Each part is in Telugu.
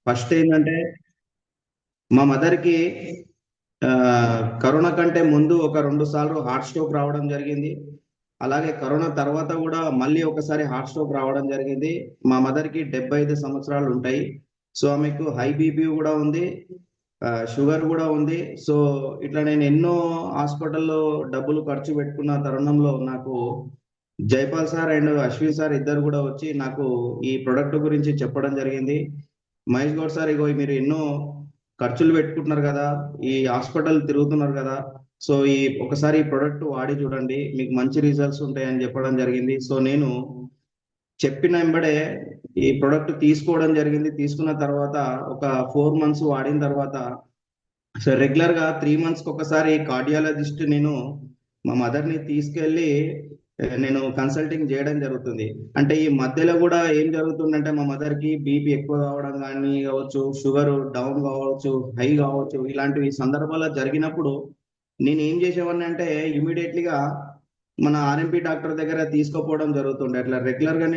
ఫస్ట్ ఏంటంటే మా మదర్కి కరోనా కంటే ముందు ఒక 2 సార్లు హార్ట్ స్ట్రోక్ రావడం జరిగింది. అలాగే కరోనా తర్వాత కూడా మళ్ళీ ఒకసారి హార్ట్ స్ట్రోక్ రావడం జరిగింది. మా మదర్కి 75 సంవత్సరాలు ఉంటాయి. సో ఆమెకు హై బీపీ కూడా ఉంది, షుగర్ కూడా ఉంది. సో ఇట్లా నేను ఎన్నో హాస్పిటల్లో డబ్బులు ఖర్చు పెట్టుకున్న తరుణంలో నాకు Jaipal sir and Ashwin sir ఇద్దరు కూడా వచ్చి నాకు ఈ ప్రొడక్ట్ గురించి చెప్పడం జరిగింది. మహేష్ గౌడ్ సార్, ఇగో మీరు ఎన్నో ఖర్చులు పెట్టుకుంటున్నారు కదా, ఈ హాస్పిటల్ తిరుగుతున్నారు కదా, సో ఒకసారి ఈ ప్రొడక్ట్ వాడి చూడండి, మీకు మంచి రిజల్ట్స్ ఉంటాయని చెప్పడం జరిగింది. సో నేను చెప్పిన వెంబడే ఈ ప్రొడక్ట్ తీసుకోవడం జరిగింది. తీసుకున్న తర్వాత ఒక 4 మంత్స్ వాడిన తర్వాత సో రెగ్యులర్ గా 3 మంత్స్కి ఒకసారి కార్డియాలజిస్ట్ నేను మా మదర్ ని తీసుకెళ్లి నేను కన్సల్టింగ్ చేయడం జరుగుతుంది. అంటే ఈ మధ్యలో కూడా ఏం జరుగుతుందంటే మా మదర్ కి బీపీ ఎక్కువ కావడం కానీ కావచ్చు, షుగర్ డౌన్ కావచ్చు, హై కావచ్చు, ఇలాంటివి సందర్భాలు జరిగినప్పుడు నేను ఏం చేసేవాడిని అంటే ఇమీడియట్లీగా మన ఆర్ఎంపీ డాక్టర్ దగ్గర తీసుకుపోవడం జరుగుతుండే. అట్లా రెగ్యులర్ గా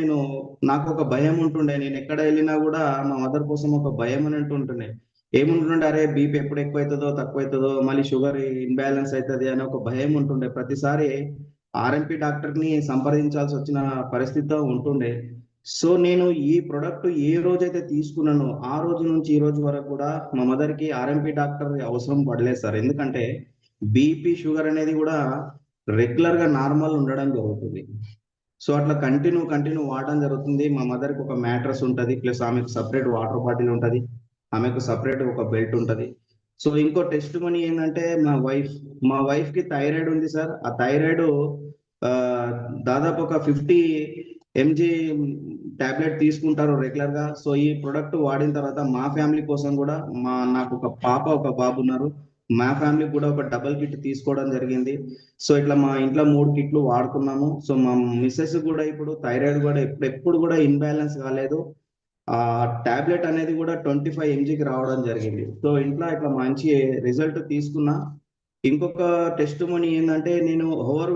నాకు ఒక భయం ఉంటుండే, నేను ఎక్కడ వెళ్ళినా కూడా మా మదర్ కోసం ఒక భయం అని ఉంటుండే. ఏముంటుండే, అరే బీపీ ఎప్పుడు ఎక్కువ అవుతుందో తక్కువ అవుతుందో, మళ్ళీ షుగర్ ఇన్బ్యాలెన్స్ అవుతుంది అని ఒక భయం ఉంటుండే. ప్రతిసారి ఆర్ఎంపీ డాక్టర్ ని సంప్రదించాల్సి వచ్చిన పరిస్థితితో ఉంటుండే. సో నేను ఈ ప్రొడక్ట్ ఏ రోజైతే తీసుకున్నానో ఆ రోజు నుంచి ఈ రోజు వరకు కూడా మా మదర్ కి ఆర్ఎంపీ డాక్టర్ అవసరం పడలేదు సార్. ఎందుకంటే బీపీ షుగర్ అనేది కూడా రెగ్యులర్ గా నార్మల్ ఉండడం జరుగుతుంది. సో అట్లా కంటిన్యూ వాడడం జరుగుతుంది. మా మదర్ కి ఒక మ్యాట్రస్ ఉంటుంది, ప్లస్ ఆమెకు సపరేట్ వాటర్ బాటిల్ ఉంటుంది, ఆమెకు సపరేట్ ఒక బెల్ట్ ఉంటుంది. సో ఇంకో టెస్ట్ మనీ ఏంటంటే మా వైఫ్ కి థైరాయిడ్ ఉంది సార్. ఆ థైరాయిడ్ దాదాపు ఒక 50 mg టాబ్లెట్ తీసుకుంటారు రెగ్యులర్ గా. సో ఈ ప్రొడక్ట్ వాడిన తర్వాత మా ఫ్యామిలీ కోసం కూడా, నాకు ఒక పాప ఒక బాబు ఉన్నారు, మా ఫ్యామిలీ కూడా ఒక డబుల్ కిట్ తీసుకోవడం జరిగింది. సో ఇట్లా మా ఇంట్లో 3 కిట్లు వాడుతున్నాము. సో మా మిస్సెస్ కూడా ఇప్పుడు థైరాయిడ్ కూడా ఎప్పుడు కూడా ఇన్బ్యాలెన్స్ కాలేదు. ఆ టాబ్లెట్ అనేది కూడా 25 mgకి రావడం జరిగింది. సో ఇంట్లో ఇట్లా మంచి రిజల్ట్ తీసుకున్నా. ఇంకొక టెస్ట్ మనీ ఏంటంటే నేను ఓవర్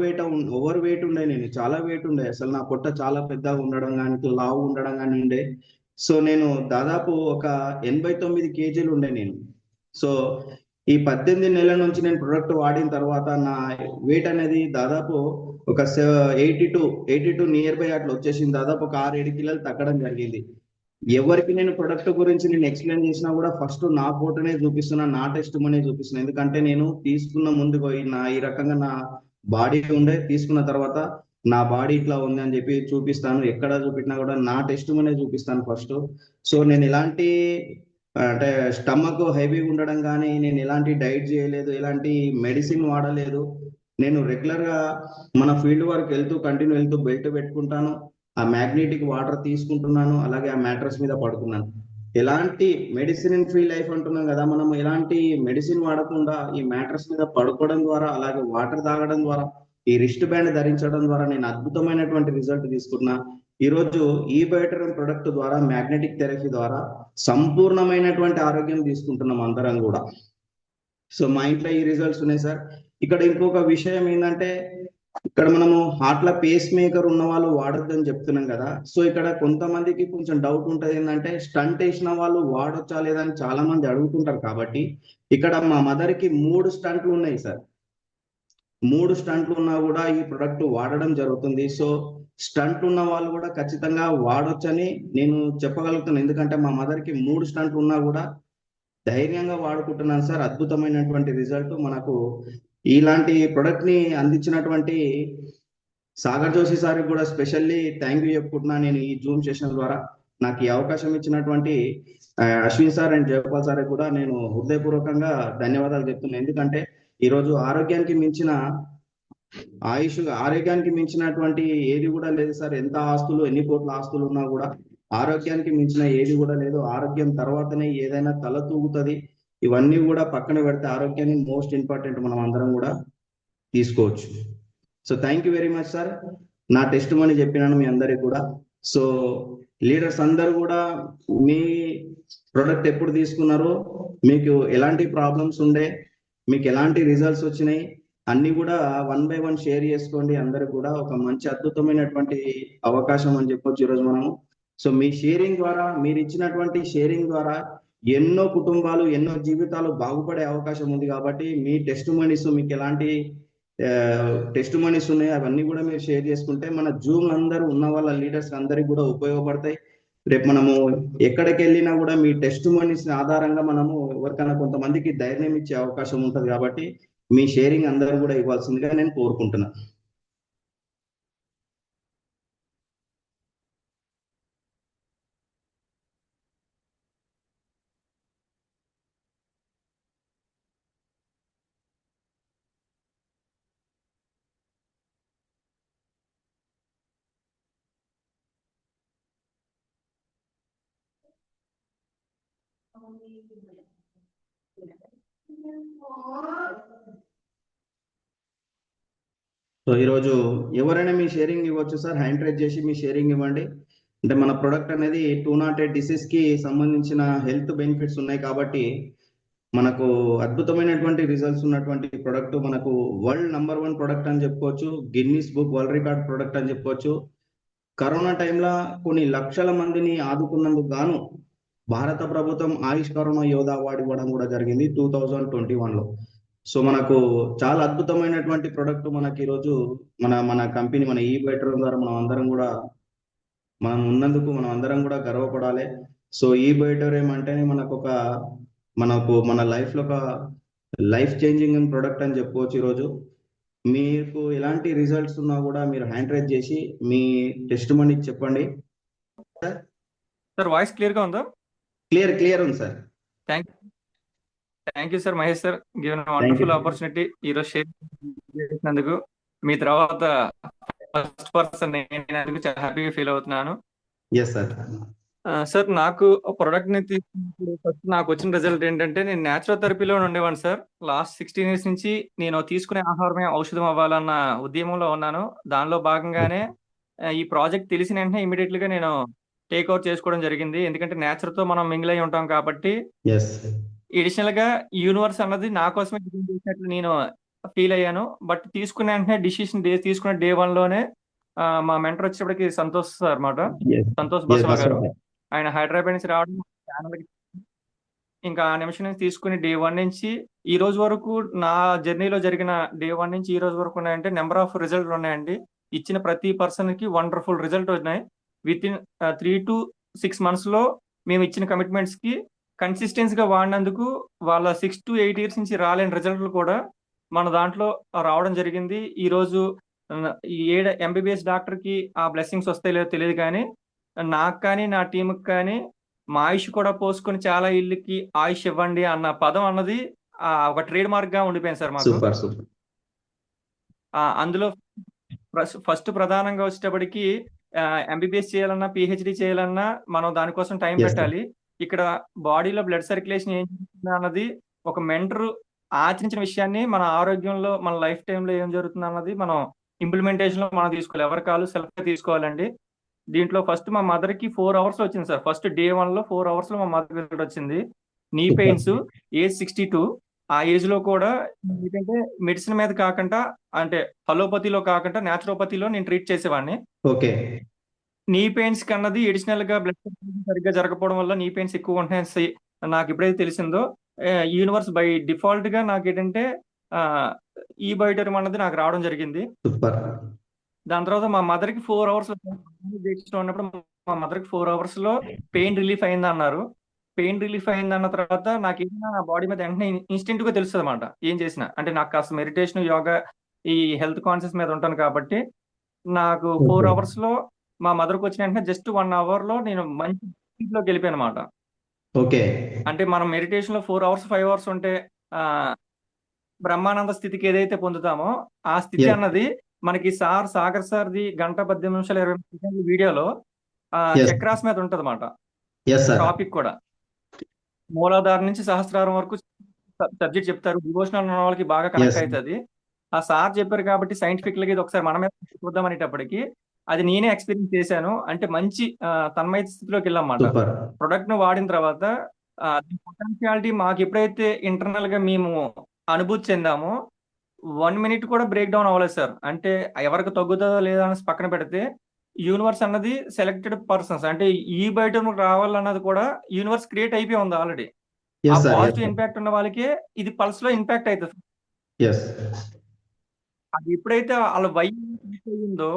వెయిట్ ఉండే, నేను చాలా వెయిట్ ఉండే, అసలు నా పొట్ట చాలా పెద్దగా ఉండడం కానీ లావు ఉండడం కానీ ఉండే. సో నేను దాదాపు ఒక 89 kg ఉండే నేను. సో ఈ 18 నెలల నుంచి నేను ప్రొడక్ట్ వాడిన తర్వాత నా వెయిట్ అనేది దాదాపు ఒక 82 నియర్ బై అట్లా వచ్చేసింది. దాదాపు ఒక 6-7 కిలోలు తగ్గడం జరిగింది. ఎవరికి నేను ప్రొడక్ట్ గురించి నేను ఎక్స్ప్లెయిన్ చేసినా కూడా ఫస్ట్ నా ఫోటోనే చూపిస్తున్నా, నా టెస్ట్ మనీ చూపిస్తున్నా. ఎందుకంటే నేను తీసుకున్న ముందు ఈ రకంగా నా బాడీ ఉండే, తీసుకున్న తర్వాత నా బాడీ ఇట్లా ఉంది అని చెప్పి చూపిస్తాను. ఎక్కడ చూపించినా కూడా నా టెస్ట్ మనీ చూపిస్తాను ఫస్ట్. సో నేను ఎలాంటి అంటే స్టమక్ హెవీగా ఉండడం కానీ, నేను ఎలాంటి డైట్ చేయలేదు, ఎలాంటి మెడిసిన్ వాడలేదు. నేను రెగ్యులర్ గా మన ఫీల్డ్ వర్క్ కంటిన్యూ వెళ్తూ బెల్ట్ పెట్టుకుంటాను, ఆ మ్యాగ్నెటిక్ వాటర్ తీసుకుంటున్నాను, అలాగే ఆ మ్యాట్రస్ మీద పడుకున్నాను. ఎలాంటి మెడిసిన్ ఫ్రీ లైఫ్ అంటున్నాం కదా మనం, ఎలాంటి మెడిసిన్ వాడకుండా ఈ మ్యాట్రస్ మీద పడుకోవడం ద్వారా, అలాగే వాటర్ తాగడం ద్వారా, ఈ రిస్ట్ బ్యాండ్ ధరించడం ద్వారా నేను అద్భుతమైనటువంటి రిజల్ట్ తీసుకున్నా. ఈ రోజు ఈ బయోటెరమ్ ప్రొడక్ట్ ద్వారా, మ్యాగ్నెటిక్ థెరపీ ద్వారా సంపూర్ణమైనటువంటి ఆరోగ్యం తీసుకుంటున్నాం అందరం కూడా. సో మా ఇంట్లో ఈ రిజల్ట్స్ ఉన్నాయి సార్. ఇక్కడ ఇంకొక విషయం ఏంటంటే, ఇక్కడ మనము హార్ట్ లో పేస్ మేకర్ ఉన్న వాళ్ళు వాడొద్దని చెప్తున్నాం కదా. సో ఇక్కడ కొంతమందికి కొంచెం డౌట్ ఉంటది, ఏంటంటే స్టంట్ వేసిన వాళ్ళు వాడొచ్చా లేదా అని చాలా మంది అడుగుతుంటారు. కాబట్టి ఇక్కడ మా మదర్ కి 3 స్టంట్లు ఉన్నాయి సార్. 3 స్టంట్లు ఉన్నా కూడా ఈ ప్రొడక్ట్ వాడడం జరుగుతుంది. సో స్టంట్ ఉన్న వాళ్ళు కూడా ఖచ్చితంగా వాడొచ్చని నేను చెప్పగలుగుతున్నాను. ఎందుకంటే మా మదర్ కి 3 స్టంట్లు ఉన్నా కూడా ధైర్యంగా వాడుకుంటున్నాను సార్. అద్భుతమైనటువంటి రిజల్ట్ మనకు. ఇలాంటి ప్రొడక్ట్ ని అందించినటువంటి సాగర్ జోషి సార్ కూడా స్పెషల్లీ థ్యాంక్ యూ చెప్పుకుంటున్నా నేను ఈ జూమ్ సెషన్ ద్వారా. నాకు ఈ అవకాశం ఇచ్చినటువంటి Ashwin sir and Jaipal sir కూడా నేను హృదయపూర్వకంగా ధన్యవాదాలు చెప్తున్నాను. ఎందుకంటే ఈరోజు ఆరోగ్యానికి మించినటువంటి ఏది కూడా లేదు సార్. ఎంత ఆస్తులు, ఎన్ని కోట్ల ఆస్తులు ఉన్నా కూడా ఆరోగ్యానికి మించిన ఏది కూడా లేదు. ఆరోగ్యం తర్వాతనే ఏదైనా తల తూగుతుంది. ఇవన్నీ కూడా పక్కన పెడితే ఆరోగ్యాన్ని మోస్ట్ ఇంపార్టెంట్ మనం అందరం కూడా తీసుకోవచ్చు. So thank you very much sir. నా టెస్ట్ మనీ చెప్పినాను మీ అందరికి కూడా. సో లీడర్స్ అందరూ కూడా మీ ప్రొడక్ట్ ఎప్పుడు తీసుకున్నారో, మీకు ఎలాంటి ప్రాబ్లమ్స్ ఉండే, మీకు ఎలాంటి రిజల్ట్స్ వచ్చినాయి, అన్ని కూడా 1 by 1 షేర్ చేసుకోండి. అందరికి కూడా ఒక మంచి అద్భుతమైనటువంటి అవకాశం అని చెప్పొచ్చు ఈరోజు మనము. సో మీ షేరింగ్ ద్వారా, మీరు ఇచ్చినటువంటి షేరింగ్ ద్వారా ఎన్నో కుటుంబాలు, ఎన్నో జీవితాలు బాగుపడే అవకాశం ఉంది. కాబట్టి మీ టెస్ట్ మనీస్, మీకు ఎలాంటి టెస్ట్ మనీస్ ఉన్నాయో అవన్నీ కూడా మీరు షేర్ చేసుకుంటే మన జూమ్ అందరూ ఉన్న వాళ్ళ లీడర్స్ అందరికి కూడా ఉపయోగపడతాయి. రేపు మనము ఎక్కడికి వెళ్ళినా కూడా మీ టెస్ట్ మనీస్ ఆధారంగా మనము ఎవరికైనా కొంతమందికి ధైర్యం ఇచ్చే అవకాశం ఉంటుంది. కాబట్టి మీ షేరింగ్ అందరూ కూడా ఇవ్వాల్సిందిగా నేను కోరుకుంటున్నాను. సో ఈరోజు ఎవరైనా మీ షేరింగ్ ఇవ్వచ్చు సార్, హ్యాండ్ రైజ్ చేసి మీ షేరింగ్ ఇవ్వండి. అంటే మన ప్రొడక్ట్ అనేది 208 డిసీజ్ కి సంబంధించిన హెల్త్ బెనిఫిట్స్ ఉన్నాయి. కాబట్టి మనకు అద్భుతమైనటువంటి రిజల్ట్స్ ఉన్నటువంటి ప్రొడక్ట్, మనకు వరల్డ్ #1 ప్రొడక్ట్ అని చెప్పుకోవచ్చు, Guinness book world record product అని చెప్పుకోవచ్చు. కరోనా టైంలో కొన్ని లక్షల మందిని ఆదుకున్నందుకు గాను భారత ప్రభుత్వం ఆయుష్ కరోనా యోధ అవార్డు ఇవ్వడం కూడా జరిగింది 2021లో. సో మనకు చాలా అద్భుతమైనటువంటి ప్రొడక్ట్ మనకి ఈరోజు మన మన కంపెనీ, మన ఈ బెటర్ ద్వారా మనం ఉన్నందుకు మనం అందరం కూడా గర్వపడాలి. సో ఈ బెటర్ ఏమంటేనే మనకు మన లైఫ్ లో ఒక లైఫ్ చేంజింగ్ ప్రొడక్ట్ అని చెప్పుకోవచ్చు. ఈరోజు మీకు ఎలాంటి రిజల్ట్స్ ఉన్నా కూడా మీరు హ్యాండ్ రైజ్ చేసి మీ టెస్ట్ మనీ చెప్పండి. సార్ వాయిస్ క్లియర్ గా ఉందా? క్లియర్ ఉంది sir. Thank you sir Mahesh sir, given wonderful opportunity ఈరోజు షేర్ చేసినందుకు. మీ తర్వాత ఫస్ట్ పర్సన్ నేనందుకు చాలా హ్యాపీగా ఫీల్ అవుతున్నాను. Yes sir. సార్ నాకు ప్రొడక్ట్ ని తీసుకున్నప్పుడు ఫస్ట్ నాకు వచ్చిన రిజల్ట్ ఏంటంటే, నేను న్యాచురోథెరపీలో ఉండేవాడిని సార్. లాస్ట్ 16 years నుంచి నేను తీసుకునే ఆహారమే ఔషధం అవ్వాలన్న ఉద్యమంలో ఉన్నాను. దానిలో భాగంగానే ఈ ప్రాజెక్ట్ తెలిసిన వెంటనే ఇమీడియట్ గా నేను టేక్అవుట్ చేసుకోవడం జరిగింది. ఎందుకంటే నేచర్ తో మనం మింగిల్ అయి ఉంటాం కాబట్టి. ఎడిషనల్ గా యూనివర్స్ అన్నది నా కోసమే డిజైన్ చేసినట్లు నేను ఫీల్ అయ్యాను. బట్ తీసుకున్న వెంటనే డిసిషన్ తీసుకున్న డే 1 లోనే మా మెంటర్ వచ్చేటప్పటికి సంతోష్ సార్ అన్నమాట, సంతోష్ బసవ గారు. ఆయన హైదరాబాద్ నుంచి రావడం ఛానల్కి, ఇంకా ఆ నిమిషం నుంచి తీసుకుని డే 1 నుంచి ఈ రోజు వరకు నా జర్నీలో జరిగిన డే 1 నుంచి ఈ రోజు వరకు ఉన్నాయంటే నెంబర్ ఆఫ్ రిజల్ట్ ఉన్నాయండి. ఇచ్చిన ప్రతి పర్సన్ కి వండర్ఫుల్ రిజల్ట్ ఉన్నాయి. విత్ ఇన్ 3 to 6 months లో మేము ఇచ్చిన కమిట్మెంట్స్ కి కన్సిస్టెన్సీ గా వాడినందుకు వాళ్ళ 6 to 8 years నుంచి రాలేని రిజల్ట్లు కూడా మన దాంట్లో రావడం జరిగింది. ఈ రోజు ఈ MBBS డాక్టర్ కి ఆ బ్లెస్సింగ్స్ వస్తాయో లేదో తెలియదు, కానీ నాకు కానీ నా టీంకి కానీ మా ఆయుష్ కూడా పోసుకొని చాలా ఇళ్ళకి ఆయుష్ ఇవ్వండి అన్న పదం అన్నది ఒక ట్రేడ్ మార్క్ గా ఉండిపోయింది సార్ మాకు. అందులో ఫస్ట్ ప్రధానంగా వచ్చేటప్పటికి MBBS చేయాలన్నా, PhD చేయాలన్నా మనం దానికోసం టైం పెట్టాలి. ఇక్కడ బాడీలో బ్లడ్ సర్క్యులేషన్ ఏం జరుగుతుంది అన్నది ఒక మెంటర్ ఆచరించిన విషయాన్ని మన ఆరోగ్యంలో, మన లైఫ్ టైంలో ఏం జరుగుతుంది అన్నది మనం ఇంప్లిమెంటేషన్ లో మనం తీసుకోవాలి. ఎవరి కాలు సెల్ఫ్ గా తీసుకోవాలండి. దీంట్లో ఫస్ట్ మా మదర్ కి 4 hours లో వచ్చింది సార్. ఫస్ట్ డే 1 లో 4 hours లో మా మదర్ రిజల్ట్ వచ్చింది. నీ పెయిన్స్ ఏజ్ 62, ఆ ఏజ్ లో కూడా ఏంటంటే మెడిసిన్ మీద కాకుండా, అంటే అలోపతిలో కాకుండా న్యాచురోపతిలో నేను ట్రీట్ చేసేవాడిని. ఓకే. నీ పెయిన్స్ కన్నది ఎడిషనల్ గా బ్లడ్ సర్క్యులేషన్ సరిగ్గా జరగకపోవడం వల్ల నీ పెయిన్స్ ఎక్కువ ఉంటున్నాయి నాకు ఎప్పుడైతే తెలిసిందో, యూనివర్స్ బై డిఫాల్ట్ గా నాకు ఏంటంటే ఈ బయోటర్మ్ అన్నది నాకు రావడం జరిగింది. దాని తర్వాత మా మదర్ కి 4 hours ఉన్నప్పుడు మా మదర్ కి 4 hours లో పెయిన్ రిలీఫ్ అయింది అన్నారు. పెయిన్ రిలీఫ్ అయింది అన్న తర్వాత నాకు ఏదైనా నా బాడీ మీద వెంటనే ఇన్స్టెంట్ గా తెలుస్తుంది అనమాట. ఏం చేసినా అంటే నాకు కాస్త మెడిటేషన్, యోగా, ఈ హెల్త్ కాన్షియస్ మీద ఉంటాను కాబట్టి నాకు 4 hours లో మా మదర్కి వచ్చిన వెంటనే జస్ట్ 1 hour లో నేను మంచి లోకి వెళ్ళిపోయాను అనమాట. ఓకే. అంటే మనం మెడిటేషన్ లో 4 hours 5 hours ఉంటే బ్రహ్మానంద స్థితికి ఏదైతే పొందుతామో ఆ స్థితి అన్నది మనకి సాగర్ సార్ది 1:18 వీడియోలో చక్రాస్ మీద ఉంటది అన్నమాట. టాపిక్ కూడా మూలాధారం నుంచి సహస్రారం వరకు సబ్జెక్ట్ చెప్తారు. డివోషనల్ ఉన్న వాళ్ళకి బాగా కనెక్ట్ అవుతుంది. ఆ సార్ చెప్పారు కాబట్టి సైంటిఫిక్ గా ఇది ఒకసారి మన మీద చూద్దాం అనేటప్పటికి అది నేనే ఎక్స్పీరియన్స్ చేశాను. అంటే మంచి తన్మయ స్థితిలోకి వెళ్ళామన్నమాట. ప్రొడక్ట్ ను వాడిన తర్వాత పొటెన్షియాలిటీ మాకు ఎప్పుడైతే ఇంటర్నల్ గా మేము అనుభూతి చెందామో 1 minute కూడా బ్రేక్ డౌన్ అవ్వలేదు సార్. అంటే ఎవరికి తగ్గుతుందో లేదా అని పక్కన పెడితే యూనివర్స్ అన్నది సెలెక్టెడ్ పర్సన్స్, అంటే ఈ బయట రావాలన్నది కూడా యూనివర్స్ క్రియేట్ అయిపోయి ఉంది ఆల్రెడీ. ఆ yes sir, yes positive sir, impact ఉన్న వాళ్ళకే ఇది పల్స్ లో ఇంపాక్ట్ అవుతుంది. ఎస్, అది ఎప్పుడైతే వాళ్ళ వై అయిందో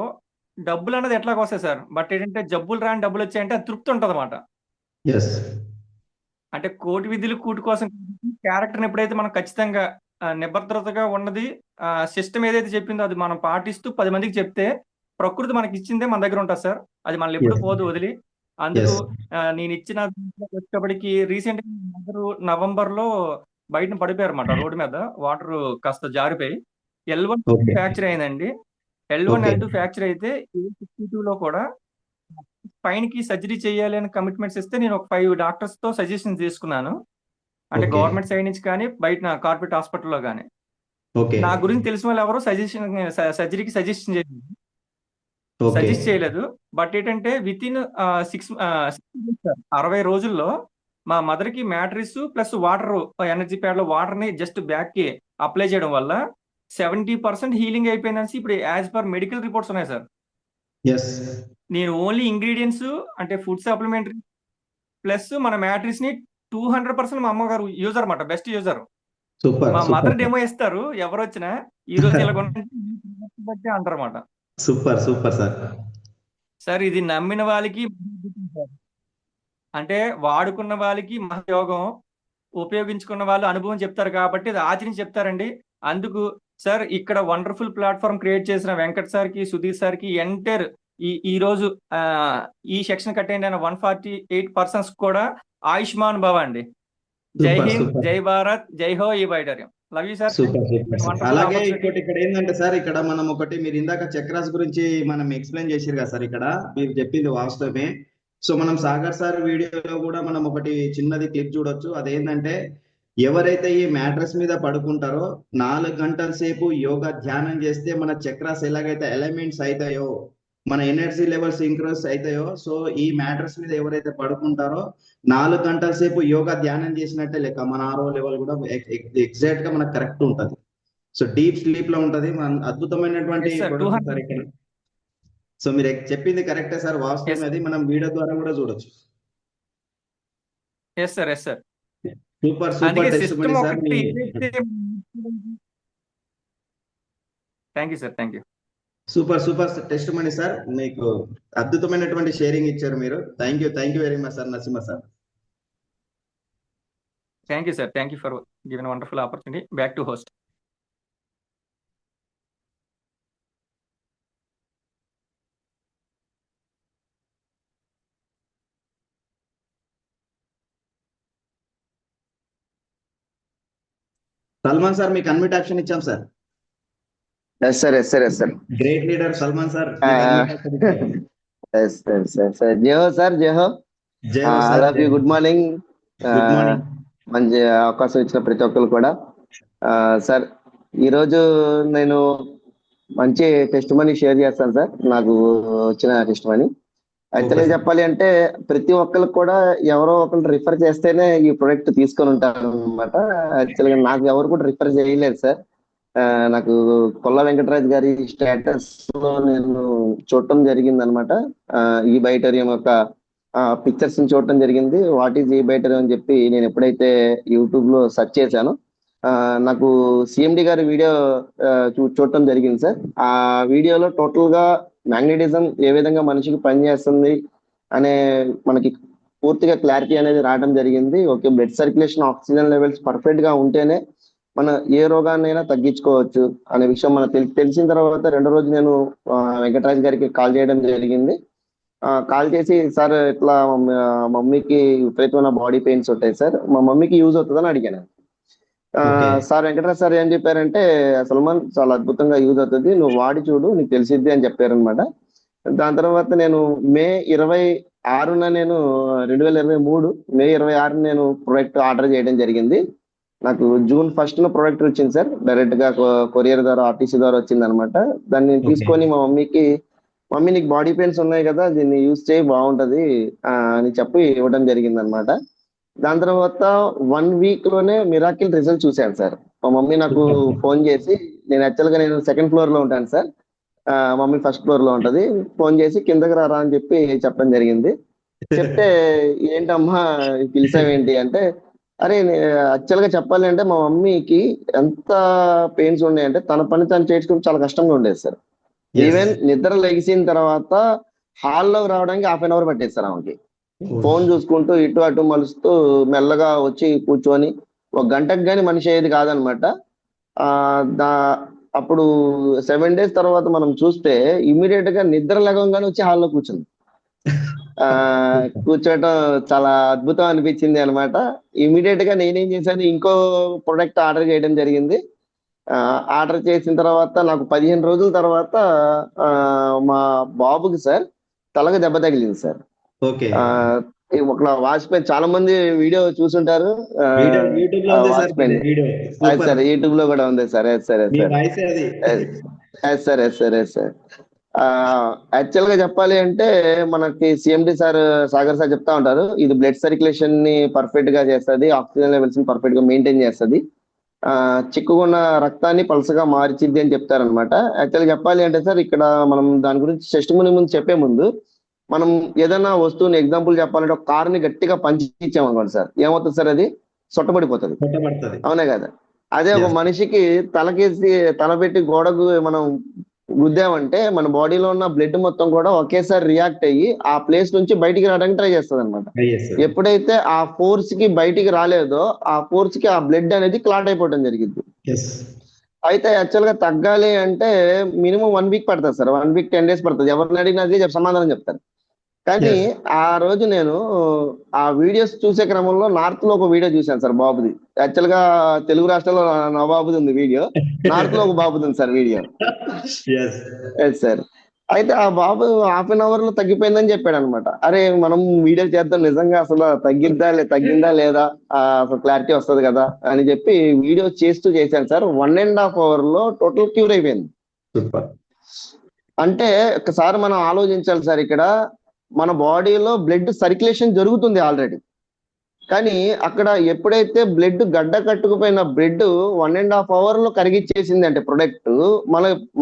డబ్బులు అన్నది ఎట్లాగ వస్తాయి సార్, బట్ ఏంటంటే జబ్బులు రాని డబ్బులు వచ్చాయంటే అది తృప్తి ఉంటుంది అన్నమాట. ఎస్, అంటే కోటి విధులు కూటి కోసం క్యారెక్టర్ని ఎప్పుడైతే మనం ఖచ్చితంగా నిబద్ధతగా ఉన్నది సిస్టమ్ ఏదైతే చెప్పిందో అది మనం పాటిస్తూ 10 మందికి చెప్తే ప్రకృతి మనకి ఇచ్చిందే మన దగ్గర ఉంటుంది సార్. అది మనల్ని ఎప్పుడు ఎస్, పోదు వదిలి. అందుకు ఎస్, నేను ఇచ్చిన వచ్చేటప్పటికి రీసెంట్ నవంబర్ లో బయట పడిపోయారు అనమాట రోడ్డు మీద, వాటర్ కాస్త జారిపోయి L1 ఓకే, ఫ్రాక్చర్ అయిందండి. L1 ఓకే, L2 ఫ్రాక్చర్ అయితే A62 లో కూడా స్పైన్ కి సర్జరీ చేయాలి అని కమిట్మెంట్స్ ఇస్తే నేను ఒక 5 డాక్టర్స్ తో సజెషన్ తీసుకున్నాను. అంటే ఓకే, గవర్నమెంట్ సైడ్ నుంచి కానీ బయట కార్పొరేట్ హాస్పిటల్లో కానీ ఓకే, నా గురించి తెలిసిన వాళ్ళు ఎవరు సర్జరీకి ఓకే, సజెస్ట్ చేయలేదు. బట్ ఏంటంటే విత్ ఇన్ 60 రోజుల్లో మా మదర్ కి mattress plus water energy pad లో వాటర్ ని జస్ట్ బ్యాక్ కి అప్లై చేయడం వల్ల 70% హీలింగ్ అయిపోయిందని ఇప్పుడు యాజ్ పర్ మెడికల్ రిపోర్ట్స్ ఉన్నాయి సార్. ఎస్, నేను ఓన్లీ ఇంగ్రీడియంట్స్ అంటే ఫుడ్ సప్లిమెంటరీ ప్లస్ మన మ్యాట్రిస్ ని 200% మా అమ్మగారు యూజర్ అన్నమాట, బెస్ట్ యూజర్. సూపర్, మా సూపర్, మదర్ డెమో ఇస్తారు, ఎవరు వచ్చినా ఈ రోజు ఇలా బట్టి అంటారు అన్నమాట. Super, super sir. సార్ ఇది నమ్మిన వాళ్ళకి అంటే వాడుకున్న వాళ్ళకి మహయోగం, ఉపయోగించుకున్న వాళ్ళు అనుభవం చెప్తారు కాబట్టి అది ఆచరించి చెప్తారండి. అందుకు సార్ ఇక్కడ వండర్ఫుల్ ప్లాట్ఫామ్ క్రియేట్ చేసిన వెంకట్ సార్ కి, సుధీర్ సార్ కి ఎంటైర్ ఈ రోజు ఈ సెక్షన్ కట్టేయండి అయిన 148 పర్సన్స్ కూడా ఆయుష్మాన్ భవ అండి. జై సూపర్, హింద్, సూపర్, జై భారత్, జై హో ఈ బైడర్యం. Love you sir. Super, super sir. Wonderful అలాగే ఆపర్చునిటీ. ఇంకోటి ఇక్కడ ఏంటంటే సార్, ఇక్కడ మనం ఒకటి మీరు ఇందాక చక్రాస్ గురించి మనం ఎక్స్ప్లెయిన్ చేసారు కదా సార్, ఇక్కడ మీరు చెప్పింది వాస్తవమే. సో మనం సాగర్ సార్ వీడియోలో కూడా మనం ఒకటి చిన్నది క్లిప్ చూడొచ్చు. అదేంటంటే ఎవరైతే ఈ మ్యాట్రెస్ మీద పడుకుంటారో 4 గంటల సేపు యోగా ధ్యానం చేస్తే మన చక్రాస్ ఎలాగైతే ఎలిమెంట్స్ అవుతాయో, మన ఎనర్జీ లెవెల్స్ ఇంక్రీస్ అవుతాయో, సో ఈ మ్యాట్రెస్ మీద ఎవరైతే పడుకుంటారో 4 గంటల సేపు యోగా ధ్యానం చేసినట్టే లెక్క మన ఆరో లెవెల్ కూడా ఎగ్జాక్ట్ గా మనకు కరెక్ట్ ఉంటది. సో డీప్ స్లీప్ లో ఉంటది. మన అద్భుతమైనటువంటి ఎస్ సార్, ప్రొడక్ట్ సార్ 200. ఇక్కడ. సో మీరు చెప్పింది కరెక్టే సార్, వాస్తవం. ఎస్ అది మనం వీడియో ద్వారా కూడా చూడొచ్చు. Yes sir, yes sir. Super, అందుకే సూపర్ టెస్ట్ సిస్టమ్ సార్. ఒకటి thank you sir, thank you. Super, super testimony sir. మీకు అద్భుతమైనటువంటి షేరింగ్ ఇచ్చారు మీరు. Thank you very much sir Narasimha sir. Thank you sir, thank you for given wonderful opportunity. Back to host. Salman sir మీకు అన్మిట్ ఆప్షన్ ఇచ్చాం sir. Yes sir, yes sir, yes sir. Great leader Salman sir, మీకు unmute option ఇచ్చాం. Yes yes yes sir. జై హో సార్, జై హో. జై హో sir. All of you good morning. Good morning. మంచి అవకాశం ఇచ్చిన ప్రతి ఒక్కరు కూడా. సార్ ఈరోజు నేను మంచి టెస్ట్ మనీ షేర్ చేస్తాను సార్, నాకు వచ్చిన టెస్ట్ మనీ. యాక్చువల్గా Okay, sir. చెప్పాలి అంటే ప్రతి ఒక్కరికి కూడా ఎవరో ఒకరు రిఫర్ చేస్తేనే ఈ ప్రొడక్ట్ తీసుకొని ఉంటారు అనమాట. యాక్చువల్గా నాకు ఎవరు కూడా రిఫర్ చేయలేదు సార్. నాకు కొల్లా వెంకటరాజ్ గారి స్టేటస్ లో నేను చూడటం జరిగింది అనమాట. ఈ బైటోరియం యొక్క పిక్చర్స్ ని చూడటం జరిగింది. వాట్ ఈజ్ ఈ బైటోరియం అని చెప్పి నేను ఎప్పుడైతే యూట్యూబ్ లో సెర్చ్ చేశానో నాకు సిఎండి గారి వీడియో చూడటం జరిగింది సార్. ఆ వీడియోలో టోటల్ గా మ్యాగ్నెటిజం ఏ విధంగా మనిషికి పనిచేస్తుంది అనే మనకి పూర్తిగా క్లారిటీ అనేది రావడం జరిగింది. Okay, blood circulation, oxygen levels perfect గా ఉంటేనే మన ఏ రోగాన్నైనా తగ్గించుకోవచ్చు అనే విషయం మనకు తెలిసిన తర్వాత రెండో రోజు నేను వెంకటరాజ్ గారికి కాల్ చేయడం జరిగింది. కాల్ చేసి సార్ ఇట్లా మమ్మీకి విపరీతమైన బాడీ పెయిన్స్ ఉంటాయి సార్, మా మమ్మీకి యూజ్ అవుతుందని అడిగాను. సార్ వెంకటరాజ్ సార్ ఏం చెప్పారంటే, సల్మాన్ చాలా అద్భుతంగా యూజ్ అవుతుంది, నువ్వు వాడి చూడు నీకు తెలిసిద్ది అని చెప్పారనమాట. దాని తర్వాత నేను మే 26న నేను 2023 మే 26న నేను ప్రొడక్ట్ ఆర్డర్ చేయడం జరిగింది. నాకు జూన్ 1st ప్రొడక్ట్ వచ్చింది సార్. డైరెక్ట్ గా కొరియర్ ద్వారా, ఆర్టీసీ ద్వారా వచ్చింది అనమాట. దాన్ని నేను తీసుకొని మా మమ్మీకి, మమ్మీ నీకు బాడీ పెయిన్స్ ఉన్నాయి కదా, దీన్ని యూజ్ చేయి బాగుంటది అని చెప్పి ఇవ్వడం జరిగింది అనమాట. దాని తర్వాత 1 వీక్ లోనే మిరాకిల్ రిజల్ట్ చూశాను సార్. మా మమ్మీ నాకు ఫోన్ చేసి, నేను యాక్చువల్ గా నేను 2nd ఫ్లోర్ లో ఉంటాను సార్. మమ్మీ ఫస్ట్ ఫ్లోర్ లో ఉంటది, ఫోన్ చేసి కిందకి రారా అని చెప్పి చెప్పడం జరిగింది. చెప్తే ఏంటమ్మా పిలిచావేంటి అంటే, అరే యాక్చువల్ గా చెప్పాలి అంటే మా మమ్మీకి ఎంత పెయిన్స్ ఉన్నాయంటే తన పని తను చేసుకోవడం చాలా కష్టంగా ఉండేది సార్. ఈవెన్ నిద్ర లెగిసిన తర్వాత హాల్లోకి రావడానికి 1/2 అవర్ పట్టేది సార్ ఆమెకి. ఫోన్ చూసుకుంటూ ఇటు అటు మలుస్తూ మెల్లగా వచ్చి కూర్చొని 1 గంటకు గాని మనిషి అయ్యేది కాదనమాట. ఆ దా అప్పుడు 7 days తర్వాత మనం చూస్తే ఇమీడియట్ గా నిద్ర లేవగానే వచ్చి హాల్లో కూర్చుంది. ఆ కూర్చోవటం చాలా అద్భుతం అనిపించింది అనమాట. ఇమీడియట్ గా నేనేం చేశాను, ఇంకో ప్రొడక్ట్ ఆర్డర్ చేయడం జరిగింది. ఆర్డర్ చేసిన తర్వాత నాకు 15 రోజుల తర్వాత మా బాబుకి సార్ తలకు దెబ్బ తగిలింది సార్. ఓకే. ఒక వాచ్మెన్, చాలా మంది వీడియో చూసుంటారు. యూట్యూబ్ లో ఉంది sir watchman video. Sir YouTube లో కూడా ఉంది సార్. మీ వాయిసే అది. సార్ యాక్చువల్ గా చెప్పాలి అంటే మనకి సిఎండి సార్, సాగర్ సార్ చెప్తా ఉంటారు, ఇది బ్లడ్ సర్క్యులేషన్ ని పర్ఫెక్ట్ గా చేస్తుంది, ఆక్సిజన్ లెవెల్స్ ని పర్ఫెక్ట్ గా మెయింటైన్ చేస్తుంది, చిక్కుకున్న రక్తాన్ని పలసగా మార్చిద్ది అని చెప్తారనమాట. యాక్చువల్గా చెప్పాలి అంటే సార్, ఇక్కడ మనం దాని గురించి టెస్టిమనీ ముందు చెప్పే ముందు మనం ఏదైనా వస్తువుని ఎగ్జాంపుల్ చెప్పాలంటే ఒక కారుని గట్టిగా పంచి ఇచ్చామనుకోండి సార్, ఏమవుతుంది సార్, అది సొట్టబడిపోతుంది, అవునే కదా. అదే ఒక మనిషికి తలకేసి తలపెట్టి గోడకు మనం గుద్దామంటే మన బాడీలో ఉన్న బ్లడ్ మొత్తం కూడా ఒకేసారి రియాక్ట్ అయ్యి ఆ ప్లేస్ నుంచి బయటికి రావడానికి ట్రై చేస్తుంది అనమాట. ఎప్పుడైతే ఆ ఫోర్స్ కి బయటికి రాలేదో ఆ ఫోర్స్ కి ఆ బ్లడ్ అనేది క్లాట్ అయిపోవడం జరిగింది. అయితే యాక్చువల్ గా తగ్గాలి అంటే మినిమం 1 week పడుతుంది సార్, 1 week 10 days పడుతుంది. ఎవరిని అడిగినా అదే సమాధానం చెప్తారు. కానీ ఆ రోజు నేను ఆ వీడియోస్ చూసే క్రమంలో నార్త్ లో ఒక వీడియో చూశాను సార్ బాబుది. యాక్చువల్ గా తెలుగు రాష్ట్రాల్లో నా బాబుది ఉంది వీడియో, నార్త్ లో ఒక బాబుది ఉంది సార్ వీడియో. సార్ అయితే ఆ బాబు 1/2 hour లో తగ్గిపోయిందని చెప్పాడు అనమాట. అరే మనం వీడియో చేద్దాం, నిజంగా అసలు తగ్గిందా లేదా అసలు క్లారిటీ వస్తుంది కదా అని చెప్పి వీడియో చేశాను సార్. 1.5 hour లో టోటల్ క్యూర్ అయిపోయింది. అంటే ఒకసారి మనం ఆలోచించాలి సార్, ఇక్కడ మన బాడీలో బ్లడ్ సర్క్యులేషన్ జరుగుతుంది ఆల్రెడీ, కానీ అక్కడ ఎప్పుడైతే బ్లడ్ గడ్డ కట్టుకుపోయిన బ్లడ్ 1.5 hour లో కరిగిచ్చేసింది అంటే ప్రొడక్ట్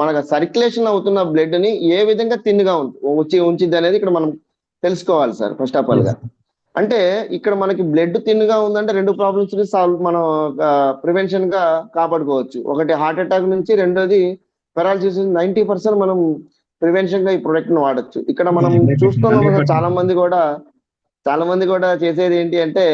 మనకు సర్క్యులేషన్ అవుతున్న బ్లడ్ ని ఏ విధంగా తిన్నుగా ఉంచిద్ది అనేది ఇక్కడ మనం తెలుసుకోవాలి సార్. ఫస్ట్ ఆఫ్ ఆల్ గా అంటే ఇక్కడ మనకి బ్లడ్ తిన్నుగా ఉందంటే 2 ప్రాబ్లమ్స్ ని మనం ప్రివెన్షన్ గా కాపాడుకోవచ్చు. ఒకటి హార్ట్ అటాక్ నుంచి, రెండోది పెరాలసిస్. 90% మనం ప్రివెన్షన్ గా ఈ ప్రొడక్ట్ ని వాడచ్చు. ఇక్కడ మనం చూస్తున్నాం చాలా మంది కూడా చేసేది ఏంటి అంటే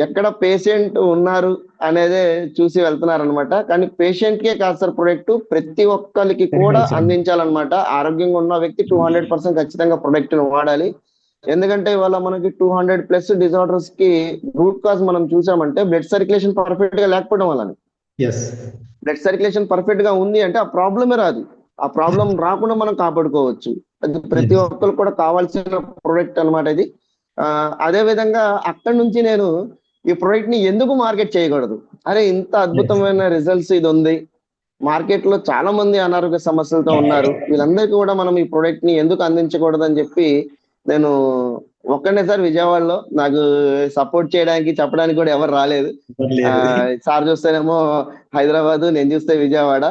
ఎక్కడ పేషెంట్ ఉన్నారు అనేదే చూసి వెళ్తున్నారు అనమాట. కానీ పేషెంట్ కే కాదు సార్ ప్రొడక్ట్, ప్రతి ఒక్కరికి కూడా అందించాలన్నమాట. ఆరోగ్యంగా ఉన్న వ్యక్తి 200% ఖచ్చితంగా ప్రొడక్ట్ ని వాడాలి. ఎందుకంటే ఇవాళ మనకి 200+ డిజార్డర్స్ కి రూట్ కాజ్ మనం చూసామంటే బ్లడ్ సర్క్యులేషన్ పర్ఫెక్ట్ గా లేకపోవడం వల్ల. బ్లడ్ సర్క్యులేషన్ పర్ఫెక్ట్ గా ఉంది అంటే ఆ ప్రాబ్లమే రాదు, ఆ ప్రాబ్లం రాకుండా మనం కాపాడుకోవచ్చు. అది ప్రతి ఒక్కరు కూడా కావాల్సిన ప్రొడక్ట్ అనమాట ఇది. అదే విధంగా అక్కడి నుంచి నేను ఈ ప్రొడక్ట్ ని ఎందుకు మార్కెట్ చేయకూడదు, అరే ఇంత అద్భుతమైన రిజల్ట్స్ ఇది ఉంది, మార్కెట్ లో చాలా మంది అనారోగ్య సమస్యలతో ఉన్నారు, వీళ్ళందరికీ కూడా మనం ఈ ప్రొడక్ట్ ని ఎందుకు అందించకూడదు అని చెప్పి నేను ఒక్కనే సార్ విజయవాడలో, నాకు సపోర్ట్ చేయడానికి చెప్పడానికి కూడా ఎవరు రాలేదు. సార్ చూస్తేనేమో హైదరాబాద్, నేను చూస్తే విజయవాడ.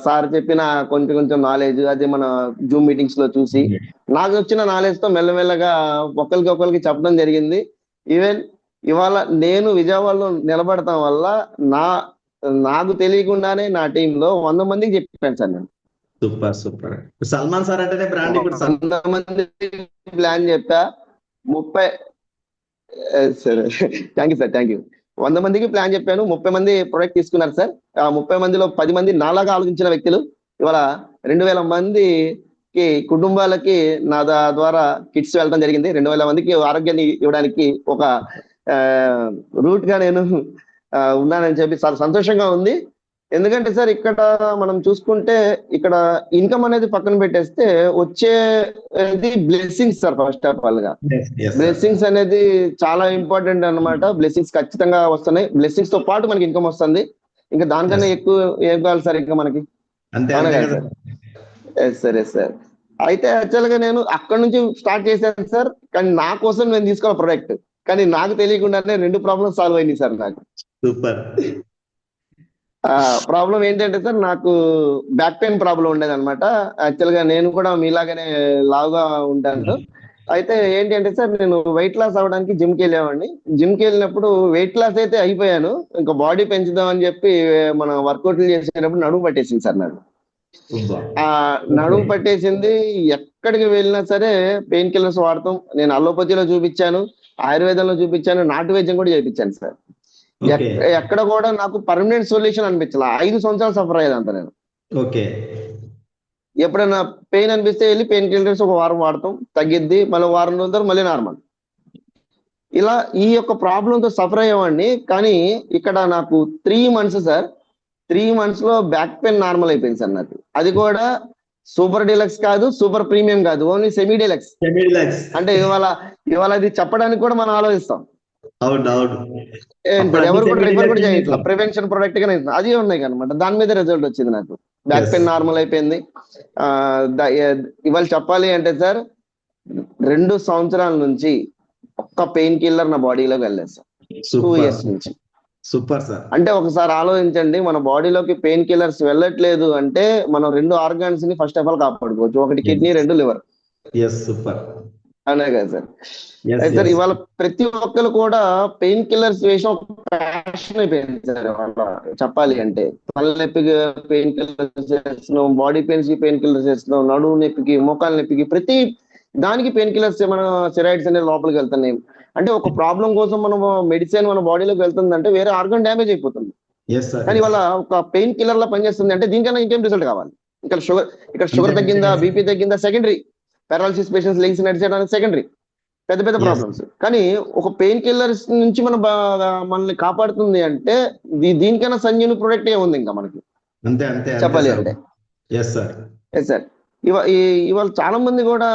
సార్ చెప్పిన కొంచెం నాలెడ్జ్ అది మన జూమ్ మీటింగ్స్ లో చూసి నాకు వచ్చిన నాలెడ్జ్ తో మెల్లమెల్లగా ఒకరికి చెప్పడం జరిగింది. ఈవెన్ ఇవాళ నేను విజయవాడలో నిలబడటం వల్ల నాకు తెలియకుండానే నా టీంలో 100 మందికి చెప్పాను సార్ నేను. సూపర్. సల్మాన్ సార్ అంటేనే బ్రాండ్. 100 మంది ప్లాన్ చెప్పా. 30 సరే థ్యాంక్ యూ 100 మందికి ప్లాన్ చెప్పాను. 30 మంది ప్రొడక్ట్ తీసుకున్నారు సార్. ఆ 30 మందిలో 10 మంది నాలాగా ఆలోచించిన వ్యక్తులు. ఇవాళ 2000 మందికి కుటుంబాలకి నా ద్వారా కిట్స్ వెళ్ళడం జరిగింది. 2000 మందికి ఆరోగ్యాన్ని ఇవ్వడానికి ఒక రూట్ గా నేను ఉన్నానని చెప్పి చాలా సంతోషంగా ఉంది. ఎందుకంటే సార్ ఇక్కడ మనం చూసుకుంటే ఇక్కడ ఇన్కమ్ అనేది పక్కన పెట్టేస్తే వచ్చేది blessings sir. First of all గా బ్లెస్సింగ్స్ అనేది చాలా ఇంపార్టెంట్ అన్నమాట. బ్లెస్సింగ్స్ ఖచ్చితంగా వస్తున్నాయి, బ్లెస్సింగ్స్ తో పాటు మనకి ఇన్కమ్ వస్తుంది. ఇంకా దానికన్నా ఎక్కువ ఏం కావాలి సార్ ఇంకా మనకి, సార్. అయితే యాక్చువల్ గా నేను అక్కడ నుంచి స్టార్ట్ చేశాను సార్, కానీ నా కోసం నేను తీసుకోవాలి ప్రొడక్ట్, కానీ నాకు తెలియకుండానే 2 ప్రాబ్లమ్స్ సాల్వ్ అయినాయి సార్ నాకు. సూపర్. ప్రాబ్లం ఏంటంటే సార్, నాకు బ్యాక్ పెయిన్ ప్రాబ్లం ఉండేది అనమాట. యాక్చువల్ గా నేను కూడా మీలాగానే లావుగా ఉంటాను. అయితే ఏంటి అంటే సార్, నేను వెయిట్ లాస్ అవ్వడానికి జిమ్ కి వెళ్ళేవాడిని. జిమ్ కి వెళ్ళినప్పుడు వెయిట్ లాస్ అయితే అయిపోయాను, ఇంకా బాడీ పెంచుదాం అని చెప్పి మన వర్కౌట్లు చేసేటప్పుడు నడుము పట్టేసింది సార్ నాకు. ఆ నడుము పట్టేసింది. ఎక్కడికి వెళ్ళినా సరే పెయిన్ కిల్లర్స్ వాడతాం. నేను అలోపతిలో చూపించాను, ఆయుర్వేదంలో చూపించాను, నాటు వైద్యం కూడా చేయించాను సార్. ఓకే ఎక్కడ కూడా నాకు పర్మనెంట్ సొల్యూషన్ అనిపించాల. 5 సంవత్సరాలు సఫర్ అయ్యేదంత నేను. ఓకే ఎప్పుడైనా పెయిన్ అనిపిస్తే వెళ్ళి పెయిన్ కిల్లర్స్ ఒక వారం వాడతాం, తగ్గిద్ది. మళ్ళీ వారం రోజుల తర్వాత మళ్ళీ నార్మల్. ఇలా ఈ యొక్క ప్రాబ్లంతో సఫర్ అయ్యేవాడిని. కానీ ఇక్కడ నాకు 3 months సార్, 3 months లో బ్యాక్ పెయిన్ నార్మల్ అయిపోయింది సార్ నాకు. అది కూడా సూపర్ డీలక్స్ కాదు, సూపర్ ప్రీమియం కాదు, ఓన్లీ సెమీ డీలక్స్. అంటే ఇవాళ ఇది చెప్పడానికి కూడా మనం ఆలోచిస్తాం. అవును అవును ఇప్పుడు ఎవరు కూడా రిఫర్ కూడా చేయట్లా, ప్రివెన్షన్ ప్రొడక్ట్ గానే అది ఉన్నాయి అనమాట. దాని మీద రిజల్ట్ వచ్చింది నాకు. బ్యాక్ పెయిన్ నార్మల్ అయిపోయింది. ఇవాళ చెప్పాలి అంటే సార్, 2 సంవత్సరాల నుంచి ఒక్క పెయిన్ కిల్లర్ నా బాడీలోకి వెళ్ళలేదు సార్. 2 years నుంచి. Super sir. అంటే ఒకసారి ఆలోచించండి, మన బాడీలోకి పెయిన్ కిల్లర్స్ వెళ్ళట్లేదు అంటే మనం 2 organs ని ఫస్ట్ ఆఫ్ ఆల్ కాపాడుకోవచ్చు. ఒకటి కిడ్నీ, 2 లివర్. సూపర్ అనే కదా సార్. సార్ ఇవాళ ప్రతి ఒక్కరు కూడా పెయిన్ కిల్లర్స్ వేసిన ప్యాషన్ అయిపోయింది సార్. ఇవాళ చెప్పాలి అంటే తలనొప్పికి పెయిన్ కిల్లర్స్ చేస్తున్నాం, బాడీ పెయిన్స్ కి పెయిన్ కిల్లర్స్ చేస్తున్నాం, నడుము నొప్పికి, మోకాల నొప్పికి, ప్రతి దానికి పెయిన్ కిల్లర్స్ మన స్టెరాయిడ్స్ అనేది లోపలికి వెళ్తున్నాయి. అంటే ఒక ప్రాబ్లం కోసం మనం మెడిసిన్ మన బాడీలోకి వెళ్తుందంటే వేరే ఆర్గన్ డ్యామేజ్ అయిపోతుంది. కానీ ఇవాళ ఒక పెయిన్ కిల్లర్ లా పనిచేస్తుంది అంటే దీనికన్నా ఇంకేం రిజల్ట్ కావాలి? ఇక్కడ షుగర్ తగ్గిందా, బీపీ తగ్గిందా, సెకండరీ. పారాలసిస్ పేషెంట్స్ లెగ్స్ నడిచేయడానికి సెకండరీ, పెద్ద పెద్ద ప్రాబ్లమ్స్. కానీ ఒక పెయిన్ కిల్లర్స్ నుంచి మనల్ని కాపాడుతుంది అంటే దీనికైనా సంజీవని ప్రొడక్ట్ ఏముంది ఇంకా మనకి? అంతే అంతే చెప్పాలి అంటే. సార్ ఇవాళ చాలా మంది కూడా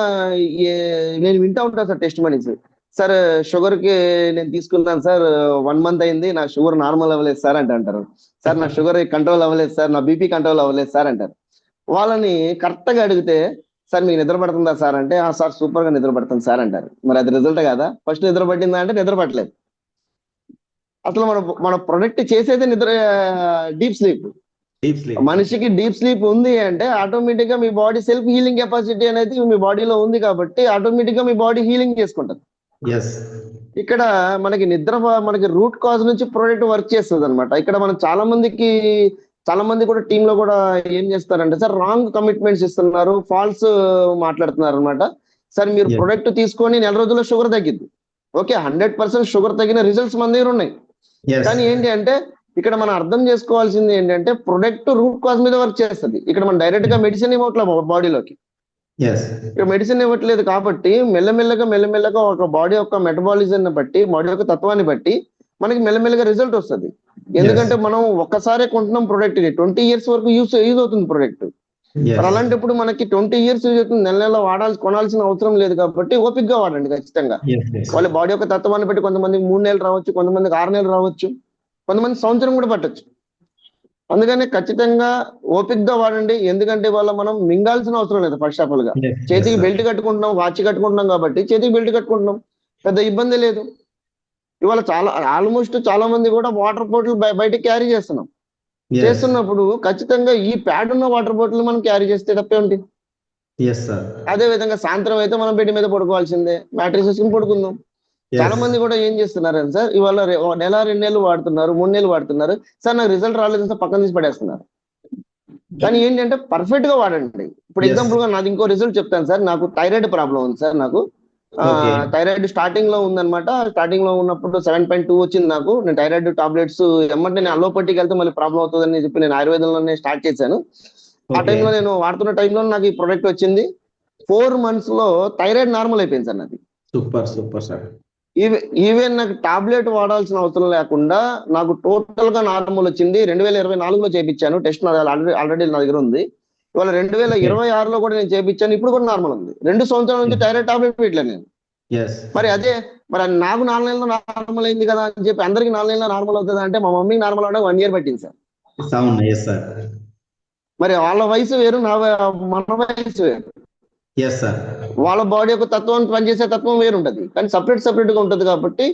నేను వింటా ఉంటాను సార్ టెస్ట్ మనీస్. సార్ షుగర్ కి నేను తీసుకున్నాను సార్, 1 month అయింది, నా షుగర్ నార్మల్ అవ్వలేదు సార్ అంటే అంటారు. సార్ నా షుగర్ కంట్రోల్ అవ్వలేదు సార్, నా బీపీ కంట్రోల్ అవ్వలేదు సార్ అంటారు. వాళ్ళని కరెక్ట్ గా అడిగితే, సార్ మీకు నిద్ర పడుతుందా సార్ అంటే, సార్ సూపర్ గా నిద్ర పడుతుంది సార్ అంటారు. మరి అది రిజల్ట్ కాదా? ఫస్ట్ నిద్ర పట్టిందా అంటే నిద్ర పట్టలేదు. అసలు మన ప్రొడక్ట్ చేసేది నిద్ర, డీప్ స్లీప్. మనిషికి డీప్ స్లీప్ ఉంది అంటే ఆటోమేటిక్ గా మీ బాడీ సెల్ఫ్ హీలింగ్ కెపాసిటీ అనేది మీ బాడీలో ఉంది కాబట్టి ఆటోమేటిక్ గా మీ బాడీ హీలింగ్ చేసుకుంటది. ఇక్కడ మనకి రూట్ కాజ్ నుంచి ప్రొడక్ట్ వర్క్ చేస్తుంది అనమాట. ఇక్కడ మనం చాలా మంది కూడా టీమ్ లో కూడా ఏం చేస్తారంటే సార్, రాంగ్ కమిట్మెంట్స్ ఇస్తున్నారు, ఫాల్స్ మాట్లాడుతున్నారు అనమాట. సార్ మీరు ప్రొడక్ట్ తీసుకొని 1 రోజుల్లో షుగర్ తగ్గిద్ది, ఓకే, 100% షుగర్ తగ్గిన రిజల్ట్స్ మన దగ్గర ఉన్నాయి. కానీ ఏంటి అంటే ఇక్కడ మనం అర్థం చేసుకోవాల్సింది ఏంటంటే ప్రొడక్ట్ రూట్ కాజ్ మీద వర్క్ చేస్తుంది. ఇక్కడ మనం డైరెక్ట్ గా మెడిసిన్ ఇవ్వట్లేదు బాడీలోకి. ఇక్కడ మెడిసిన్ ఇవ్వట్లేదు కాబట్టి మెల్లమెల్లగా ఒక బాడీ యొక్క మెటబాలిజం బట్టి, బాడీ యొక్క తత్వాన్ని బట్టి మనకి మెల్లమెల్లగా రిజల్ట్ వస్తుంది. ఎందుకంటే మనం ఒక్కసారే కొంటున్నాం ప్రొడక్ట్ ని, 20 years వరకు యూజ్ అవుతుంది ప్రొడక్ట్. అలాంటప్పుడు మనకి 20 years యూజ్ అవుతుంది, నెల కొనాల్సిన అవసరం లేదు కాబట్టి ఓపిక్ గా వాడండి ఖచ్చితంగా. వాళ్ళ బాడీ యొక్క తత్వాన్ని బట్టి కొంతమందికి 3 నెలలు రావచ్చు, కొంతమందికి 6 నెలలు రావచ్చు, కొంతమంది సంవత్సరం కూడా పట్టొచ్చు. అందుకని ఖచ్చితంగా ఓపిక్ గా వాడండి. ఎందుకంటే వాళ్ళ మనం మింగాల్సిన అవసరం లేదు. ఫస్ట్ ఆఫ్ ఆల్ గా చేతికి బెల్ట్ కట్టుకుంటున్నాం, వాచ్ కట్టుకుంటున్నాం కాబట్టి చేతికి బెల్ట్ కట్టుకుంటున్నాం, పెద్ద ఇబ్బంది లేదు. ఇవాళ ఆల్మోస్ట్ చాలా మంది కూడా వాటర్ బాటిల్ బయటకు క్యారీ చేస్తున్నప్పుడు ఖచ్చితంగా ఈ ప్యాడ్ ఉన్న వాటర్ బాటిల్ మనం క్యారీ చేస్తే తప్పేంటి? అదే విధంగా సాయంత్రం అయితే మనం బెడ్ మీద పడుకోవాల్సిందే, మ్యాట్రెస్ వేసుకుని పడుకుందాం. చాలా మంది కూడా ఏం చేస్తున్నారని సార్, ఇవాళ 1 నెల 2 నెలలు వాడుతున్నారు, 3 నెలలు వాడుతున్నారు, సార్ నాకు రిజల్ట్ రాలేదు సార్ పక్కన తీసి పడేస్తున్నారు. కానీ ఏంటంటే పర్ఫెక్ట్ గా వాడండి. ఇప్పుడు ఎగ్జాంపుల్ గా నాది ఇంకో రిజల్ట్ చెప్తాను సార్. నాకు థైరాయిడ్ ప్రాబ్లం ఉంది సార్. నాకు థైరాయిడ్ స్టార్టింగ్ లో ఉందన్నమాట. స్టార్టింగ్ లో ఉన్నప్పుడు 7.2 వచ్చింది నాకు. నేను థైరాయిడ్ టాబ్లెట్స్ ఎమ్మటే నేను అలోపతికి వెళ్తే మళ్ళీ ప్రాబ్లం అవుతుందని చెప్పి నేను ఆయుర్వేదంలోనే స్టార్ట్ చేశాను. ఆ టైంలో నేను వాడుతున్న టైంలో నాకు ఈ ప్రొడక్ట్ వచ్చింది. 4 months లో థైరాయిడ్ నార్మల్ అయిపోయింది సార్ నాది. Super sir. ఈవెన్ నాకు టాబ్లెట్ వాడాల్సిన అవసరం లేకుండా నాకు టోటల్ గా నార్మల్ వచ్చింది. 2024లో చేయించాను టెస్ట్, ఆల్రెడీ నా దగ్గర ఉంది. ఇవాళ 2026లో కూడా నేను చేయించాను, ఇప్పుడు కూడా నార్మల్ ఉంది. 2 సంవత్సరాల నుంచి థైరాయిడ్ టాబ్లెట్ పెట్టలేదు నేను. మరి నాకు 4 నెలల్లో నార్మల్ అయింది కదా అని చెప్పి అందరికి 4 నెలల్లో నార్మల్ అవుతుంది అంటే మా మమ్మీకి నార్మల్ అవడానికి 1 year పట్టింది సార్. మరి వాళ్ళ వయసు వేరు, మన వయసు వేరు. వాళ్ళ బాడీ యొక్క తత్వం పనిచేసే తత్వం వేరు ఉంటది, కానీ సపరేట్ గా ఉంటది. కాబట్టి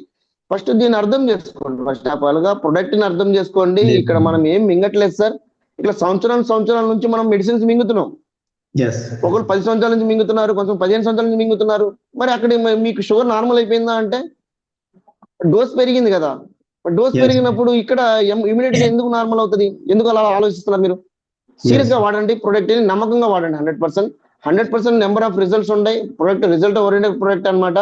ఫస్ట్ దీన్ని అర్థం చేసుకోండి. ఫస్ట్ ఆఫ్ ఆల్ గా ప్రొడక్ట్ ని అర్థం చేసుకోండి. ఇక్కడ మనం ఏం మింగట్లేదు సార్. ఇక్కడ సంవత్సరాల నుంచి మనం మెడిసిన్స్ మింగుతున్నాం. ఎస్ ఒకరు 10 సంవత్సరాల నుంచి మింగుతున్నారు, కొంచెం 15 సంవత్సరాల నుంచి మింగుతున్నారు. మరి అక్కడ మీకు షుగర్ నార్మల్ అయిపోయిందా అంటే డోస్ పెరిగింది కదా. Dose Yes. పెరిగినప్పుడు ఇక్కడ ఇమీడియట్ గా ఎందుకు నార్మల్ అవుతుంది? ఎందుకు అలా ఆలోచిస్తున్నారు మీరు? సీరియస్ గా వాడండి ప్రొడక్ట్ ని, నమ్మకంగా వాడండి. 100% నెంబర్ ఆఫ్ రిజల్ట్స్ ఉంటాయి. ప్రొడక్ట్ రిజల్ట్ ఓరియంటెడ్ ప్రొడక్ట్ అన్నమాట.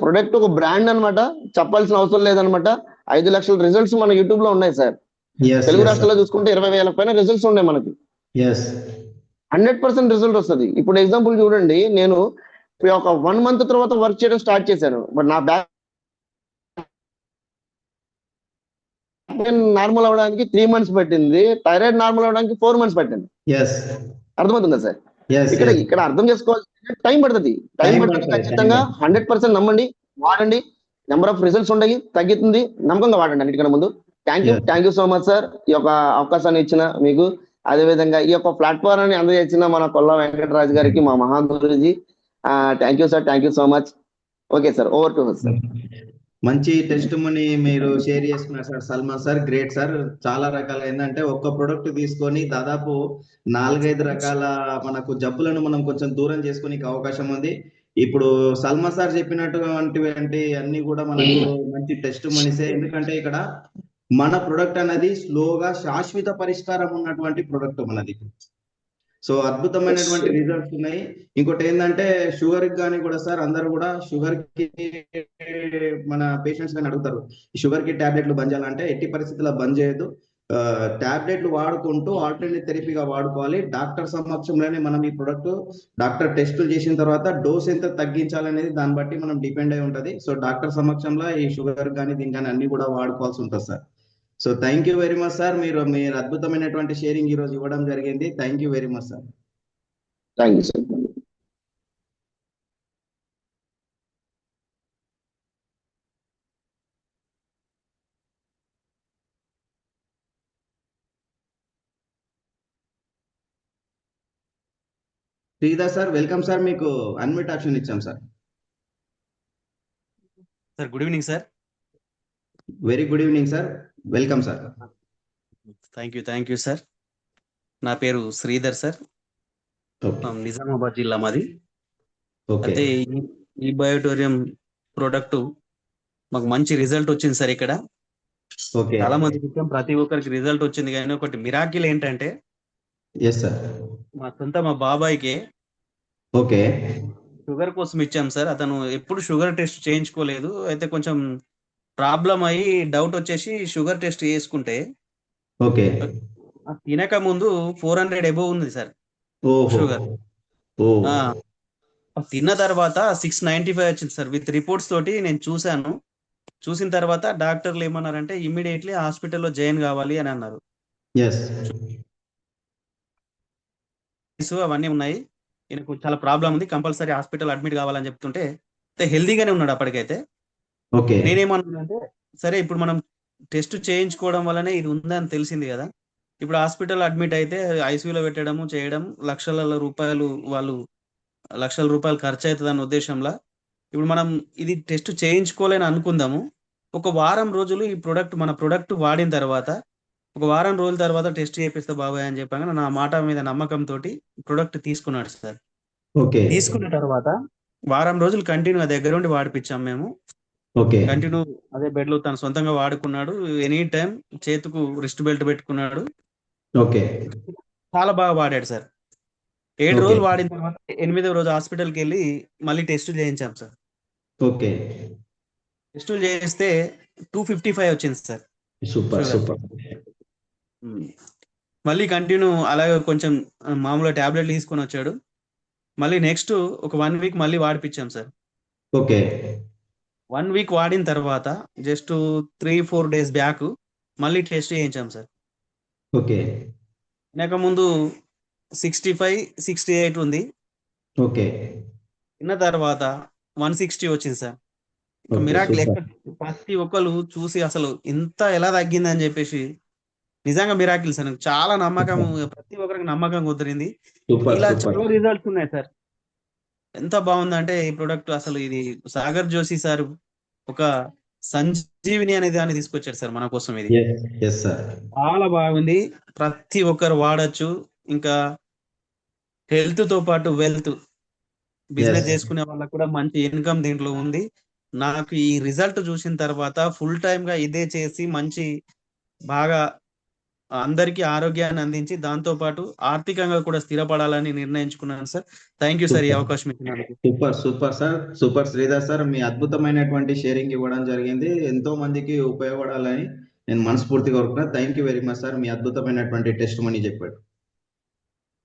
ప్రొడక్ట్ ఒక బ్రాండ్ అన్నమాట, చెప్పాల్సిన అవసరం లేదనమాట. 5 లక్షల రిజల్ట్స్ మన యూట్యూబ్ లో ఉన్నాయి సార్. ఎస్ తెలుగు రాష్ట్రాల్లో చూసుకుంటే 20,000 పైన రిజల్ట్స్ ఉన్నాయి మనకి. ఎస్ 100% రిజల్ట్ వస్తుంది. ఇప్పుడు ఎగ్జాంపుల్ చూడండి, నేను ఒక 1 మంత్ తర్వాత వర్క్ చేయడం స్టార్ట్ చేశాను. బట్ నా బ్యాక్ నార్మల్ అవడానికి 3 మంత్స్ పట్టింది. థైరాయిడ్ నార్మల్ అవడానికి 4 మంత్స్ పట్టింది. ఎస్ అర్థమవుతుందా సార్? ఎస్ ఇక్కడ అర్థం చేసుకోవాల్సింది టైం పడుతుంది. Time పడుతుంది పడుతుంది, ఖచ్చితంగా. time 100% నమ్మండి, వాడండి. నెంబర్ ఆఫ్ రిజల్ట్స్ ఉంటాయి, తగ్గుతుంది. నమ్మకంగా వాడండి అన్నిటికన్నా ముందు. Thank you so much sir, ఈ యొక్క అవకాశాన్ని ఇచ్చిన మీకు. అదేవిధంగా ఈ యొక్క ప్లాట్ఫామ్ ని అందజేసిన మన కొల్లా వెంకటరాజు గారికి, మా Mahaguruji, thank you sir, thank you so much. Okay sir, over to sir. మంచి టెస్ట్ మనీ మీరు షేర్ చేసుకున్నారు సార్. Salman sir great sir. చాలా రకాల ఏంటంటే ఒక్క ప్రొడక్ట్ తీసుకొని దాదాపు 4-5 రకాల మనకు జబ్బులను మనం కొంచెం దూరం చేసుకోనికి అవకాశం ఉంది. ఇప్పుడు సల్మాన్ సార్ చెప్పినటువంటి అన్ని కూడా మనకు మంచి టెస్ట్ మనీసే. ఎందుకంటే ఇక్కడ మన ప్రొడక్ట్ అనేది స్లోగా శాశ్వత పరిష్కారం ఉన్నటువంటి ప్రొడక్ట్ మనది. సో అద్భుతమైనటువంటి రిజల్ట్స్ ఉన్నాయి. ఇంకోటి ఏంటంటే షుగర్ కి కానీ కూడా సార్, అందరూ కూడా షుగర్ కి మన పేషెంట్స్ కానీ అడుగుతారు, షుగర్ కి టాబ్లెట్లు బంద్ చేయాలంటే ఎట్టి పరిస్థితుల్లో బంద్ చేయొద్దు. టాబ్లెట్లు వాడుకుంటూ ఆల్టర్నేట్ థెరపీగా వాడుకోవాలి. డాక్టర్ సమక్షంలోనే మనం ఈ ప్రొడక్ట్ డాక్టర్ టెస్టులు చేసిన తర్వాత డోస్ ఎంత తగ్గించాలనేది దాన్ని బట్టి మనం డిపెండ్ అయి ఉంటది. సో డాక్టర్ సమక్షంలో ఈ షుగర్ కానీ దీని కానీ అన్ని కూడా వాడుకోవాల్సి ఉంటుంది sir. So thank you very much sir. మీరు అద్భుతమైనటువంటి షేరింగ్ ఈ రోజు ఇవ్వడం జరిగింది. Thank you very much sir. Thank you sir. Sridhar sir welcome sir. మీకు అన్మ్యూట్ ఆప్షన్ ఇచ్చాం sir. Sir good evening sir. Very good evening sir, welcome sir. Thank you sir. నా పేరు శ్రీధర్ సార్, నిజామాబాద్ జిల్లా మాది. ఓకే అయితే ఈ బయోటోరియం ప్రోడక్ట్ మాకు మంచి రిజల్ట్ వచ్చింది సార్. ఇక్కడ ఓకే చాలా మంది చెప్పాం, ప్రతి ఒక్కరికి రిజల్ట్ వచ్చింది. కానీ ఒకటి మిరాకిల్ ఏంటంటే ఎస్ సార్. మా బాబాయ్కి ఓకే షుగర్ కోసం ఇచ్చాం సార్. అతను ఎప్పుడు షుగర్ టెస్ట్ చేయించుకోలేదు. అయితే కొంచెం ప్రాబ్లం అయ్యి డౌట్ వచ్చేసి షుగర్ టెస్ట్ చేసుకుంటే ఓకే తినక ముందు 400 అబోవ్ ఉంది సార్ ఓహో షుగర్. ఓ తిన్న తర్వాత 695 వచ్చింది సార్. విత్ రిపోర్ట్స్ తోటి నేను చూశాను. చూసిన తర్వాత డాక్టర్లు ఏమన్నారంటే ఇమ్మీడియట్లీ హాస్పిటల్లో జాయిన్ కావాలి అని అన్నారు. ఎస్ అవన్నీ ఉన్నాయి, ఈయనకు చాలా ప్రాబ్లం ఉంది, కంపల్సరీ హాస్పిటల్ అడ్మిట్ కావాలని చెప్తుంటే హెల్దీగానే ఉన్నాడు అప్పటికైతే. ఓకే నేనేమన్నానంటే సరే ఇప్పుడు మనం టెస్ట్ చేయించుకోవడం వల్లనే ఇది ఉందని తెలిసింది కదా, ఇప్పుడు హాస్పిటల్ అడ్మిట్ అయితే ఐసీయూలో పెట్టడము చేయడం లక్షల రూపాయలు ఖర్చు అవుతుంది అన్న ఉద్దేశంలో ఇప్పుడు మనం ఇది టెస్ట్ చేయించుకోలేని అనుకుందాము. ఒక వారం రోజులు ఈ మన ప్రొడక్ట్ వాడిన తర్వాత ఒక వారం రోజుల తర్వాత టెస్ట్ చేపిస్తే బాబాయ్ అని చెప్పాక నా మాట మీద నమ్మకంతో ప్రొడక్ట్ తీసుకున్నాడు సార్. ఓకే తీసుకున్న తర్వాత వారం రోజులు కంటిన్యూ దగ్గర ఉండి వాడిపించాం మేము. ఓకే కంటిన్యూ అదే బెడ్ లో తను సొంతంగా వాడుకున్నాడు. ఎనీ టైం చేతుకు రిస్ట్ బెల్ట్ పెట్టుకున్నాడు. ఓకే చాలా బాగా వాడాడు సార్. 7 రోజులు వాడిన తర్వాత 8వ రోజు హాస్పిటల్కి వెళ్ళి మళ్ళీ టెస్టులు చేయించాం సార్. ఓకే టెస్టులు చేస్తే 255 వచ్చింది సార్. Super super. మళ్ళీ కంటిన్యూ అలాగే కొంచెం మామూలుగా టాబ్లెట్లు తీసుకొని వచ్చాడు. మళ్ళీ నెక్స్ట్ ఒక 1 వీక్ మళ్ళీ వాడిపించాం సార్. ఓకే 1 వీక్ వాడిన తర్వాత జస్ట్ 3-4 డేస్ బ్యాక్ మళ్ళీ టెస్ట్ చేయించాం సార్. ఓకే నాకు ముందు 65-68 ఉంది. ఓకే తిన్న తర్వాత 160 వచ్చింది సార్. Okay, miracle. super. ప్రతి ఒక్కరు చూసి అసలు ఇంత ఎలా తగ్గింది అని చెప్పేసి నిజంగా మిరాకిల్ సార్. నాకు చాలా నమ్మకం, ప్రతి ఒక్కరికి నమ్మకం కుదిరింది. సూపర్ ఇలా సూపర్. చాలా రిజల్ట్స్ ఉన్నాయి సార్. ఎంత బాగుందంటే ఈ ప్రొడక్ట్ అసలు ఇది సాగర్ జోషి సార్ ఒక సంజీవిని అనే దాన్ని తీసుకొచ్చాడు సార్ మన కోసం. ఇది ఎస్ సార్. చాలా బాగుంది, ప్రతి ఒక్కరు వాడచ్చు. ఇంకా హెల్త్ తో పాటు వెల్త్, బిజినెస్ చేసుకునే వాళ్ళకి కూడా మంచి ఇన్కమ్ దీంట్లో ఉంది. నాకు ఈ రిజల్ట్ చూసిన తర్వాత ఫుల్ టైమ్ గా ఇదే చేసి మంచి బాగా అందరికీ ఆరోగ్యాన్ని అందించి దాంతో పాటు ఆర్థికంగా కూడా స్థిరపడాలని నిర్ణయించుకున్నాను సార్. థ్యాంక్ యూ సార్ ఈ అవకాశం ఇచ్చినందుకు. Super sir, super Sridhar sir, మీ అద్భుతమైనటువంటి షేరింగ్ ఇవ్వడం జరిగింది. ఎంతో మందికి ఉపయోగపడాలని నేను మనస్ఫూర్తిగా కోరుకున్నాను. Thank you very much sir, మీ అద్భుతమైనటువంటి టెస్ట్ మనీ చెప్పాడు.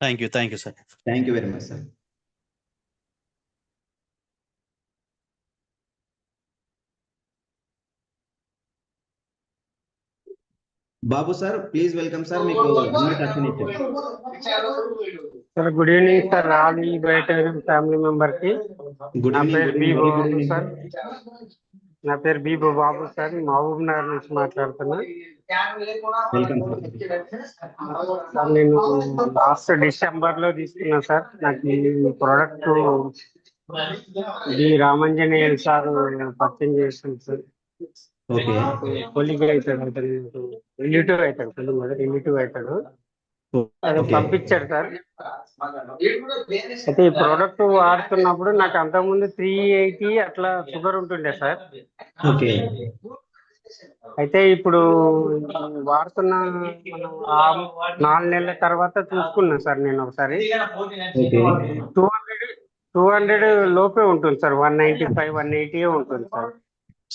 Thank you sir. Thank you very much sir. Babu sir, please welcome sir, మీకు sir good evening sir, all ఈ బయోటెక్ ఫ్యామిలీ మెంబర్ కి. గుడ్ నా పేరు బి బాబు ఈవినింగ్ సార్. నా పేరు B Babu sir, Mahbubnagar నుంచి మాట్లాడుతున్నా. వెల్కమ్ సార్ నేను లాస్ట్ డిసెంబర్ లో తీసుకున్నా సార్. నాకు ఈ ప్రోడక్ట్ డి రామంజనేయులు సార్ పరిచయం చేసింది సార్. ఓకే. కొలిగ్ అవుతాడు, అతను రిలేటివ్ అవుతాడు, కొలిగ్ రిలేటివ్ అవుతాడు, అది పంపించాడు సార్. అయితే ఈ ప్రోడక్ట్ వాడుతున్నప్పుడు నాకు అంతకుముందు 380 అట్లా షుగర్ ఉంటుండే సార్. ఓకే. అయితే ఇప్పుడు వాడుతున్న మనం 4 నెలల తర్వాత చూసుకున్నా సార్ నేను ఒకసారి. 200 లోపే ఉంటుంది సార్, 195 180 ఉంటుంది సార్.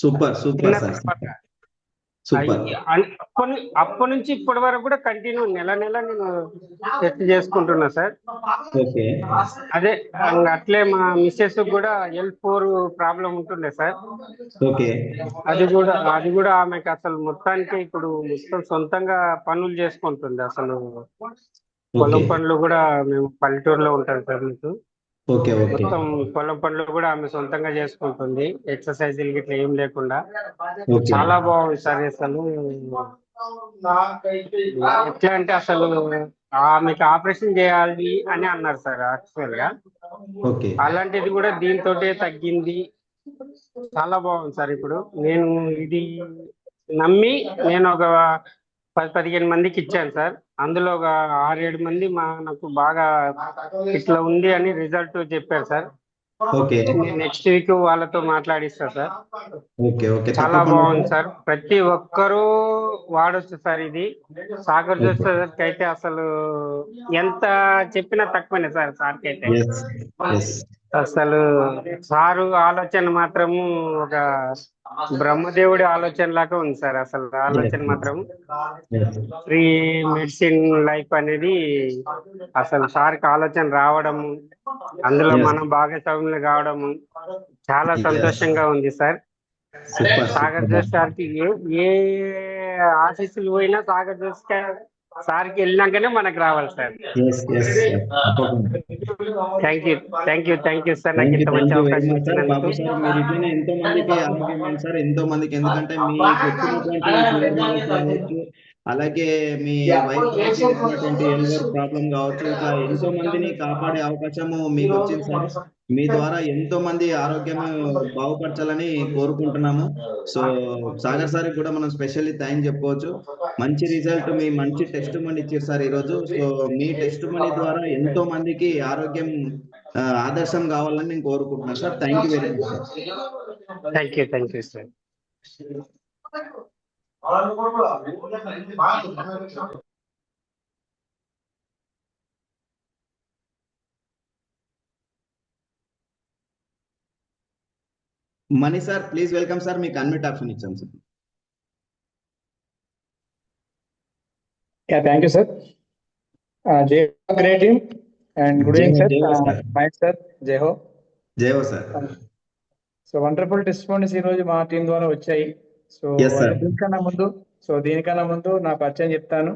Super sir. సూపర్. అప్పటి నుంచి ఇప్పటి వరకు కూడా కంటిన్యూ నెల నేను టెస్ట్ చేసుకుంటున్నా సార్. ఓకే. అదే అట్లే మా మిస్సెస్ కూడా L4 ప్రాబ్లం ఉంటుండే సార్. ఓకే. అది కూడా ఆమెకి అసలు మొత్తానికి ఇప్పుడు మొత్తం సొంతంగా పనులు చేసుకుంటుంది. అసలు పొలం పనులు కూడా, మేము పల్లెటూరులో ఉంటాం సార్ మీకు. ఓకే. మొత్తం పొలం పనులు కూడా ఆమె సొంతంగా చేసుకుంటుంది, ఎక్సర్సైజులు గిట్లా ఏం లేకుండా. చాలా బాగుంది సార్. అసలు ఎట్లా అంటే అసలు ఆమెకి ఆపరేషన్ చేయాలి అని అన్నారు సార్ యాక్చువల్ గా. అలాంటిది కూడా దీంతోటే తగ్గింది. చాలా బాగుంది సార్. ఇప్పుడు నేను ఇది నమ్మి నేను ఒక 10-15 మందికి ఇచ్చాను సార్. అందులో ఒక 6-7 మంది నాకు బాగా ఇట్లా ఉంది అని రిజల్ట్ చెప్పారు సార్. నెక్స్ట్ వీక్ వాళ్ళతో మాట్లాడిస్తా సార్. చాలా బాగుంది సార్, ప్రతి ఒక్కరూ వాడొచ్చు సార్. ఇది సాగర్ జోసెఫ్ అయితే అసలు ఎంత చెప్పినా తక్కువనే సార్. సార్కి అయితే అసలు సారు ఆలోచన మాత్రము ఒక బ్రహ్మదేవుడి ఆలోచన లాగా ఉంది సార్. అసలు ఆలోచన మాత్రం ఫ్రీ మెడిసిన్ లైఫ్ అనేది అసలు సార్కి ఆలోచన రావడము, అందులో మనం భాగస్వాములు కావడము చాలా సంతోషంగా ఉంది సార్. సాగర్ జోష్ సార్కి ఏ ఆఫీసులు పోయినా సాగర్ జోష్ సార్కి వెళ్ళినాకనే మనకు రావాలి సార్. థ్యాంక్ యూ సార్, నాకు ఇంత మంచి అవకాశం ఇచ్చినందుకు. ఎంతో మందికి, ఎందుకంటే మీకు వచ్చినటువంటి అలాగే మీ వైఫ్ ప్రాబ్లం కావచ్చు, ఇట్లా ఎంతో మందిని కాపాడే అవకాశము మీకు వచ్చింది సార్. మీ ద్వారా ఎంతో మంది ఆరోగ్యం బాగుపరచాలని కోరుకుంటున్నాము. సో సాగర్ సార్ కూడా మనం స్పెషల్లీ థ్యాంక్ చెప్పుకోవచ్చు. మంచి రిజల్ట్, మీ మంచి టెస్ట్ మనీ ఇచ్చారు సార్ ఈరోజు. సో మీ టెస్ట్ మనీ ద్వారా ఎంతో మందికి ఆరోగ్యం ఆదర్శం కావాలని నేను కోరుకుంటున్నాను sir. Thank you very much sir. Thank you sir. Mani sir, please welcome sir, మీకు అన్మ్యూట్ ఆప్షన్ ఇచ్చాం సార్. Thank you sir. జై హో great team and good evening sir. Mic sir, జై హో. జై హో సార్. సో వండర్ఫుల్ టెస్టిమోనీస్ ఈ రోజు మా టీం ద్వారా వచ్చాయి. సో దీనికన్నా ముందు నా పరిచయం చెప్తాను.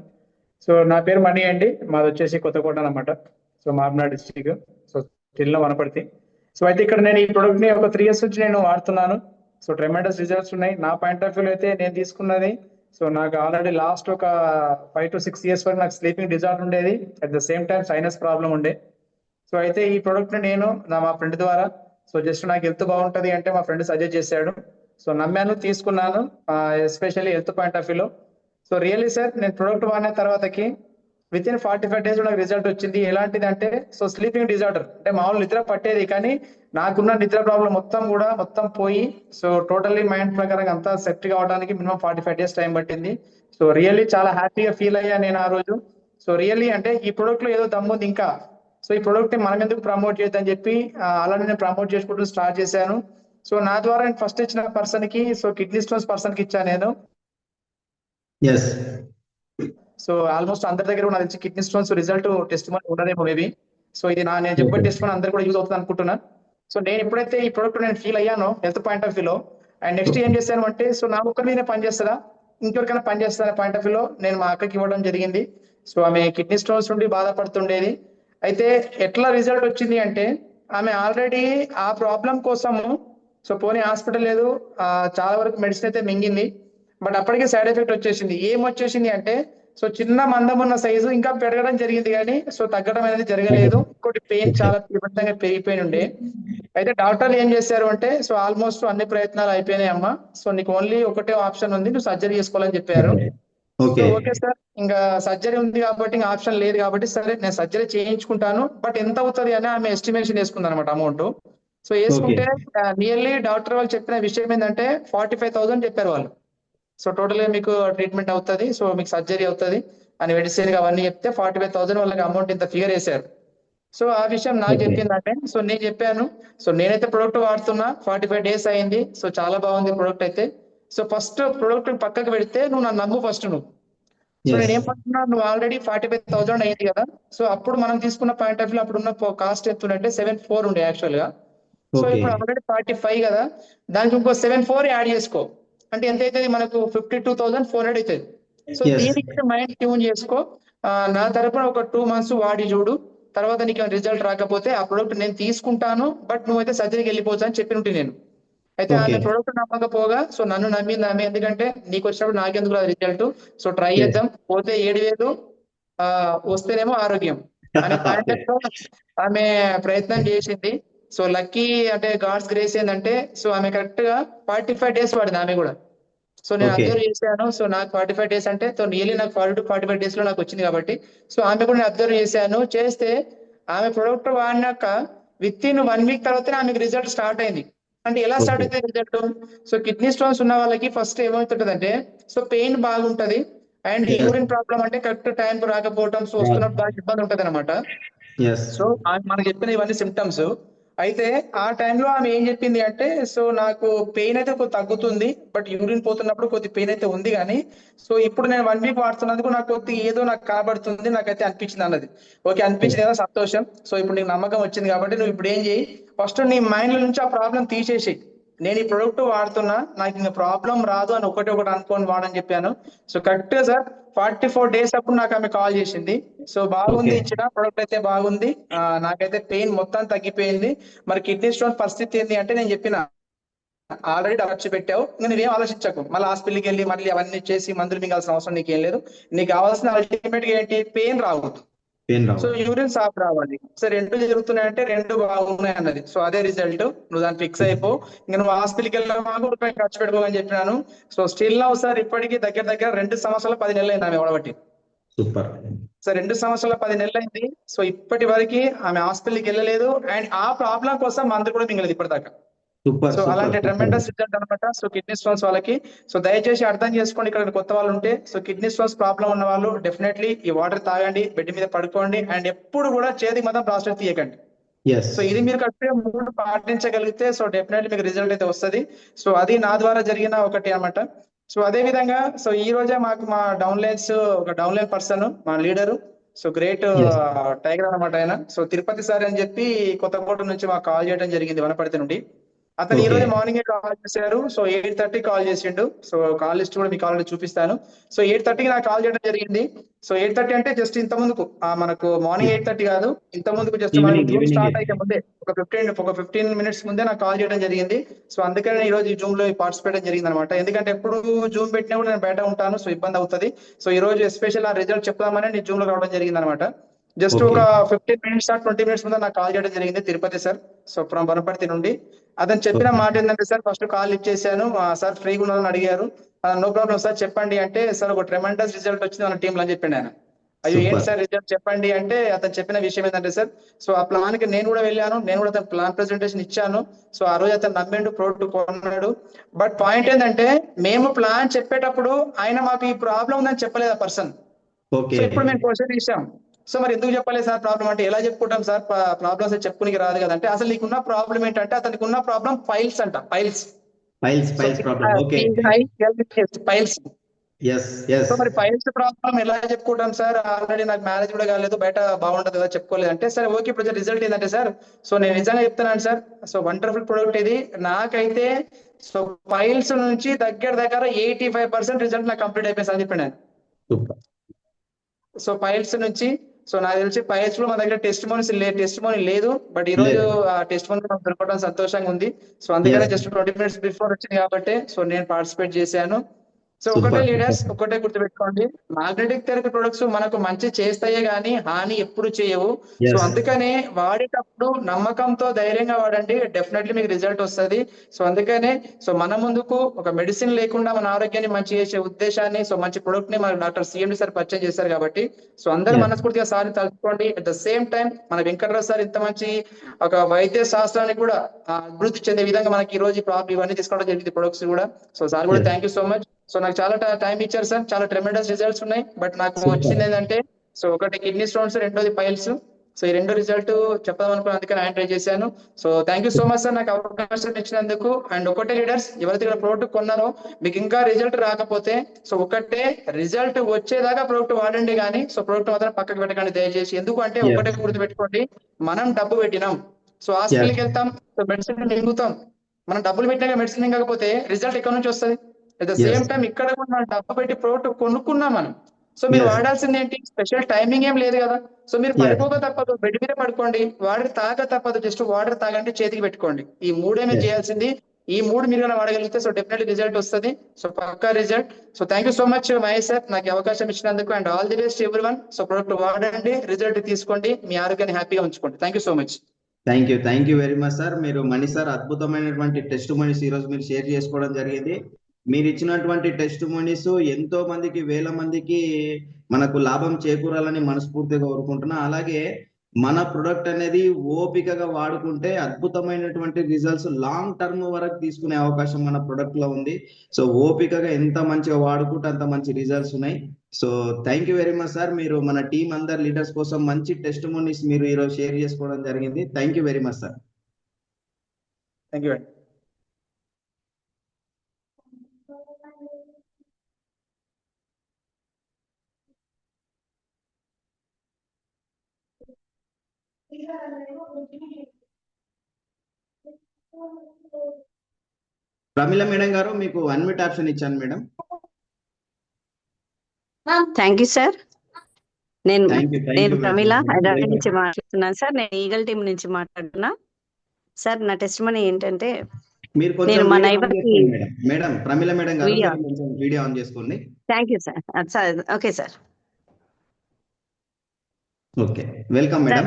సో నా పేరు మణి అండి, మాది వచ్చేసి కొత్తకోట అన్నమాట. సో మహబూబ్నగర్ డిస్ట్రిక్ట్, సో జిల్లా వనపర్తి. సో అయితే ఇక్కడ నేను ఈ ప్రొడక్ట్ ని ఒక 3 years నుంచి నేను వాడుతున్నాను. సో ట్రెమెండస్ రిజల్ట్స్ ఉన్నాయి. నా పాయింట్ ఆఫ్ వ్యూలో అయితే నేను తీసుకున్నది, సో నాకు ఆల్రెడీ లాస్ట్ ఒక 5 to 6 years వరకు నాకు స్లీపింగ్ డిజార్డర్ ఉండేది, at the same time sinus problem ఉండే. సో అయితే ఈ ప్రొడక్ట్ ని నేను మా ఫ్రెండ్ ద్వారా, సో జస్ట్ నాకు హెల్త్ బాగుంటది అంటే మా ఫ్రెండ్ సజెస్ట్ చేశాడు. సో నమ్మాను, తీసుకున్నాను, ఎస్పెషల్లీ హెల్త్ పాయింట్ ఆఫ్ వ్యూలో. సో రియల్లీ సార్, నేను ప్రొడక్ట్ వాడిన తర్వాతకి విత్ ఇన్ 45 days నాకు రిజల్ట్ వచ్చింది. ఎలాంటిది అంటే, సో స్లీపింగ్ డిజార్డర్ అంటే మామూలు నిద్ర పట్టేది, కానీ నాకున్న నిద్ర ప్రాబ్లం మొత్తం పోయి, సో టోటల్లీ మైండ్ ప్రకారం అంతా సెట్ కావడానికి మినిమం 45 days టైం పట్టింది. సో రియల్లీ చాలా హ్యాపీగా ఫీల్ అయ్యా నేను ఆ రోజు. సో రియల్లీ అంటే ఈ ప్రొడక్ట్ లో ఏదో దమ్ముంది ఇంకా, సో ఈ ప్రొడక్ట్ ని మనం ఎందుకు ప్రమోట్ చేయొద్దని చెప్పి అలానే నేను ప్రమోట్ చేసుకుంటూ స్టార్ట్ చేశాను. సో నా ద్వారా నేను ఫస్ట్ ఇచ్చిన పర్సన్ కి, సో కిడ్నీ స్టోన్స్ పర్సన్ కి ఇచ్చాను నేను. ఎస్. సో ఆల్మోస్ట్ అందరి దగ్గర నాకు తెలిసి కిడ్నీ స్టోన్స్ రిజల్ట్ టెస్ట్ ఉండదేమో మేబీ. సో ఇది నేను చెప్పే టెస్ట్ అందరు కూడా యూజ్ అవుతుంది అనుకుంటున్నాను. సో నేను ఎప్పుడైతే ఈ ప్రొడక్ట్ నేను ఫీల్ అయ్యానో హెల్త్ పాయింట్ ఆఫ్ వ్యూలో, అండ్ నెక్స్ట్ ఏం చేశాను అంటే, సో నా ఒక్కరి మీద పనిచేస్తుందా ఇంకెవరికైనా పనిచేస్తుందా పాయింట్ ఆఫ్ వ్యూలో నేను మా అక్కకి ఇవ్వడం జరిగింది. సో ఆమె కిడ్నీ స్టోన్స్ నుండి బాధపడుతుండేది. అయితే ఎట్లా రిజల్ట్ వచ్చింది అంటే, ఆమె ఆల్రెడీ ఆ ప్రాబ్లం కోసము సో పోనీ హాస్పిటల్ లేదు, చాలా వరకు మెడిసిన్ అయితే మింగింది, బట్ అప్పటికే సైడ్ ఎఫెక్ట్ వచ్చేసింది. ఏం వచ్చేసింది అంటే, సో చిన్న మందం ఉన్న సైజు ఇంకా పెరగడం జరిగింది, కానీ సో తగ్గడం అనేది జరగలేదు. ఇంకోటి పెయిన్ చాలా తీవ్రంగా పెరిగిపోయి ఉండే. అయితే డాక్టర్లు ఏం చేశారు అంటే, సో ఆల్మోస్ట్ అన్ని ప్రయత్నాలు అయిపోయినాయి అమ్మా, సో నీకు ఓన్లీ ఒకటే ఆప్షన్ ఉంది, నువ్వు సర్జరీ చేసుకోవాలని చెప్పారు. ఓకే సార్, ఇంకా సర్జరీ ఉంది కాబట్టి ఇంకా ఆప్షన్ లేదు కాబట్టి సరే నేను సర్జరీ చేయించుకుంటాను, బట్ ఎంత అవుతుంది అని ఆమె ఎస్టిమేషన్ వేసుకుంది అనమాట అమౌంట్. సో వేసుకుంటే నియర్లీ డాక్టర్ వాళ్ళు చెప్పిన విషయం ఏంటంటే 45,000 చెప్పారు వాళ్ళు. సో టోటల్ గా మీకు ట్రీట్మెంట్ అవుతుంది, సో మీకు సర్జరీ అవుతుంది అని మెడిసిన్ అవన్నీ చెప్తే 45,000 వాళ్ళకి అమౌంట్ ఇంత ఫిగర్ వేశారు. సో ఆ విషయం నాకు చెప్పిందంటే, సో నేను చెప్పాను, సో నేనైతే ప్రొడక్ట్ వాడుతున్నా 45 days అయింది, సో చాలా బాగుంది ప్రొడక్ట్ అయితే. సో ఫస్ట్ ప్రొడక్ట్ పక్కకు పెడితే నువ్వు నన్ను నమ్ము ఫస్ట్ నువ్వు. సో నేను ఏమంటున్నా, నువ్వు ఆల్రెడీ 45,000 అయింది కదా, సో అప్పుడు మనం తీసుకున్న పాయింట్ ఆఫ్ వ్యూ అప్పుడు ఉన్న కాస్ట్ ఎంత ఉండే 74 ఉండే యాక్చువల్ గా. సో ఇప్పుడు ఆల్రెడీ 45 కదా, దానికి ఇంకో 74 యాడ్ చేసుకో, అంటే ఎంత అవుతుంది మనకు 52,400 అవుతుంది. సో దీనికి మైండ్ ట్యూన్ చేసుకో, నా తరపున ఒక 2 months వాడి చూడు, తర్వాత నీకు రిజల్ట్ రాకపోతే ఆ ప్రొడక్ట్ నేను తీసుకుంటాను, బట్ నువ్వైతే సర్జరీకి వెళ్ళిపోవచ్చు అని చెప్పి ఉంటే నేను. అయితే ఆమె ప్రొడక్ట్ నమ్మకపోగా, సో నన్ను నమ్మింది ఆమె, ఎందుకంటే నీకు వచ్చినప్పుడు నాకెందుకు రాదు రిజల్ట్, సో ట్రై చేద్దాం, పోతే 7,000 వస్తేనేమో ఆరోగ్యం అనే పాయింట్ ఆమె ప్రయత్నం చేసింది. సో లక్కీ అంటే గాడ్స్ గ్రేస్ ఏంటంటే, సో ఆమె కరెక్ట్ గా 45 days వాడింది ఆమె కూడా. సో నేను అబ్జర్వ్ చేశాను, సో నాకు 45 days అంటే సో నియర్లీ నాకు 40 to 45 days లో నాకు వచ్చింది కాబట్టి, సో ఆమె కూడా నేను అబ్జర్వ్ చేశాను. చేస్తే ఆమె ప్రొడక్ట్ వాడినాక విత్ ఇన్ 1 week తర్వాతనే ఆమెకు రిజల్ట్ స్టార్ట్ అయింది. అంటే ఎలా స్టార్ట్ అయితే రిజల్ట్, సో కిడ్నీ స్టోన్స్ ఉన్న వాళ్ళకి ఫస్ట్ ఏమవుతుంటది అంటే, సో పెయిన్ బాగుంటది, అండ్ యూరిన్ ప్రాబ్లం అంటే కరెక్ట్ టైం రాకపోవడం, సో వస్తున్నప్పుడు బాగా ఇబ్బంది ఉంటది అనమాట. సో మనకు చెప్పిన ఇవన్నీ సిమ్టమ్స్. అయితే ఆ టైంలో ఆమె ఏం చెప్పింది అంటే, సో నాకు పెయిన్ అయితే కొద్ది తగ్గుతుంది, బట్ యూరిన్ పోతున్నప్పుడు కొద్ది పెయిన్ అయితే ఉంది, కానీ సో ఇప్పుడు నేను 1 week వాడుతున్నందుకు నాకు కొద్ది ఏదో నాకు కనబడుతుంది, నాకైతే అనిపించింది అన్నది. ఓకే అనిపించింది కదా, సంతోషం. సో ఇప్పుడు నీకు నమ్మకం వచ్చింది కాబట్టి నువ్వు ఇప్పుడు ఏం చేయి, ఫస్ట్ నీ మైండ్ నుంచి ఆ ప్రాబ్లం తీసేసి, నేను ఈ ప్రొడక్ట్ వాడుతున్నా, నాకు ఇంకా ప్రాబ్లం రాదు అని ఒకటి అనుకోని వాడని చెప్పాను. సో కరెక్ట్ గా సార్ 44 days అప్పుడు నాకు ఆమె కాల్ చేసింది. సో బాగుంది, ఇచ్చిన ప్రొడక్ట్ అయితే బాగుంది, నాకైతే పెయిన్ మొత్తం తగ్గిపోయింది, మరి కిడ్నీ స్టోన్ పరిస్థితి ఏంటి అంటే, నేను చెప్పిన ఆల్రెడీ ఖర్చు పెట్టావు, నువ్వేం ఆలోచించకు, మళ్ళీ హాస్పిటల్కి వెళ్ళి మళ్ళీ అవన్నీ చేసి మందులు మింగాల్సిన అవసరం నీకేం లేదు, నీకు కావాల్సిన అల్టిమేట్ గా ఏంటి, పెయిన్ రావద్దు, సో యూరిన్ సాఫ్ రావాలి. సో 2 జరుగుతున్నాయంటే 2 బాగున్నాయి అన్నది. సో అదే రిజల్ట్, నువ్వు దాన్ని ఫిక్స్ అయిపో, ఇంకా నువ్వు హాస్పిటల్కి వెళ్ళాము రూపాయలు ఖర్చు పెట్టుకోమని చెప్పినాను. సో స్టిల్ నౌ సార్ ఇప్పటికీ దగ్గర 2 సంవత్సరాల 10 నెలలు అయింది ఆమె వాడబట్టి. సూపర్. సో 2 సంవత్సరాల 10 నెలలు అయింది. సో ఇప్పటి వరకు ఆమె హాస్పిటల్కి వెళ్ళలేదు, అండ్ ఆ ప్రాబ్లం కోసం మందు కూడా మింగలేదు ఇప్పటిదాకా. సో అలాంటి ట్రెమెండస్ రిజల్ట్ అనమాట. సో కిడ్నీ స్టోన్స్ వాళ్ళకి, సో దయచేసి అర్థం చేసుకోండి, ఇక్కడ కొత్త వాళ్ళు ఉంటే, సో కిడ్నీ స్టోన్స్ ప్రాబ్లం ఉన్న వాళ్ళు డెఫినెట్లీ ఈ వాటర్ తాగండి, బెడ్ మీద పడుకోండి, అండ్ ఎప్పుడు కూడా చేతికి మాత్రం ప్లాస్టర్ తీయకండి. సో ఇది మీరు కరెక్ట్గా 3 పాటించగలిగితే, సో డెఫినెట్లీ మీకు రిజల్ట్ అయితే వస్తుంది. సో అది నా ద్వారా జరిగిన ఒకటి అనమాట. సో అదే విధంగా, సో ఈ రోజే మాకు మా ఒక డౌన్లైన్ పర్సన్, మా లీడరు, సో గ్రేట్ టైగర్ అనమాట ఆయన. సో తిరుపతి సార్ అని చెప్పి కొత్తకోట నుంచి మాకు కాల్ చేయడం జరిగింది, వనపర్తి నుండి. అతను ఈ రోజు మార్నింగ్ కాల్ చేశారు. సో 8:30 కాల్ చేసిండు. సో కాల్ లిస్ట్ కూడా మీకు ఆల్రెడీ చూపిస్తాను. సో 8:30కి నాకు కాల్ చేయడం జరిగింది. సో 8:30 అంటే జస్ట్ ఇంత ముందుకు, మనకు మార్నింగ్ 8:30 కాదు, ఇంత ముందుకు జస్ట్ మనకు జూమ్ స్టార్ట్ అయితే ముందే ఒక 15 minutes ముందే నాకు కాల్ చేయడం జరిగింది. సో అందుకని ఈ రోజు ఈ జూమ్ లో పార్టిసిపేట్ జరిగింది అనమాట. ఎందుకంటే ఎప్పుడు జూమ్ పెట్టినా కూడా నేను బయట ఉంటాను, సో ఇబ్బంది అవుతుంది. సో ఈ రోజు ఎస్పెషల్ ఆ రిజల్ట్ చెప్తామని నేను జూమ్ లో రావడం జరిగింది అనమాట. జస్ట్ ఒక 15 minutes 20 minutes ముందు నాకు కాల్ చేయడం జరిగింది Tirupati sir, so from Wanaparthy నుండి. అతను చెప్పిన Okay. మాట ఏంటంటే సార్ ఫస్ట్ కాల్ ఇచ్చేసాను, సార్ ఫ్రీగా ఉన్నారని అడిగారు, నో ప్రాబ్లం సార్ చెప్పండి అంటే, సార్ ఒక ట్రెమెండస్ రిజల్ట్ వచ్చింది మన టీంలో అని చెప్పాను ఆయన. అయ్యో ఏంటి Super. సార్ రిజల్ట్ చెప్పండి అంటే, అతను చెప్పిన విషయం ఏంటంటే సార్, సో ఆ ప్లాన్ కి నేను కూడా వెళ్ళాను, నేను కూడా అతను ప్లాన్ ప్రెజెంటేషన్ ఇచ్చాను. సో ఆ రోజు అతను నమ్మిండు, ప్రోడక్ట్ కొన్నాడు. బట్ పాయింట్ ఏంటంటే మేము ప్లాన్ చెప్పేటప్పుడు ఆయన మాకు ఈ ప్రాబ్లం ఉందని చెప్పలేదు ఆ పర్సన్. Okay. సో ఇప్పుడు మేము క్వశ్చన్ ఇచ్చాం, సో మరి ఎందుకు చెప్పలేదు సార్ ప్రాబ్లం అంటే, ఎలా చెప్పుకుంటాం సార్ ప్రాబ్లమ్స్ చెప్పుకునికి రాదు కదంటే, అసలు నీకున్న ప్రాబ్లం ఏంటంటే, అతనికి ఉన్న ప్రాబ్లం ఫైల్స్ అంట, files Files problem. Okay. Files. Yes, yes. So మరి ఫైల్స్ ప్రాబ్లం ఎలా చెప్పుకుంటాం సార్, ఆల్రెడీ నాకు మ్యారేజ్ కూడా కాలేదు, బయట బాగుంటది కదా చెప్పుకోలేదు అంటే, సరే ఓకే ఇప్పుడు రిజల్ట్ ఏంటంటే సార్, సో నేను నిజంగా చెప్తున్నాను సార్, సో వండర్ఫుల్ ప్రొడక్ట్ ఇది నాకైతే. సో ఫైల్స్ నుంచి దగ్గర 85% రిజల్ట్ నాకు కంప్లీట్ అయిపోయింది అని చెప్పాను. Super. సో ఫైల్స్ నుంచి, సో నాకు తెలిసి ఫైల్స్ లో మా దగ్గర టెస్ట్ మోనీ లేదు, బట్ ఈ రోజు లేదు. ఆ టెస్ట్ మోనీ దొరకడం సంతోషంగా ఉంది. సో అందుకనే Yes. జస్ట్ 20 minutes బిఫోర్ వచ్చింది కాబట్టి సో నేను పార్టిసిపేట్ చేశాను. So Super. ఒకటే లీడర్స్, ఒకటే గుర్తుపెట్టుకోండి, మ్యాగ్నెటిక్ థెరపీ ప్రొడక్ట్స్ మనకు మంచి చేస్తాయే గానీ హాని ఎప్పుడు చేయవు. So Yes. అందుకనే వాడేటప్పుడు నమ్మకంతో ధైర్యంగా వాడండి, డెఫినెట్లీ మీకు రిజల్ట్ వస్తుంది. సో అందుకనే సో మన ముందుకు ఒక మెడిసిన్ లేకుండా మన ఆరోగ్యాన్ని మంచి చేసే ఉద్దేశాన్ని, సో మంచి ప్రొడక్ట్ ని మన డాక్టర్ సిఎండి సార్ పరిచయం చేశారు కాబట్టి, సో అందరూ Yes. మనస్ఫూర్తిగా సార్ తలుచుకోండి. అట్ ద సేమ్ టైం మన వెంకటరావు సార్ ఇంత మంచి ఒక వైద్య శాస్త్రాన్ని కూడా అభివృద్ధి చెందే విధంగా మనకి ఈ రోజు ఇవన్నీ తీసుకోవడం జరిగింది ప్రొడక్ట్స్ కూడా. సో సార్ కూడా Yes. Thank you so much. So నాకు చాలా టైం ఇచ్చారు సార్, చాలా ట్రెమెండస్ రిజల్ట్స్ ఉన్నాయి. బట్ నాకు Super. వచ్చింది ఏంటంటే, సో ఒకటి కిడ్నీ స్టోన్స్, రెండోది పైల్స్. సో ఈ రెండు రిజల్ట్ చెప్దాం అనుకున్నాను, అందుకని ఆయన ట్రై చేశాను. So thank you so much sir నాకు అవకాశం ఇచ్చినందుకు. అండ్ ఒకటే లీడర్స్, ఎవరైతే ఇక్కడ ప్రోడక్ట్ కొన్నారో మీకు ఇంకా రిజల్ట్ రాకపోతే, సో ఒకటే రిజల్ట్ వచ్చేదాకా ప్రోడక్ట్ వాడండి కానీ, సో ప్రోడక్ట్ మాత్రం పక్కకు పెట్టకండి దయచేసి. ఎందుకు అంటే Yes. ఒకటే గుర్తుపెట్టుకోండి, మనం డబ్బు పెట్టినాం, సో హాస్పిటల్కి వెళ్తాం, సో మెడిసిన్ మింగుతాం. మనం డబ్బులు పెట్టినాక మెడిసిన్ మింగకపోతే రిజల్ట్ ఎక్కడ నుంచి వస్తుంది? At the same Yes. Time ఇక్కడ కూడా మనం డబ్బు పెట్టి ప్రోడక్ట్ కొనుక్కున్నాం మనం. సో మీరు Yes. వాడాల్సింది ఏంటి, స్పెషల్ టైమింగ్ ఏం లేదు కదా. సో మీరు Yes. పడిపోక తప్పదు, బెడ్ మీద పడుకోండి, వాటర్ తాగ తప్పదు, జస్ట్ వాటర్ తాగండి, చేతికి పెట్టుకోండి. ఈ మూడే మీరు Yes. చేయాల్సింది. ఈ మూడు మీరు కన్నా వాడగలిగితే సో డెఫినెట్లీ రిజల్ట్ వస్తుంది. సో పక్కా result. So thank you so much Mahesh sir నాకు ఈ అవకాశం ఇచ్చినందుకు. And all the best everyone. So product వాడండి, రిజల్ట్ తీసుకోండి, మీ ఆరోగ్యాన్ని హ్యాపీగా ఉంచుకోండి. Thank you so much. Thank you very much sir. మీరు మణి సార్ అద్భుతమైనటువంటి టెస్ట్ మనీస్ ఈ రోజు మీరు షేర్ చేసుకోవడం జరిగింది. మీరు ఇచ్చినటువంటి టెస్ట్ మనీస్ ఎంతో మందికి, వేల మందికి మనకు లాభం చేకూరాలని మనస్ఫూర్తిగా కోరుకుంటున్నా. అలాగే మన ప్రొడక్ట్ అనేది ఓపికగా వాడుకుంటే అద్భుతమైనటువంటి రిజల్ట్స్ లాంగ్ టర్మ్ వరకు తీసుకునే అవకాశం మన ప్రొడక్ట్ లో ఉంది. సో ఓపికగా ఎంత మంచిగా వాడుకుంటే అంత మంచి రిజల్ట్స్ ఉన్నాయి. So thank you very much sir. మీరు మన టీం అందరు లీడర్స్ కోసం మంచి టెస్ట్ మనీస్ మీరు ఈరోజు షేర్ చేసుకోవడం జరిగింది. Thank you very much sir. Thank you అండి. ప్రమిళ మేడం గారు, మీకు అన్మ్యూట్ ఆప్షన్ ఇచ్చాను మేడం. Thank you sir. నేను థ్యాంక్ యూ ప్రమిళ హైదరాబాద్ నుంచి మాట్లాడుతున్నాను సార్. నేను ఈగల్ టీం నుంచి మాట్లాడుతున్నా సార్. నా టెస్ట్ మనీ ఏంటంటే, మీరు కొంచెం నేను మా వీడియో నైబర్ ఆన్ కి చేసుకోండి మేడం. మేడం ప్రమిళ మేడం గారు, వీడియో మీరు కొంచెం వీడియో ఆన్ చేసుకోండి. Thank you sir. Sir okay sir. Okay, welcome madam.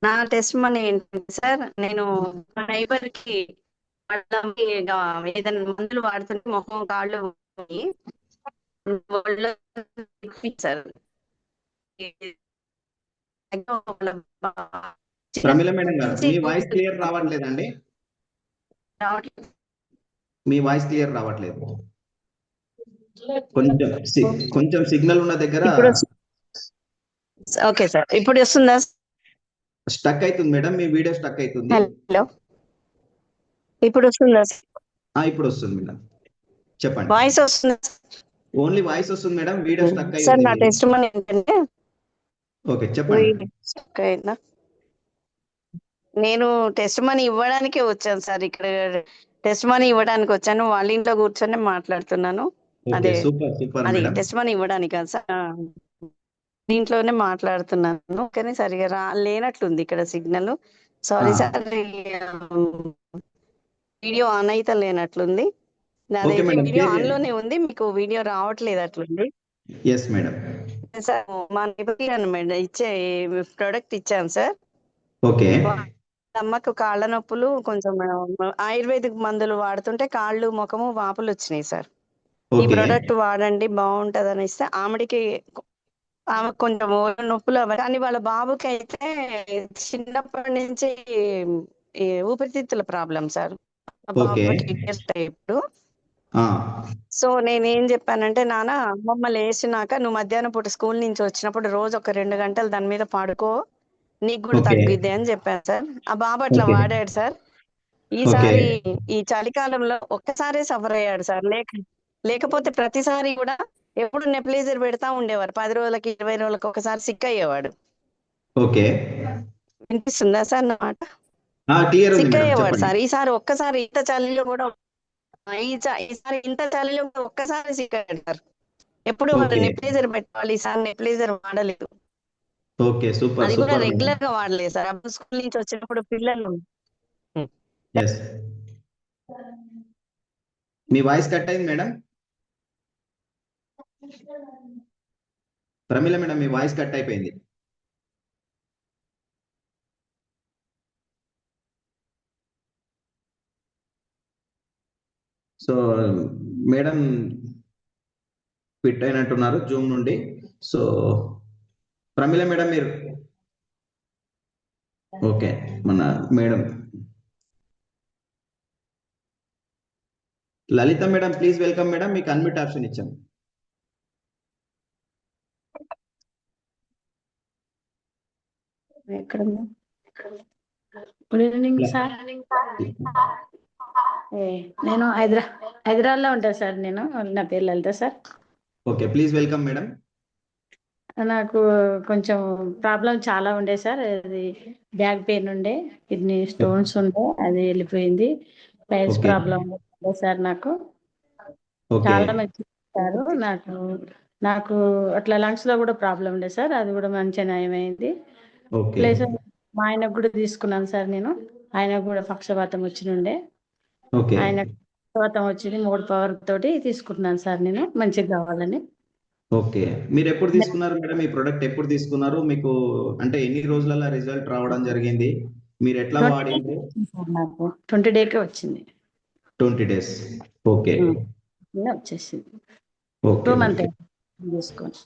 నా టెస్ట్ మనీ ఏంటంటే సార్, నేను మా నైబర్ కి వాళ్ళకి ఏదైనా మందులు వాడుతుంటే మొహం, కాళ్ళు సార్. ప్రమిళ మేడం గారు, మీ వాయిస్ క్లియర్ రావట్లేదండి. మీ వాయిస్ క్లియర్ రావట్లేదు. కొంచెం సిగ్నల్ ఉన్న దగ్గర ఓకే సార్. ఇప్పుడు వస్తుందా? స్టక్ అవుతుంది మేడం, మీ వీడియో స్టక్ అవుతుంది. హలో, ఇప్పుడు వస్తుందా? ఇప్పుడు వస్తుంది మేడం, చెప్పండి. వాయిస్ వస్తుందా? ఓన్లీ వాయిస్ వస్తుంది మేడం, వీడియో స్టక్ సార్ నా అయ్యింది. టెస్ట్ మనీ ఏంటంటే, ఓకే చెప్పండి. నేను టెస్ట్ మనీ ఇవ్వడానికే వచ్చాను సార్. ఇక్కడ టెస్ట్ మనీ ఇవ్వడానికి వచ్చాను, వాళ్ళ ఇంట్లో కూర్చొని మాట్లాడుతున్నాను. అదే సూపర్ అది మేడం. టెస్ట్ మనీ ఇవ్వడానికి కాదు సార్, దీంట్లోనే మాట్లాడుతున్నాను. కానీ సరిగా లేనట్లుంది ఇక్కడ signal. Sorry sir, video on అయితే లేనట్లుంది. ఓకే మేడం, వీడియో ఆన్ లోనే ఉంది, మీకు వీడియో రావట్లేదు అట్లుంది. Yes madam. సార్ మా నైబర్ మేడం ఇచ్చే ప్రోడక్ట్ ఇచ్చాను సార్. ఓకే. అమ్మకు కాళ్ళ నొప్పులు కొంచెం ఆయుర్వేదిక్ మందులు వాడుతుంటే కాళ్ళు ముఖము వాపులు వచ్చినాయి సార్. ఈ ఓకే ప్రొడక్ట్ వాడండి బాగుంటదని ఇస్తే ఆమెకి కొంచెం నొప్పులు అవ్వాలి. కానీ వాళ్ళ బాబుకి అయితే చిన్నప్పటి నుంచి ఈ ఊపిరితిత్తుల ప్రాబ్లం సార్. ఓకే బాబుకి ఇయర్స్ ఇప్పుడు. ఆ, సో నేనేం చెప్పానంటే, నాన్న అమ్మమ్మ లేచినాక నువ్వు మధ్యాహ్నం పూట స్కూల్ నుంచి వచ్చినప్పుడు రోజు ఒక 2 గంటలు దాని మీద పడుకో, నీకు కూడా ఓకే తగ్గుద్ది అని చెప్పాను సార్. ఆ బాబు అట్లా ఓకే వాడాడు సార్. ఓకే ఈసారి ఈ చలికాలంలో ఒక్కసారే సఫర్ అయ్యాడు సార్. లేకపోతే ప్రతిసారి కూడా ఎప్పుడు నెప్లేజర్ పెడతా ఉండేవారు. 10 రోజులకి 20 రోజులకి ఒకసారి సిక్ అయ్యేవాడు. ఓకే వినిపిస్తుందా సార్ నా మాట? క్లియర్ ఉంది సిక్ మేడం, అయ్యేవాడు చెప్పండి. సార్. ఈసారి ఒక్కసారి ఇంత చలిలో కూడా ఈసారి ఇంత చలిలో కూడా ఒక్కసారి సిక్ అయ్యాడు సార్. ఎప్పుడు వాళ్ళు ఓకే నెప్లేజర్ పెట్టాలి, ఈసారి నెప్లేజర్ వాడలేదు. ఓకే, సూపర్ అది కూడా సూపర్ మేడం. రెగ్యులర్ గా వాడలేదు సార్. అప్పుడు స్కూల్ నుంచి వచ్చినప్పుడు పిల్లలు ఎస్, మీ వాయిస్ కట్ అయింది మేడం. ప్రమిళ మేడం, మీ వాయిస్ కట్ అయిపోయింది. సో మేడం ఫిట్ అయినట్టున్నారు జూమ్ నుండి. సో ప్రమిళ మేడం మీరు ఓకే, మన madam Lalitha madam please welcome madam, మీకు అన్మ్యూట్ ఆప్షన్ ఇచ్చాం. Good evening sir. నేను హైదరాబాద్లో ఉంటాను సార్. నా పేరు Lalitha sir. Okay, please welcome madam. నాకు కొంచెం ప్రాబ్లం చాలా ఉండే సార్. అది బ్యాక్ పెయిన్ ఉండే, కిడ్నీ స్టోన్స్ ఉండే, అది వెళ్ళిపోయింది. పైల్స్ ఓకే ప్రాబ్లం ఉండే సార్. నాకు ఓకే చాలా మంచి సార్. నాకు అట్లా లంగ్స్ లో కూడా ప్రాబ్లం ఉండే సార్. అది కూడా మంచిగా నయమైంది. ఓకే ప్లస్ మా ఆయనకు కూడా తీసుకున్నాను సార్ నేను. ఆయనకు కూడా పక్షవాతం వచ్చినుండే. ఓకే ఆయన పక్షవాతం వచ్చింది, 3 పవర్ తోటి తీసుకుంటున్నాను సార్ నేను, మంచిగా కావాలని. ఓకే, మీరు ఎప్పుడు తీసుకున్నారు మేడం ఈ ప్రోడక్ట్? ఎప్పుడు తీసుకున్నారు? మీకు అంటే ఎన్ని రోజులలో రిజల్ట్ రావడం జరిగింది? మీరు ఎట్లా 20 వాడిండ్రు? సార్ నాకు 20 డేకే వచ్చింది. 20 days. ఓకే వచ్చేసింది. ఓకే 2 మంత్ ఓకే తీసుకొని.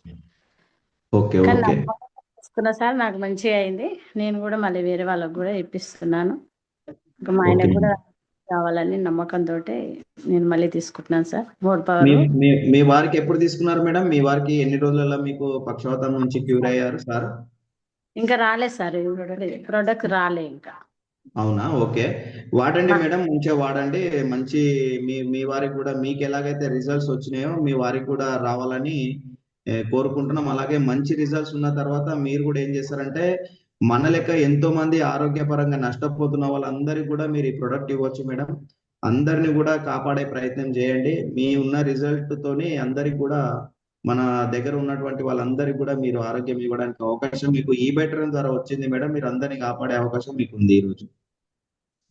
ఓకే కానీ ఓకే తీసుకున్నా సార్, నాకు మంచిగా అయింది. నేను కూడా మళ్ళీ వేరే వాళ్ళకు కూడా ఇప్పిస్తున్నాను. ఇంకా మా ఓకే ఆయనకు కూడా కావాలని నమ్మకంతో నేను మళ్ళీ తీసుకుంటున్నాను సార్. 3 పవర్. మీ మీ మీ వారికి ఎప్పుడు తీసుకున్నారు మేడం? మీ వారికి ఎన్ని రోజులలో మీకు పక్షవాతం నుంచి క్యూర్ అయ్యారు సార్? ఇంకా రాలేదు సార్, ప్రోడక్ట్ రాలే ఇంకా. అవునా? ఓకే, వాడండి మేడం, మంచిగా వాడండి. మంచి మీ వారికి కూడా మీకు ఎలాగైతే రిజల్ట్స్ వచ్చినాయో మీ వారికి కూడా రావాలని కోరుకుంటున్నాం. అలాగే మంచి రిజల్ట్స్ ఉన్న తర్వాత మీరు కూడా ఏం చేస్తారంటే, మన లెక్క ఎంతో మంది ఆరోగ్యపరంగా నష్టపోతున్న వాళ్ళందరికీ కూడా మీరు ఈ ప్రొడక్ట్ ఇవ్వచ్చు మేడం. అందరిని కూడా కాపాడే ప్రయత్నం చేయండి. మీ ఉన్న రిజల్ట్ తోని అందరికి కూడా, మన దగ్గర ఉన్నటువంటి వాళ్ళందరికీ కూడా మీరు ఆరోగ్యం ఇవ్వడానికి అవకాశం మీకు ఈ బెటర్ ద్వారా వచ్చింది మేడం. మీరు అందరినీ కాపాడే అవకాశం మీకు ఉంది ఈ రోజు.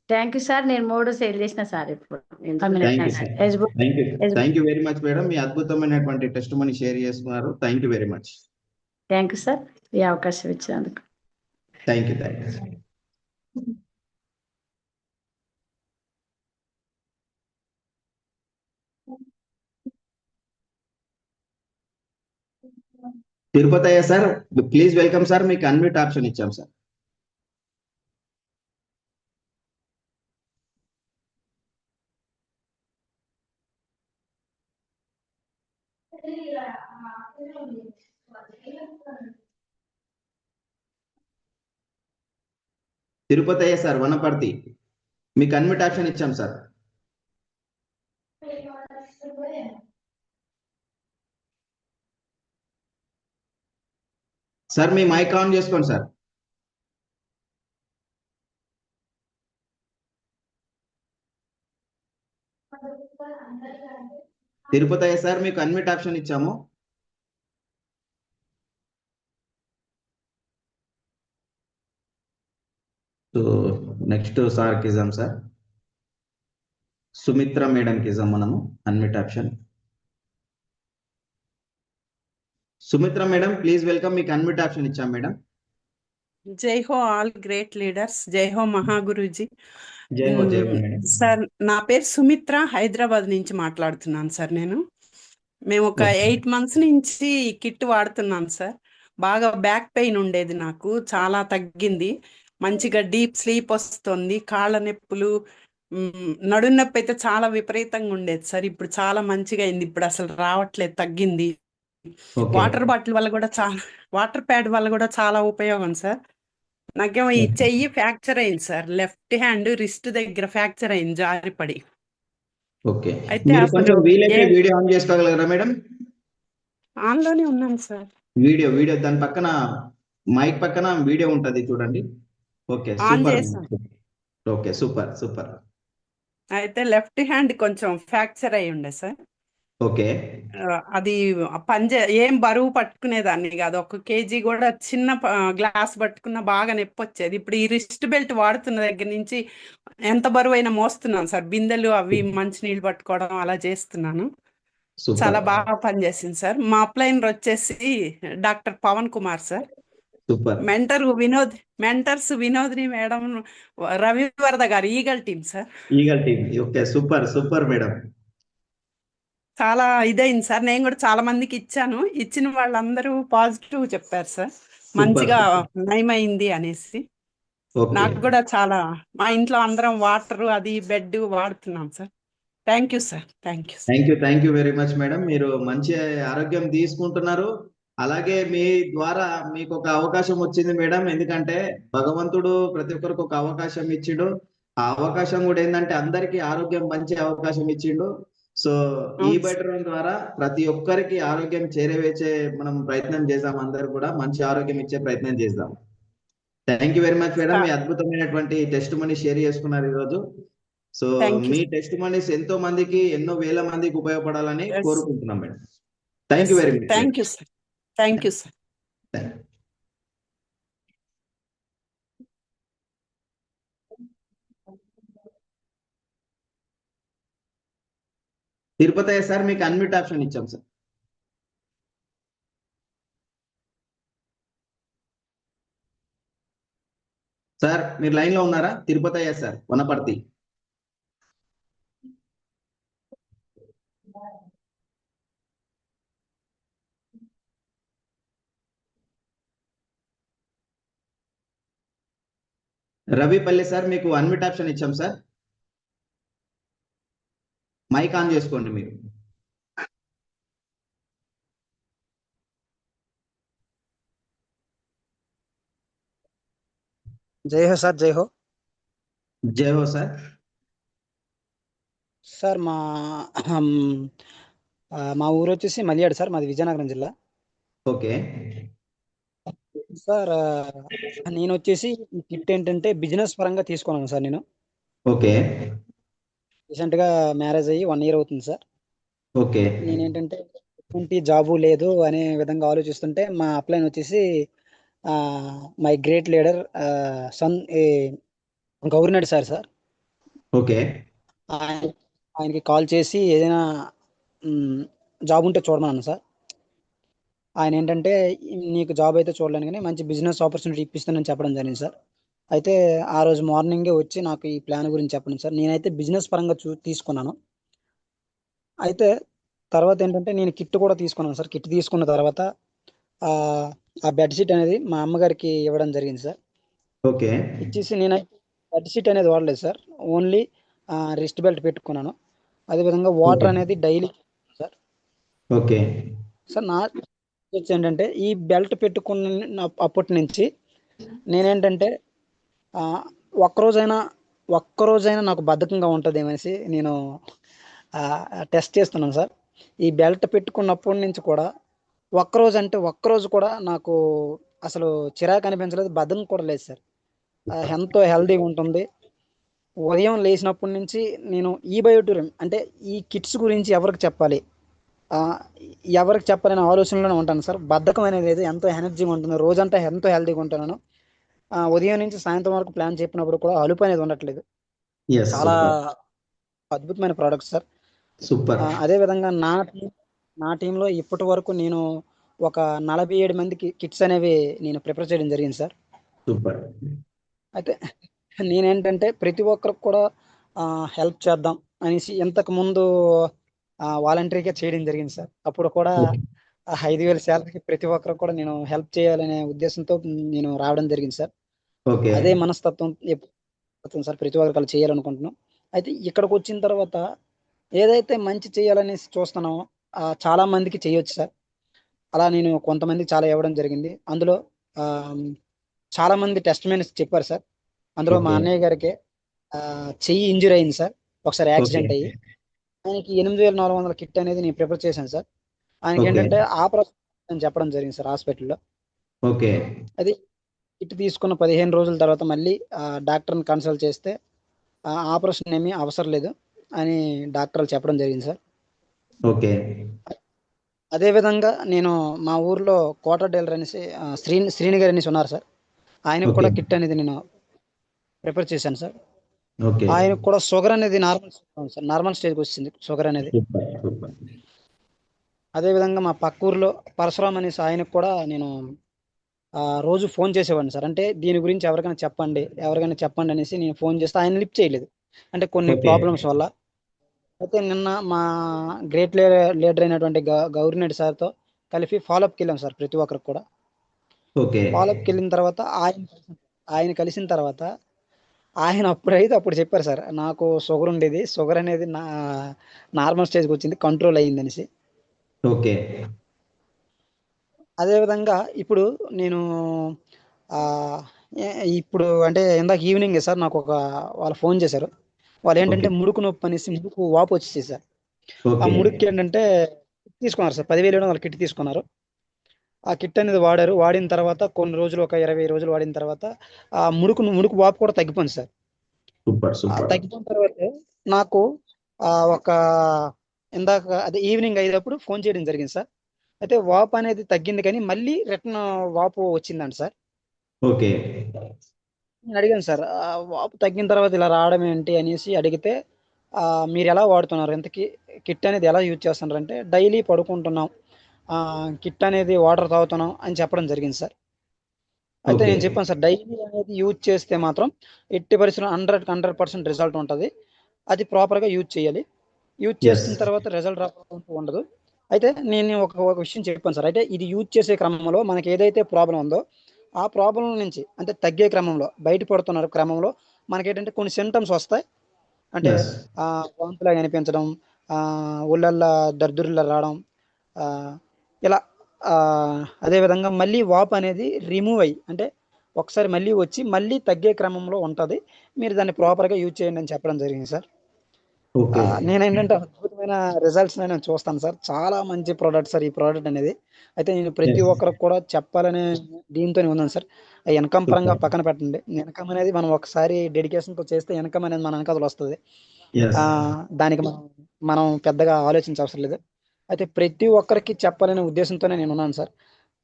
Thank you sir. నేను 3 సేల్ చేసిన సార్ ఇప్పుడు. Thank you sir, thank you very much madam. మీ అద్భుతమైనటువంటి టెస్ట్ మనీ షేర్ చేసుకున్నారు. Thank you very much. Thank you sir, ఈ అవకాశం ఇచ్చినందుకు. థ్యాంక్ యూ తిరుపతి అయ్యా సార్, ప్లీజ్ వెల్కమ్ సార్, మీకు అన్మ్యూట్ ఆప్షన్ ఇచ్చాం సార్. తిరుపతి అయ్యా సార్, వనపర్తి, మీకు అన్మ్యూట్ ఆప్షన్ ఇచ్చాం సార్. సార్ మీ మైక్ ఆన్ చేసుకోండి సార్. తిరుపతి అయ్యా సార్, మీకు అన్మ్యూట్ ఆప్షన్ ఇచ్చాము. సో నెక్స్ట్ సార్కి ఇద్దాం సార్. సుమిత్ర మేడంకి ఇద్దాం మనము unmute option. Sumitra madam please welcome, మీకు అన్మ్యూట్ ఆప్షన్ ఇచ్చాం మేడం. జై హో ఆల్ గ్రేట్ లీడర్స్, జై హో మహాగురూజీ. జై హో మేడం. సార్, నా పేరు సుమిత్ర, హైదరాబాద్ నుంచి మాట్లాడుతున్నాను సార్. మేము ఒక ఓకే 8 మంత్స్ నుంచి ఈ కిట్ వాడుతున్నాను సార్. బాగా బ్యాక్ పెయిన్ ఉండేది, నాకు చాలా తగ్గింది. మంచిగా డీప్ స్లీప్ వస్తుంది. కాళ్ళ నొప్పులు, నడుం నొప్పి అయితే చాలా విపరీతంగా ఉండేది సార్. ఇప్పుడు చాలా మంచిగా అయింది. ఇప్పుడు అసలు రావట్లేదు, తగ్గింది. ఓకే వాటర్ బాటిల్ వల్ల కూడా చాలా, వాటర్ ప్యాడ్ వల్ల కూడా చాలా ఉపయోగం సార్. నాకేమో ఈ చెయ్యి ఫ్రాక్చర్ అయింది సార్. లెఫ్ట్ హ్యాండ్ రిస్ట్ దగ్గర ఫ్రాక్చర్ అయింది, జారిపడి. ఓకే అయితే మీరు అసలు కొంచెం వీలైతే ఏ వీడియో ఆన్ చేసుకోగలరా మేడం? ఆన్లోనే ఉన్నాను సార్. వీడియో దాని పక్కన మైక్ పక్కన వీడియో ఉంటది చూడండి. Okay on super. చేశాను. Okay super. అయితే లెఫ్ట్ హ్యాండ్ కొంచెం ఫ్రాక్చర్ అయి ఉండే సార్. ఓకే అది ఏం బరువు పట్టుకునేదాన్ని కాదు. 1 kg కూడా చిన్న గ్లాస్ పట్టుకున్న బాగా నొప్పి వచ్చేది. ఇప్పుడు ఈ రిస్ట్ బెల్ట్ వాడుతున్న దగ్గర నుంచి ఎంత బరువు అయినా మోస్తున్నాను సార్. బిందెలు అవి మంచినీళ్ళు పట్టుకోవడం అలా చేస్తున్నాను. సూపర్ చాలా బాగా పనిచేసింది సార్. మా అప్లైనర్ వచ్చేసి doctor Pavan Kumar sir. Super. Mentors వినోద్ని మేడం, రవివరద గారు, eagle team sir. Eagle team. Okay super madam. చాలా ఇదైంది సార్. నేను కూడా చాలా మందికి ఇచ్చాను. ఇచ్చిన వాళ్ళందరూ పాజిటివ్ చెప్పారు సార్. మంచిగా నయమైంది అనేసి. ఓకే నాకు కూడా చాలా, మా ఇంట్లో అందరం వాటర్ అది బెడ్ వాడుతున్నాం sir. Thank you sir. Thank you very much madam. మీరు మంచి ఆరోగ్యం తీసుకుంటున్నారు. అలాగే మీ ద్వారా మీకు ఒక అవకాశం వచ్చింది మేడం. ఎందుకంటే భగవంతుడు ప్రతి ఒక్కరికి ఒక అవకాశం ఇచ్చిండు. ఆ అవకాశం కూడా ఏంటంటే అందరికీ ఆరోగ్యం మంచి అవకాశం ఇచ్చిండు. సో ఈ బెటర్ ద్వారా ప్రతి ఒక్కరికి ఆరోగ్యం చేరవేసే మనం ప్రయత్నం చేద్దాం. అందరు కూడా మంచి ఆరోగ్యం ఇచ్చే ప్రయత్నం చేద్దాం. Thank you very much madam. మీ అద్భుతమైనటువంటి టెస్ట్ మనీ షేర్ చేసుకున్నారు ఈరోజు. సో మీ టెస్ట్ మనీస్ ఎంతో మందికి, ఎన్నో వేల మందికి ఉపయోగపడాలని కోరుకుంటున్నాం madam. Thank you very much. Thank you sir. Tirupati sir, మీకు అన్మ్యూట్ ఆప్షన్ ఇచ్చాం సార్. సార్ మీరు లైన్ లో ఉన్నారా? తిరుపతి సార్, వనపర్తి. రవిపల్లి సార్, మీకు అన్మ్యూట్ ఆప్షన్ ఇచ్చాం సార్. మైక్ ఆన్ చేసుకోండి మీరు. జై హో సార్. జై హో సార్. సార్, మా ఊరు వచ్చేసి మలియాడు సార్. మాది విజయనగరం జిల్లా. ఓకే సార్, నేను వచ్చేసి ఈ కిట్ ఏంటంటే బిజినెస్ పరంగా తీసుకున్నాను సార్. నేను ఓకే రీసెంట్ గా మ్యారేజ్ అయ్యి 1 year అవుతుంది సార్. ఓకే నేనేంటంటే ఎటువంటి జాబు లేదు అనే విధంగా ఆలోచిస్తుంటే మా అప్లైన్ వచ్చేసి my great leader governor sir. Okay ఆయనకి కాల్ చేసి ఏదైనా జాబ్ ఉంటే చూడమన్నాను సార్. ఆయన ఏంటంటే నీకు జాబ్ అయితే చూడలేను కానీ మంచి బిజినెస్ ఆపర్చునిటీ ఇప్పిస్తానని చెప్పడం జరిగింది సార్. అయితే ఆ రోజు మార్నింగే వచ్చి నాకు ఈ ప్లాన్ గురించి చెప్పండి సార్. నేనైతే బిజినెస్ పరంగా తీసుకున్నాను. అయితే తర్వాత ఏంటంటే నేను కిట్ కూడా తీసుకున్నాను సార్. కిట్ తీసుకున్న తర్వాత ఆ బెడ్షీట్ అనేది మా అమ్మగారికి ఇవ్వడం జరిగింది సార్. ఓకే ఇచ్చేసి నేనైతే బెడ్షీట్ అనేది వాడలేదు సార్. ఓన్లీ రిస్ట్ బెల్ట్ పెట్టుకున్నాను. అదేవిధంగా వాటర్ అనేది డైలీ సార్. ఓకే సార్, నా ఏంటంటే ఈ బెల్ట్ పెట్టుకున్న అప్పటి నుంచి నేనేంటంటే ఒక్కరోజైనా నాకు బద్ధకంగా ఉంటుంది అనేసి నేను టెస్ట్ చేస్తున్నాను సార్. ఈ బెల్ట్ పెట్టుకున్నప్పటి నుంచి కూడా ఒక్కరోజు కూడా నాకు అసలు చిరాకు అనిపించలేదు, బద్ధకం కూడా లేదు సార్. ఎంతో హెల్తీగా ఉంటుంది. ఉదయం లేచినప్పటి నుంచి నేను ఈ బయోటూరియం అంటే ఈ కిట్స్ గురించి ఎవరికి చెప్పాలనే ఆలోచనలోనే ఉంటాను సార్. బద్ధకం అనేది లేదు, ఎంతో ఎనర్జీగా ఉంటుంది. రోజంతా ఎంతో హెల్తీగా ఉంటున్నాను. ఉదయం నుంచి సాయంత్రం వరకు ప్లాన్ చెప్పినప్పుడు కూడా అలుపు అనేది ఉండట్లేదు. చాలా అద్భుతమైన ప్రోడక్ట్ సార్. సూపర్. అదేవిధంగా నా టీంలో ఇప్పటి వరకు నేను ఒక 47 మందికి కిట్స్ అనేవి నేను ప్రిపేర్ చేయడం జరిగింది సార్. సూపర్. అయితే నేనేంటంటే ప్రతి ఒక్కరికి కూడా హెల్ప్ చేద్దాం అనేసి ఇంతకు ముందు వాలంటరీగా చేయడం జరిగింది సార్. అప్పుడు కూడా 5,000 శాలరీకి ప్రతి ఒక్కరికి కూడా నేను హెల్ప్ చేయాలనే ఉద్దేశంతో నేను రావడం జరిగింది సార్. ఓకే. అదే మనస్తత్వం ఎప్పుడు సార్ ప్రతి ఒక్కరికి అలా చేయాలనుకుంటున్నాం. అయితే ఇక్కడికి వచ్చిన తర్వాత ఏదైతే మంచి చేయాలనేసి చూస్తున్నామో చాలా మందికి చేయొచ్చు సార్. అలా నేను కొంతమందికి చాలా ఇవ్వడం జరిగింది. అందులో చాలా మంది టెస్టిమోనీస్ చెప్పారు సార్. అందులో మా ఓకే. అన్నయ్య గారికి చెయ్యి ఇంజురీ అయింది సార్. ఒకసారి ఓకే. యాక్సిడెంట్ అయ్యి ఆయనకి 8,400 కిట్ అనేది నేను ప్రిపేర్ చేశాను సార్. ఆయనకి ఓకే. ఏంటంటే ఆపరేషన్ అని చెప్పడం జరిగింది సార్ హాస్పిటల్లో. ఓకే. అది కిట్ తీసుకున్న 15 రోజుల తర్వాత మళ్ళీ డాక్టర్ని కన్సల్ట్ చేస్తే ఆపరేషన్ ఏమీ అవసరం లేదు అని డాక్టర్లు చెప్పడం జరిగింది సార్. ఓకే. అదే విధంగా నేను మా ఊర్లో కోట డీలర్ అనేసి శ్రీని గారు అనేసి ఉన్నారు సార్. ఆయనకు కూడా ఓకే. కిట్ అనేది నేను ప్రిపేర్ చేశాను సార్. ఓకే. ఆయనకు కూడా షుగర్ అనేది నార్మల్ స్టేజ్కి వచ్చింది షుగర్ అనేది. సూపర్. సూపర్. అదే విధంగా మా పక్క ఊర్లో పరశురామ్ అనేసి ఆయనకు కూడా నేను రోజు ఫోన్ చేసేవాడిని సార్. అంటే దీని గురించి ఎవరికైనా చెప్పండి అనేసి నేను ఫోన్ చేస్తే ఆయన లిఫ్ట్ చేయలేదు, అంటే కొన్ని ఓకే. ప్రాబ్లమ్స్ వల్ల. అయితే నిన్న మా గ్రేట్ లీడర్ అయినటువంటి గౌరినెడ్డి సార్తో కలిపి ఫాలోఅప్కి వెళ్ళాం సార్ ప్రతి ఒక్కరికి కూడా. ఓకే. ఫాలోఅప్కి వెళ్ళిన తర్వాత ఆయన కలిసిన తర్వాత ఆయన అప్పుడు చెప్పారు సార్, నాకు షుగర్ ఉండేది, షుగర్ అనేది నార్మల్ స్టేజ్కి వచ్చింది, కంట్రోల్ అయ్యింది అనేసి. ఓకే. అదేవిధంగా ఇప్పుడు నేను ఇప్పుడు అంటే ఇందాక ఈవినింగ్ సార్ నాకు వాళ్ళు ఫోన్ చేశారు. వాళ్ళు ఏంటంటే ముడుకు నొప్పి అనేసి ముడుకు వాపు వచ్చేసి సార్. ఆ ముడుక్కి ఏంటంటే తీసుకున్నారు సార్, 10,700 కిట్ తీసుకున్నారు. ఆ కిట్ అనేది వాడారు. వాడిన తర్వాత కొన్ని రోజులు, ఒక 20 రోజులు వాడిన తర్వాత ఆ ముడుకు వాపు కూడా తగ్గిపోయింది సార్. తగ్గిపోయిన తర్వాత నాకు ఒక ఇందాక అదే ఈవినింగ్ అయ్యేటప్పుడు ఫోన్ చేయడం జరిగింది సార్. అయితే వాపు అనేది తగ్గింది కానీ మళ్ళీ రిటర్న్ వాపు వచ్చిందంట సార్. ఓకే. నేను అడిగాను సార్, వాపు తగ్గిన తర్వాత ఇలా రావడం ఏంటి అనేసి అడిగితే, మీరు ఎలా వాడుతున్నారు, ఇంతకీ కిట్ అనేది ఎలా యూజ్ చేస్తున్నారు అంటే, డైలీ పడుకుంటున్నాం, కిట్ అనేది వాటర్ తాగుతున్నాం అని చెప్పడం జరిగింది సార్. అయితే నేను చెప్పాను సార్, డైలీ అనేది యూజ్ చేస్తే మాత్రం 80% 100% రిజల్ట్ ఉంటుంది. అది ప్రాపర్గా యూజ్ చేయాలి. యూజ్ చేసిన తర్వాత రిజల్ట్ రాకపోతే ఉండదు. అయితే నేను ఒక విషయం చెప్పాను సార్. అయితే ఇది యూజ్ చేసే క్రమంలో మనకి ఏదైతే ప్రాబ్లం ఉందో ఆ ప్రాబ్లం నుంచి అంటే తగ్గే క్రమంలో, బయటపడుతున్న క్రమంలో మనకి ఏంటంటే కొన్ని సింటమ్స్ వస్తాయి. అంటే వాంతులాగా అనిపించడం, ఒళ్ళల్లో దర్దుర్లా రావడం, ఇలా అదేవిధంగా మళ్ళీ వాపు అనేది రిమూవ్ అయ్యి, అంటే ఒకసారి మళ్ళీ వచ్చి మళ్ళీ తగ్గే క్రమంలో ఉంటుంది. మీరు దాన్ని ప్రాపర్గా యూజ్ చేయండి అని చెప్పడం జరిగింది సార్. నేనేంటంటే అద్భుతమైన రిజల్ట్స్ నేను చూస్తాను సార్. చాలా మంచి ప్రోడక్ట్ సార్ ఈ ప్రోడక్ట్ అనేది. అయితే నేను ప్రతి ఒక్కరికి కూడా చెప్పాలనే దీంతోనే ఉన్నాను సార్. ఇన్కమ్ పరంగా పక్కన పెట్టండి, ఇన్కమ్ అనేది మనం ఒకసారి డెడికేషన్తో చేస్తే ఇన్కమ్ అనేది మన వెనకాల వస్తుంది. దానికి మనం పెద్దగా ఆలోచించవసరం లేదు. అయితే ప్రతి ఒక్కరికి చెప్పాలనే ఉద్దేశంతోనే నేను ఉన్నాను సార్.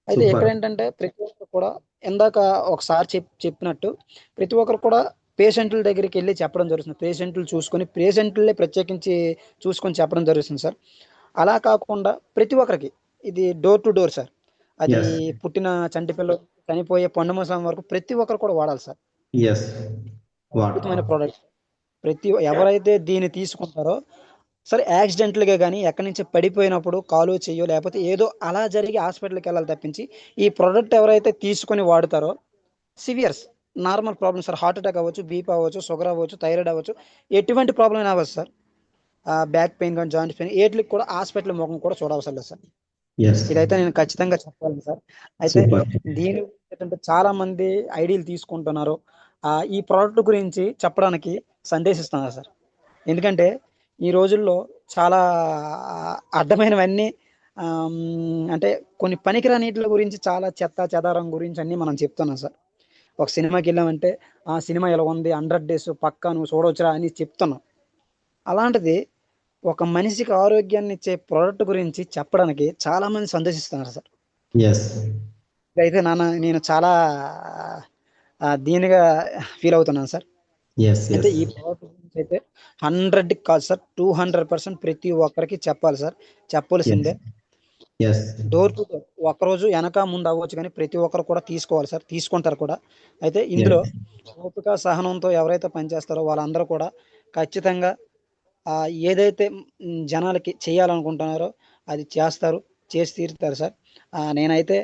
అయితే ఇక్కడ ఏంటంటే ప్రతి ఒక్కరు కూడా ఇందాక ఒకసారి చెప్పినట్టు ప్రతి ఒక్కరు కూడా పేషెంట్ల దగ్గరికి వెళ్ళి చెప్పడం జరుగుతుంది. పేషెంట్లు చూసుకొని పేషెంట్లే ప్రత్యేకించి చూసుకొని చెప్పడం జరుగుతుంది సార్. అలా కాకుండా ప్రతి ఒక్కరికి ఇది డోర్ టు డోర్ సార్. అది పుట్టిన చంటి పిల్లలు చనిపోయే పండు ముసలం వరకు ప్రతి ఒక్కరు కూడా వాడాలి సార్. అద్భుతమైన ప్రోడక్ట్. ఎవరైతే దీన్ని తీసుకుంటారో సరే, యాక్సిడెంట్లుగా కానీ ఎక్కడి నుంచి పడిపోయినప్పుడు కాలు చెయ్యో లేకపోతే ఏదో అలా జరిగి హాస్పిటల్కి వెళ్ళాలి తప్పించి, ఈ ప్రోడక్ట్ ఎవరైతే తీసుకొని వాడుతారో సివియర్స్ normal problems sir, heart attack అవ్వచ్చు, బీపీ అవ్వచ్చు, షుగర్ అవ్వచ్చు, థైరాయిడ్ అవ్వచ్చు, ఎటువంటి ప్రాబ్లం అయినా అవ్వచ్చు సార్. బ్యాక్ పెయిన్ కానీ జాయింట్ పెయిన్ ఏట్లకి కూడా హాస్పిటల్ ముఖం కూడా చూడవసరం లేదు సార్. ఇదైతే నేను ఖచ్చితంగా చెప్పాలి సార్. అయితే దీని ఏంటంటే చాలా మంది ఐడియాలు తీసుకుంటున్నారు. ఈ ప్రోడక్ట్ గురించి చెప్పడానికి సందేశిస్తున్నారు సార్. ఎందుకంటే ఈ రోజుల్లో చాలా అడ్డమైనవన్నీ, అంటే కొన్ని పనికిరానిట్ల గురించి, చాలా చెత్త చెదారం గురించి అన్నీ మనం చెప్తున్నాం సార్. ఒక సినిమాకి వెళ్ళామంటే ఆ సినిమా ఇలా ఉంది, 100 days పక్కా నువ్వు చూడవచ్చురా అని చెప్తున్నాం. అలాంటిది ఒక మనిషికి ఆరోగ్యాన్ని ఇచ్చే ప్రోడక్ట్ గురించి చెప్పడానికి చాలా మంది సందేశిస్తున్నారు సార్. అయితే నేను చాలా దీనిగా ఫీల్ అవుతున్నాను సార్. అయితే ఈ ప్రోడక్ట్ గురించి అయితే 100 కాదు సార్, 200% ప్రతి ఒక్కరికి చెప్పాలి సార్, చెప్పాల్సిందే. ఎస్ డోర్ టు డోర్ ఒక్కరోజు వెనక ముందు అవ్వచ్చు, కానీ ప్రతి ఒక్కరు కూడా తీసుకోవాలి సార్, తీసుకుంటారు కూడా. అయితే ఇందులో ఓపిక సహనంతో ఎవరైతే పనిచేస్తారో వాళ్ళందరూ కూడా ఖచ్చితంగా ఏదైతే జనాలకి చేయాలనుకుంటున్నారో అది చేస్తారు, చేసి తీరుతారు సార్. నేనైతే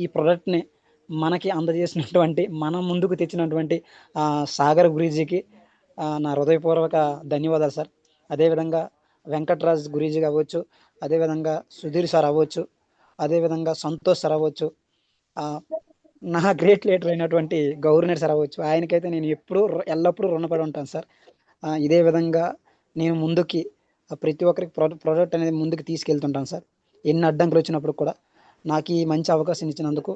ఈ ప్రోడక్ట్ని మనకి అందజేసినటువంటి, మన ముందుకు తెచ్చినటువంటి సాగర్ గురూజీకి నా హృదయపూర్వక ధన్యవాదాలు సార్. అదేవిధంగా వెంకట్రాజ్ గురూజీ అవ్వచ్చు, అదేవిధంగా సుధీర్ సార్ అవ్వచ్చు, అదేవిధంగా సంతోష్ సార్ అవ్వచ్చు, నా గ్రేట్ లీడర్ అయినటువంటి గవర్నర్ సార్ అవ్వచ్చు. ఆయనకైతే నేను ఎల్లప్పుడూ రుణపడి ఉంటాను సార్. ఇదే విధంగా నేను ముందుకి ప్రతి ఒక్కరికి ప్రోడక్ట్ అనేది ముందుకు తీసుకెళ్తుంటాను సార్. ఎన్ని అడ్డంకులు వచ్చినప్పుడు కూడా నాకు ఈ మంచి అవకాశం ఇచ్చినందుకు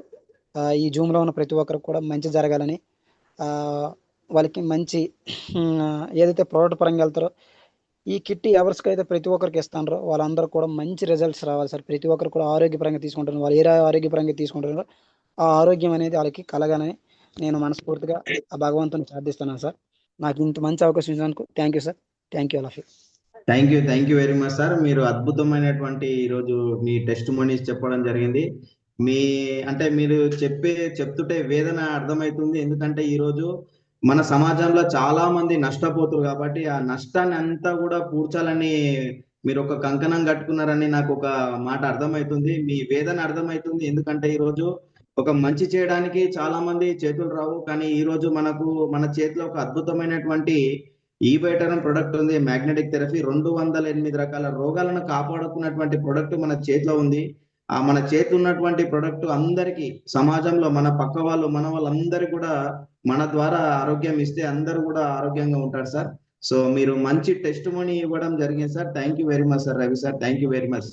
ఈ జూమ్లో ఉన్న ప్రతి ఒక్కరికి కూడా మంచి జరగాలని, వాళ్ళకి మంచి ఏదైతే ప్రోడక్ట్ పరంగా వెళ్తారో ఈ కిట్ ఎవర్స్కి అయితే ప్రతి ఒక్కరికి ఇస్తారో వాళ్ళందరూ కూడా మంచి రిజల్ట్స్ రావాలి సార్. ప్రతి ఒక్కరు కూడా ఆరోగ్యపరంగా తీసుకుంటున్నారు, వాళ్ళు ఏ ఆరోగ్యపరంగా తీసుకుంటున్నారో ఆ ఆరోగ్యం అనేది వాళ్ళకి కలగాలని నేను మనస్ఫూర్తిగా ఆ భగవంతుని ప్రార్థిస్తున్నాను సార్. నాకు ఇంత మంచి అవకాశం ఇచ్చినందుకు thank you sir. Thank you all of you. Thank you very much sir. మీరు అద్భుతమైనటువంటి ఈరోజు మీ టెస్ట్ మనీస్ చెప్పడం జరిగింది. మీరు చెప్తుంటే వేదన అర్థమవుతుంది. ఎందుకంటే ఈరోజు మన సమాజంలో చాలా మంది నష్టపోతున్నారు కాబట్టి ఆ నష్టాన్ని అంతా కూడా పూడ్చాలని మీరు ఒక కంకణం కట్టుకున్నారని నాకు ఒక మాట అర్థమవుతుంది. మీ వేదన అర్థమవుతుంది. ఎందుకంటే ఈరోజు ఒక మంచి చేయడానికి చాలా మంది చేతులు రావు, కానీ ఈ రోజు మన చేతిలో ఒక అద్భుతమైనటువంటి ఈబైటరన్ ప్రొడక్ట్ ఉంది. మ్యాగ్నెటిక్ థెరపీ 208 రకాల రోగాలను కాపాడుకున్నటువంటి ప్రొడక్ట్ మన చేతిలో ఉంది. మన చేతి ఉన్నటువంటి ప్రొడక్ట్ అందరికి సమాజంలో మన పక్క వాళ్ళు మన వాళ్ళందరూ కూడా మన ద్వారా ఆరోగ్యం ఇస్తే అందరూ కూడా ఆరోగ్యంగా ఉంటారు సార్. సో మీరు మంచి టెస్ట్ మనీ ఇవ్వడం జరిగింది sir. Thank you very much sir Ravi sir. Thank you very much.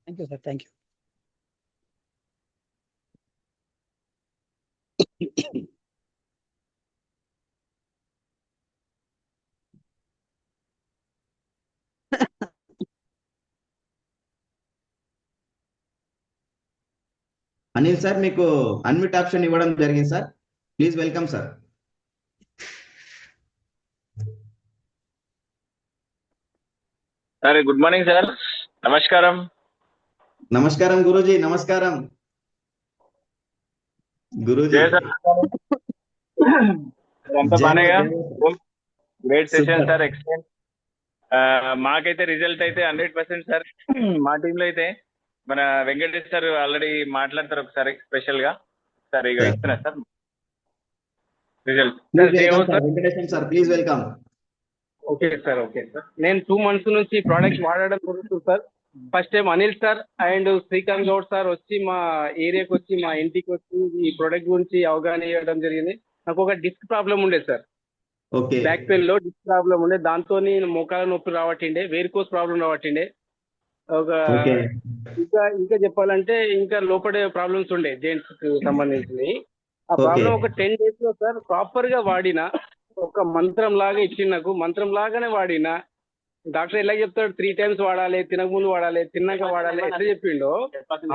Thank you sir. Thank you. Anil sir మీకు అన్మ్యూట్ ఆప్షన్ ఇవ్వడం జరిగింది sir. Please welcome sir. Sir good morning sir. నమస్కారం. నమస్కారం గురూజీ. నమస్కారం Guruji. Great session sir. Excellent. మాకైతే రిజల్ట్ అయితే 100% సార్. మా టీంలో అయితే మన వెంకటేష్ సార్ ఆల్రెడీ మాట్లాడతారు ఒకసారి స్పెషల్ గా సార్. ఇక ఇస్తున్నా sir result. Venkatesh sir please welcome. Okay sir. నేను 2 months నుంచి ప్రోడక్ట్ వాడడం జరుగుతుంది sir. First time Anil sir and Srikanth Goud sir వచ్చి మా ఏరియాకి వచ్చి మా ఇంటికి వచ్చి ఈ ప్రోడక్ట్ గురించి అవగాహన ఇవ్వడం జరిగింది. నాకు ఒక డిస్క్ ప్రాబ్లం ఉండేది సార్. బ్యాక్ పెయిన్ లో డిస్క్ ప్రాబ్లం ఉండే, దాంతో మోకాల నొప్పి రావట్టిండే, వేరికోస్ ప్రాబ్లం రావట్టిండే, ఒక ఇంకా చెప్పాలంటే ఇంకా లోపడే ప్రాబ్లమ్స్ ఉండే జెంట్స్ కి సంబంధించినవి. ఆ ప్రాబ్లం ఒక 10 days లో సార్ ప్రాపర్ గా వాడిన, ఒక మంత్రం లాగా ఇచ్చింది నాకు. మంత్రం లాగానే వాడిన. డాక్టర్ ఎలా చెప్తాడు 3 times వాడాలి, తినకముందు వాడాలి, తిన్నాక వాడాలి, ఎట్లా చెప్పిండో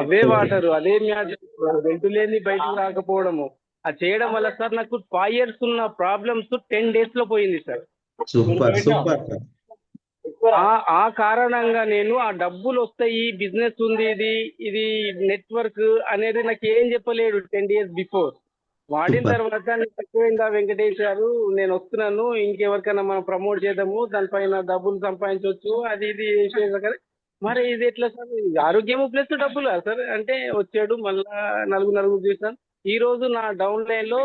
అవే వాటరు, అదే మ్యాజిక్, వెంటులేని బయటకు రాకపోవడము అది చేయడం వల్ల సార్ నాకు 5 years ఉన్న ప్రాబ్లమ్స్ 10 days లో పోయింది సార్. ఆ కారణంగా నేను ఆ డబ్బులు వస్తాయి, బిజినెస్ ఉంది, ఇది నెట్వర్క్ అనేది నాకు ఏం చెప్పలేడు 10 days బిఫోర్. వాడిన తర్వాత తక్కువైందా వెంకటేష్ గారు, నేను వస్తున్నాను, ఇంకెవరికైనా మనం ప్రమోట్ చేద్దాము, దానిపైన డబ్బులు సంపాదించవచ్చు, అది ఇది చేసాక మరి ఇది ఎట్లా సార్, ఆరోగ్యము ప్లస్ డబ్బులు సార్ అంటే వచ్చాడు. మళ్ళా నలుగురు చూసాను. ఈ రోజు నా డౌన్ లైన్ లో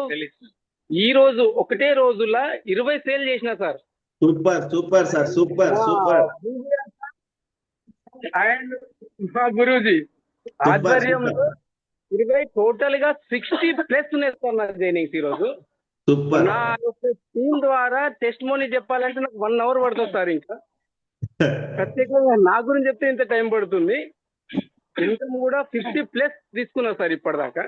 ఈ రోజు ఒకటే రోజులా 20 సేల్ చేసిన sir. Super sir. Super. And మా గురూజీ ఆధ్వర్యంలో 20 టోటల్ గా 60+ ఉన్నాయి సార్ నా జైనింగ్స్ ఈ రోజు. నా టీమ్ ద్వారా టెస్ట్ మోనీ చెప్పాలంటే నాకు 1 hour పడుతుంది సార్. ఇంకా ప్రత్యేకంగా నా గురించి చెప్తే ఇంత టైం పడుతుంది. ఇన్కమ్ కూడా 50+ తీసుకున్నా సార్ ఇప్పటిదాకా.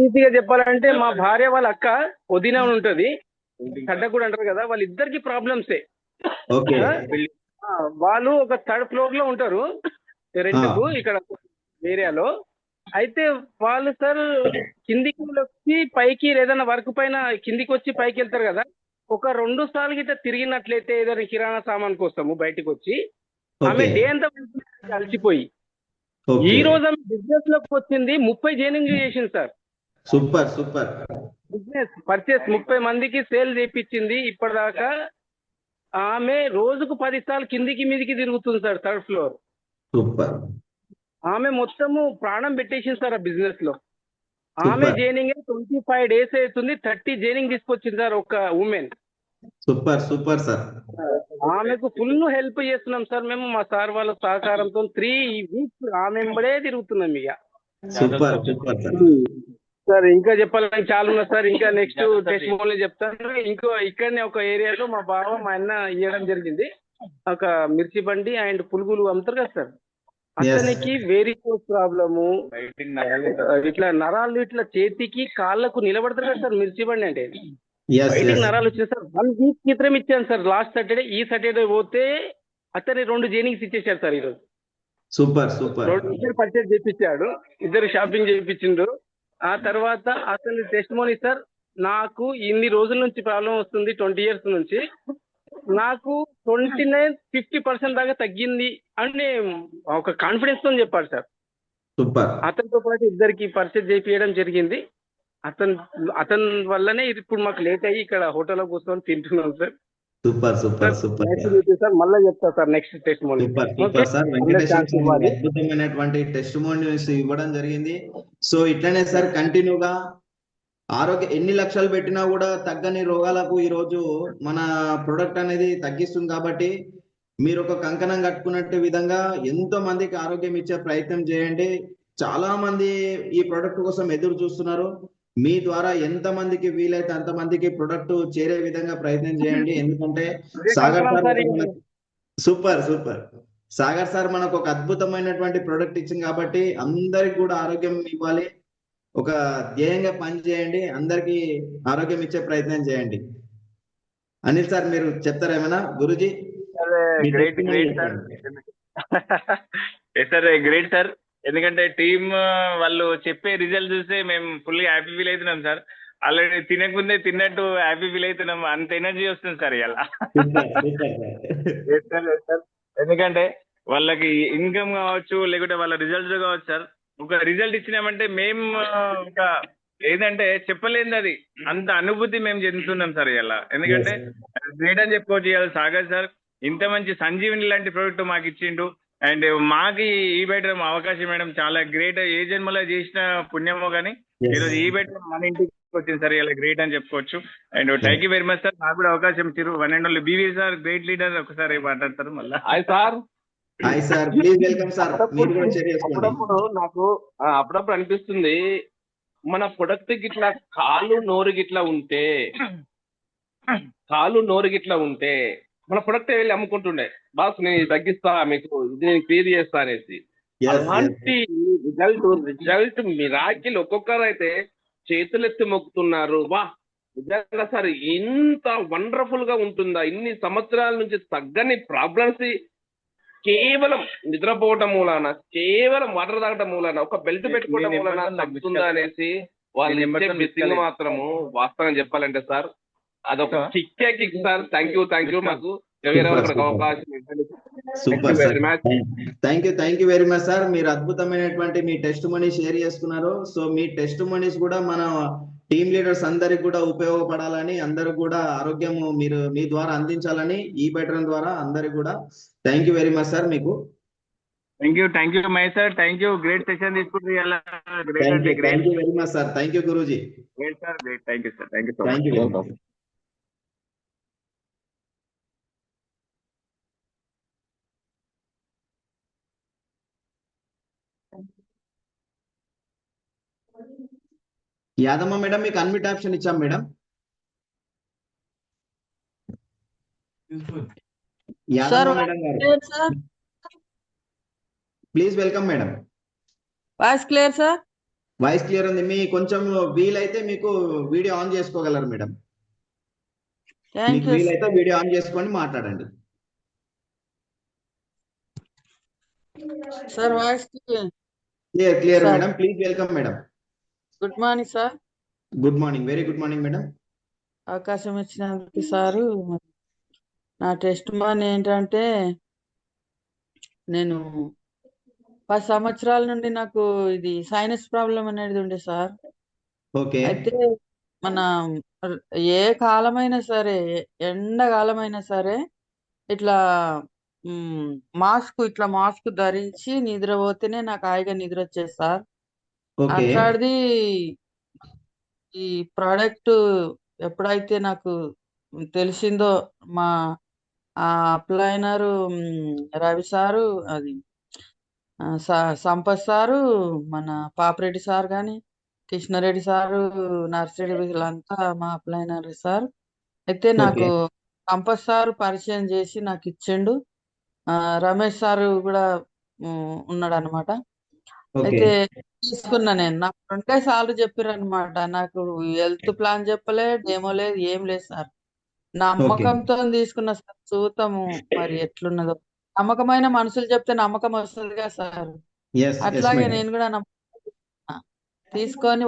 ఈజీగా చెప్పాలంటే మా భార్య వాళ్ళ అక్క వదిన ఉంటది, కడ్డ కూడా అంటారు కదా, వాళ్ళిద్దరికి ప్రాబ్లమ్సే. వాళ్ళు ఒక 3rd floor లో ఉంటారు రెంట్కు ఇక్కడ ఏరియాలో. అయితే వాళ్ళు సార్ కిందికి వచ్చి పైకి ఏదైనా వర్క్ పైన కిందికి వచ్చి పైకి వెళ్తారు కదా, ఒక 2 సార్లు గిట్ట తిరిగినట్లయితే ఏదైనా కిరాణా సామాన్ కోసము బయటకు వచ్చి ఆమె డే అంతా అలసిపోయి ఈ ఓకే రోజు ఆమె బిజినెస్ లోకి వచ్చింది 30 జైనింగ్ చేసింది sir. Super super business purchase 30 మందికి సేల్ చేయించింది. ఇప్పటిదాకా ఆమె రోజుకు 10 సార్లు కిందికి మీదికి తిరుగుతుంది సార్ 3rd ఫ్లోర్. సూపర్ ఆమె మొత్తము ప్రాణం పెట్టేసింది సార్ ఆ బిజినెస్ లో. ఆమె సూపర్ జైనింగ్ 25 డేస్ అవుతుంది, 30 జైనింగ్ తీసుకొచ్చింది సార్ ఒక ఉమెన్. Super super sir. ఆమెకు ఫుల్ హెల్ప్ చేస్తున్నాం సార్ మేము మా సార్ వాళ్ళ సహకారంతో. 3 వీక్స్ ఆమె వెంబడే తిరుగుతున్నాం ఇక. Super super sir. సార్ ఇంకా చెప్పాలని చాలా ఉన్నాయి సార్. ఇంకా నెక్స్ట్ టెస్టిమోనీ చెప్తాను. ఇంకో ఇక్కడనే ఒక ఏరియాలో మా బావ మా అన్న ఇవ్వడం జరిగింది. ఒక మిర్చి బండి అండ్ పులుగులు అమ్ముతారు కదా సార్. అతనికి వెరికోస్ ప్రాబ్లము, ఇట్లా నరాలు ఇట్లా చేతికి కాళ్ళకు నిలబడతారు కదా సార్ మిర్చి బండి అంటే. బయటికి నరాలు వచ్చినాయి సార్. 1 వీక్ క్రితం ఇచ్చాను సార్. లాస్ట్ సాటర్డే, ఈ సాటర్డే పోతే అతని 2 జైనింగ్స్ ఇచ్చేసారు సార్ ఈరోజు. Super super. 2 పర్చేజ్ చేయించాడు, 2 షాపింగ్ చేయించిండు. ఆ తర్వాత అతని టెస్టిమోనీ సార్, నాకు ఇన్ని రోజుల నుంచి ప్రాబ్లం వస్తుంది 20 ఇయర్స్ నుంచి, నాకు 29-50% దాకా తగ్గింది అని ఒక కాన్ఫిడెన్స్ తో చెప్పాడు సార్. సూపర్. అతనితో పాటు 2కి పర్చేజ్ చేయించడం జరిగింది. అతని వల్లనే ఇప్పుడు మాకు లేట్ అయ్యి ఇక్కడ హోటల్లో కూర్చొని తింటున్నాం sir. Super super super sir మళ్ళీ చెప్తా sir next testimony. Super super sir. Venkatesh అద్భుతమైనటువంటి టెస్టిమోనీస్ ఇవ్వడం జరిగింది. సో ఇట్లనే సార్ కంటిన్యూగా ఎన్ని లక్షలు పెట్టినా కూడా తగ్గని రోగాలకు ఈ రోజు మన ప్రొడక్ట్ అనేది తగ్గిస్తుంది. కాబట్టి మీరు ఒక కంకణం కట్టుకున్నట్టు విధంగా ఎంతో మందికి ఆరోగ్యం ఇచ్చే ప్రయత్నం చేయండి. చాలా మంది ఈ ప్రొడక్ట్ కోసం ఎదురు చూస్తున్నారు. మీ ద్వారా ఎంత మందికి వీలైతే అంత మందికి ప్రొడక్ట్ చేరే విధంగా ప్రయత్నం చేయండి. ఎందుకంటే Sagar sir super super Sagar sir మనకు ఒక అద్భుతమైనటువంటి ప్రొడక్ట్ ఇచ్చింది కాబట్టి అందరికి కూడా ఆరోగ్యం ఇవ్వాలి. ఒక ధ్యేయంగా పని చేయండి. అందరికి ఆరోగ్యం ఇచ్చే ప్రయత్నం చేయండి. అనిల్ సార్ మీరు చెప్తారా ఏమైనా Guruji? Great great sir. Sir great sir. ఎందుకంటే టీమ్ వాళ్ళు చెప్పే రిజల్ట్ చూస్తే మేము ఫుల్ హ్యాపీ ఫీల్ అవుతున్నాం సార్. ఆల్రెడీ తినకముందే తిన్నట్టు హ్యాపీ ఫీల్ అవుతున్నాం. అంత ఎనర్జీ వస్తుంది సార్ ఇలా. ఎందుకంటే వాళ్ళకి ఇన్కమ్ కావచ్చు, లేకుంటే వాళ్ళ రిజల్ట్స్ కావచ్చు సార్. ఒక రిజల్ట్ ఇచ్చినామంటే మేము ఒక ఏదంటే చెప్పలేదు, అది అంత అనుభూతి మేము చెందుతున్నాం సార్ ఇలా. ఎందుకంటే గ్రేట్ అని చెప్పుకోవచ్చు ఇవాళ సాగర్ సార్ ఇంత మంచి సంజీవిని లాంటి ప్రోడక్ట్ మాకు ఇచ్చిండు. అండ్ మాకు ఈ బెటర్ అవకాశం మేడం చాలా గ్రేట్. ఏ జన్మలో చేసిన పుణ్యమో కానీ ఈరోజు ఈ బెటర్ మన ఇంటికి వచ్చింది సార్. ఇలా గ్రేట్ అని చెప్పుకోవచ్చు. And thank you very much sir. నాకు కూడా అవకాశం ఇచ్చారు. 1 and only BV sir, great leader. ఒకసారి మాట్లాడతారు మళ్ళీ. Hi sir, please welcome sir. అప్పుడప్పుడు నాకు అప్పుడప్పుడు అనిపిస్తుంది మన ప్రొడక్ట్ గిట్లా కాలు నోరు గిట్లా ఉంటే మన ప్రొడక్ట్ వెళ్ళి అమ్ముకుంటుండే, బాస్ నేను ఇది తగ్గిస్తా, మీకు ఇది నేను క్లియర్ చేస్తా అనేసి. అలాంటి రిజల్ట్ మిరాకిల్ ఒక్కొక్కరు అయితే చేతులెత్తి మొక్కుతున్నారు. వా నిజంగా సార్ ఇంత వండర్ఫుల్ గా ఉంటుందా? ఇన్ని సంవత్సరాల నుంచి తగ్గని ప్రాబ్లమ్స్ కేవలం నిద్రపోవటం మూలాన, కేవలం వాటర్ తాగటం మూలాన, ఒక బెల్ట్ పెట్టుకోవడం మూలాన తగ్గుతుందా అనేసి వాళ్ళు ఇచ్చే మెసేజ్ మాత్రము వాస్తవం చెప్పాలంటే సార్ అదొక కిక్ సార్. థ్యాంక్ యూ మాకు అవకాశం. Super sir. Thank you very much sir. మీరు అద్భుతమైనటువంటి మీ టెస్ట్ మనీ షేర్ చేసుకున్నారు. సో మీ టెస్ట్ మనీస్ కూడా మన టీమ్ లీడర్స్ అందరికి కూడా ఉపయోగపడాలని, అందరూ కూడా ఆరోగ్యము మీరు మీ ద్వారా అందించాలని ఈ బెటర్ ద్వారా అందరికి కూడా thank you very much sir. మీకు thank you my sir. Thank you. Great session తీసుకుంటారు. Thank you very much sir. Thank you Guruji. Great sir. Great. Thank you sir. Thank you. Thank you very much. Yadamma madam మీకు అన్మిట్ ఆప్షన్ ఇచ్చాం మేడం. యాదమ్మ మేడం గారు please welcome madam. Voice clear sir? Voice clear ఉంది. మీ కొంచెం వీలైతే మీకు వీడియో ఆన్ చేసుకోగలరు మేడం. మీకు వీలైతే వీడియో ఆన్ చేసుకొని మాట్లాడండి sir. Voice clear madam. Please welcome madam. Good morning sir. Good morning. Very good morning madam. అవకాశం ఇచ్చినందుకు సారు. నా టెస్ట్ మనీ ఏంటంటే నేను 10 సంవత్సరాల నుండి నాకు ఇది సైనస్ ప్రాబ్లం అనేది ఉండే సార్. ఓకే అయితే మన ఏ కాలమైనా సరే, ఎండాకాలమైనా సరే ఇట్లా మ్, మాస్క్ ధరించి నిద్రపోతేనే నాకు హాయిగా నిద్ర వచ్చేది సార్. ఓకే అట్లాంటిది ఈ ప్రోడక్ట్ ఎప్పుడైతే నాకు తెలిసిందో మా అప్లైనర్ రవి సారు, అది సంపత్ సారు, మన పాపిరెడ్డి సార్ గాని, కృష్ణారెడ్డి సారు, నర్సిరెడ్డి వీళ్ళంతా మా అప్లైనర్ సార్. అయితే ఓకే నాకు సంపత్ సారు పరిచయం చేసి నాకు ఇచ్చిండు. రమేష్ సారు కూడా ఉన్నాడు అనమాట. ఓకే అయితే తీసుకున్నా నేను. నాకు 2 సార్లు చెప్పారు అనమాట. నాకు హెల్త్ ప్లాన్ చెప్పలే, డెమో లేదు, ఏం లేదు సార్. ఓకే నమ్మకంతో తీసుకున్న సార్. చూద్దాము మరి ఎట్లున్నదో. నమ్మకమైన మనుషులు చెప్తే నమ్మకం వస్తుంది కదా సార్. ఎస్ అట్లాగే మేడం. నేను కూడా తీసుకొని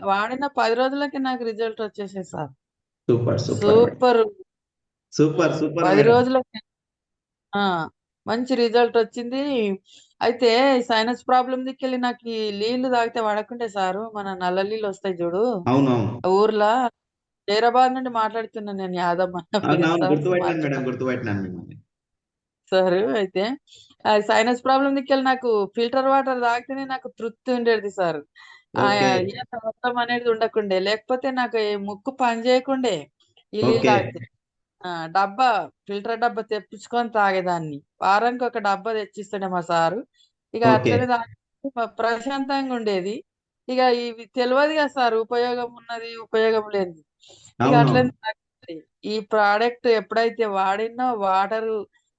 వాడిన 10 రోజులకి నాకు రిజల్ట్ వచ్చేసాయి sir. Super super. Super 10 madam. రోజులకి ఆ మంచి రిజల్ట్ వచ్చింది. అయితే సైనస్ ప్రాబ్లం దిక్కెళ్ళి నాకు ఈ నీళ్లు తాగితే పడకుంటే సారు, మన నల్ల నీళ్ళు వస్తాయి చూడు అవునవును ఊర్లో. హైదరాబాద్ నుండి మాట్లాడుతున్నా నేను, యాదమ్మ నా పేరు అవునవును సార్. గుర్తుపెట్టాను మేడం, గుర్తుపెట్టినాను మిమ్మల్ని. సార్ అయితే సైనస్ ప్రాబ్లం దిక్కెళ్ళి నాకు ఫిల్టర్ వాటర్ తాగితేనే నాకు తృప్తి ఉండేది సార్. ఓకే ఏ ప్రాబ్లం అనేది ఉండకుండే, లేకపోతే నాకు ఈ ముక్కు పని చేయకుండే ఈ నీళ్ళు ఓకే తాగితే. డబ్బా ఫిల్టర్ డబ్బా తెప్పించుకొని తాగేదాన్ని. వారానికి ఒక డబ్బా తెచ్చిస్తుండే మా సారు. ఇక ఓకే అట్లనే తాగి ప్రశాంతంగా ఉండేది. ఇక ఇవి తెలియదు కదా సార్, ఉపయోగం ఉన్నది ఉపయోగం లేనిది. ఇక అవునవును అట్లనే తాగేది. ఈ ప్రోడక్ట్ ఎప్పుడైతే వాడినో వాటర్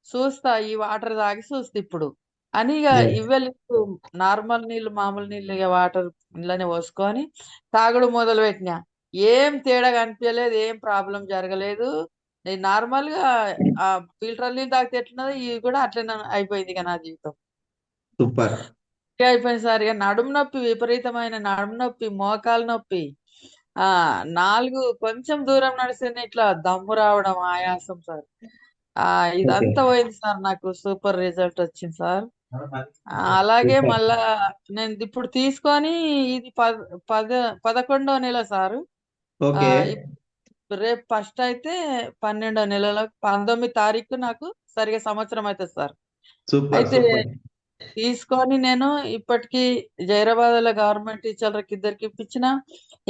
చూస్తా, ఈ వాటర్ తాగి చూస్తా ఇప్పుడు అని, ఇక ఎస్ ఇవ్వే నీళ్ళు, నార్మల్ నీళ్ళు, మామూలు నీళ్ళు, ఇక వాటర్ ఇంట్లోనే పోసుకొని తాగుడు మొదలు పెట్టినా. ఏం తేడా కనిపించలేదు, ఏం ప్రాబ్లం జరగలేదు. నేను నార్మల్ గా ఆ ఫిల్టర్ నీళ్ళు తాగితే ఎట్లున్నదో ఇవి కూడా అట్లనే అయిపోయింది ఇక నా జీవితం. సూపర్ అయిపోయింది సార్. ఇక నడుము నొప్పి, విపరీతమైన నడుము నొప్పి, మోకాలు నొప్పి, ఆ 4 కొంచెం దూరం నడిస్తేనే ఇట్లా దమ్ము రావడం, ఆయాసం సార్. ఓకే ఇదంతా పోయింది సార్. నాకు సూపర్ రిజల్ట్ వచ్చింది సార్. అలాగే సూపర్ మళ్ళా నేను ఇప్పుడు తీసుకొని ఇది 11వ నెల సారు. ఆ, ఓకే రేపు ఫస్ట్ అయితే 12వ నెలలో 19 తారీఖు నాకు సరిగా సంవత్సరం అవుతుంది సార్. సూపర్ అయితే సూపర్ తీసుకొని నేను ఇప్పటికి జైరాబాద్లో గవర్నమెంట్ టీచర్లకు ఇద్దరికి ఇప్పించిన,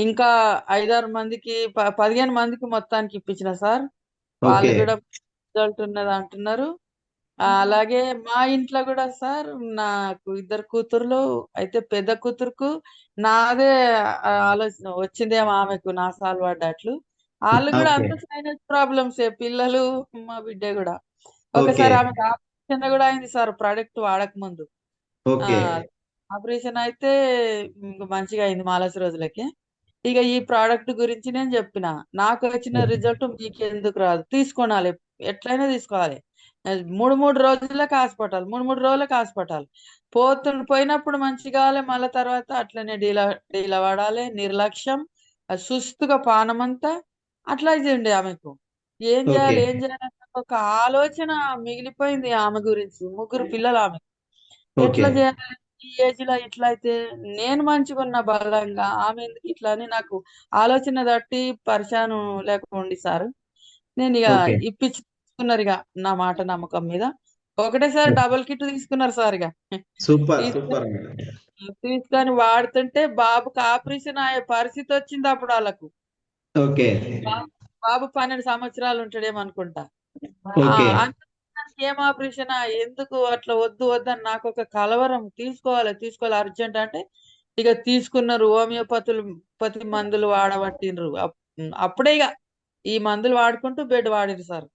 ఇంకా 5-6 మందికి 15 మందికి మొత్తానికి ఇప్పించిన సార్. వాళ్ళు ఓకే కూడా రిజల్ట్ ఉన్నది అంటున్నారు. అలాగే మా ఇంట్లో కూడా సార్, నాకు 2 కూతుర్లు. అయితే పెద్ద కూతురుకు నాదే ఆలోచన వచ్చిందేమో, ఆమెకు నా సాల్వ్ పడ్డట్లు. వాళ్ళు కూడా ఓకే అంత సైనస్ ప్రాబ్లమ్స్ పిల్లలు, మా బిడ్డ కూడా. ఓకే ఒకసారి ఆమెకు ఆపరేషన్ కూడా అయింది సార్ ప్రోడక్ట్ వాడక ముందు. ఆ ఓకే ఆపరేషన్ అయితే ఇంక మంచిగా అయింది 4 రోజులకి. ఇక ఈ ప్రోడక్ట్ గురించి నేను చెప్పిన, నాకు వచ్చిన రిజల్ట్ మీకు ఎందుకు రాదు, తీసుకోనాలి, ఎట్లయినా తీసుకోవాలి. 3 రోజులకు హాస్పిటల్, 3 రోజులకు హాస్పిటల్. పోయినప్పుడు మంచిగా కావాలి, మళ్ళీ తర్వాత అట్లనే డీలా డీలా పడాలి, నిర్లక్ష్యం, సుస్తుగా పానమంతా అట్లా అయింది ఆమెకు. ఏం ఓకే చేయాలి ఏం చేయాలి అన్న ఒక ఆలోచన మిగిలిపోయింది ఆమె గురించి. 3 పిల్లలు ఆమె. ఓకే ఎట్లా చేయాలి ఈ ఏజ్ లో, ఇట్లా అయితే నేను మంచిగా ఉన్న బలంగా, ఆమె ఎందుకు ఇట్లా అని నాకు ఆలోచన తట్టి పరిశాను లేకుండా సార్. నేను ఇక ఓకే తీసుకున్నారు ఇక నా మాట నమ్మకం మీద. ఒకటేసారి డబుల్ కిట్ తీసుకున్నారు సార్. ఇక సూపర్ తీసుకొని సూపర్ మేడం. తీసుకొని వాడుతుంటే బాబుకి ఆపరేషన్ అయ్యే పరిస్థితి వచ్చింది అప్పుడు వాళ్ళకు. ఓకే బాబు 12 సంవత్సరాలు ఉంటాడేమో అనుకుంటా. ఓకే ఏం ఆపరేషన్, ఎందుకు అట్లా వద్దు వద్దని నాకు ఒక కలవరం. తీసుకోవాలి అర్జెంట్ అంటే ఇక తీసుకున్నారు. హోమియోపతి మందులు వాడబట్టిండ్రు. అప్పుడే ఇక ఈ మందులు వాడుకుంటూ బెడ్ వాడిరు sir.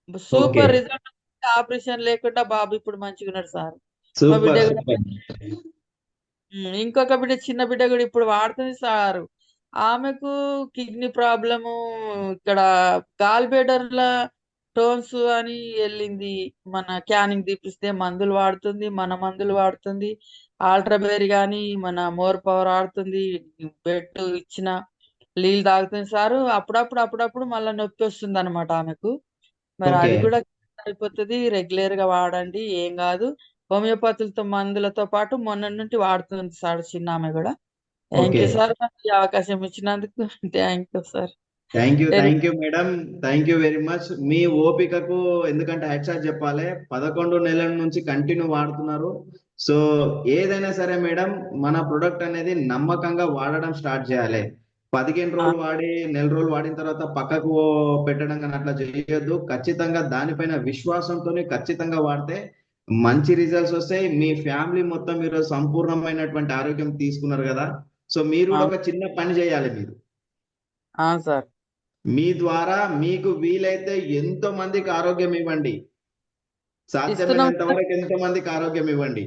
Okay super result. Operation లేకుండా బాబు ఇప్పుడు మంచిగా ఉన్నాడు సార్. మా బిడ్డ సూపర్ కూడా సూపర్ ఇంకొక బిడ్డ, చిన్న బిడ్డ కూడా ఇప్పుడు వాడుతుంది సార్. ఆమెకు కిడ్నీ ప్రాబ్లము, ఇక్కడ గాల్ బెడర్ల స్టోన్స్ అని వెళ్ళింది. మన క్యానింగ్ తీపిస్తే మందులు వాడుతుంది, మన మందులు వాడుతుంది. ఆల్ట్రాబేరీ కానీ మన మోర్ పవర్ ఆడుతుంది. బెడ్ ఇచ్చిన నీళ్ళు తాగుతుంది సారు. అప్పుడప్పుడు మళ్ళీ నొప్పి వస్తుంది అనమాట ఆమెకు. మరి ఓకే అది కూడా అయిపోతుంది. రెగ్యులర్ గా వాడండి, ఏం కాదు. హోమియోపతులతో మందులతో పాటు మొన్న నుండి వాడుతుంది సార్ చిన్న ఆమె కూడా. Thank okay. యూ సార్, నాకు ఈ అవకాశం ఇచ్చినందుకు thank you sir. Thank very you madam, thank you very much. మీ ఓపికకు ఎందుకంటే హ్యాట్సాఫ్ చెప్పాలి, 11 నెలల నుంచి కంటిన్యూ వాడుతున్నారు. సో ఏదైనా సరే మేడం, మన ప్రొడక్ట్ అనేది నమ్మకంగా వాడడం స్టార్ట్ చేయాలి. 15 రోజులు వాడి, నెల రోజులు వాడిన తర్వాత పక్కకు పెట్టడం కానీ అట్లా చేయొద్దు. ఖచ్చితంగా దానిపైన విశ్వాసంతో ఖచ్చితంగా వాడితే మంచి రిజల్ట్స్ వస్తాయి. మీ ఫ్యామిలీ మొత్తం మీరు సంపూర్ణమైనటువంటి ఆరోగ్యం తీసుకున్నారు కదా. సో మీరు కూడా ఒక చిన్న పని చేయాలి. మీరు సార్ మీ ద్వారా మీకు వీలైతే ఎంతో మందికి ఆరోగ్యం ఇవ్వండి. సాధ్యమైనంత వరకు ఎంతో మందికి ఆరోగ్యం ఇవ్వండి.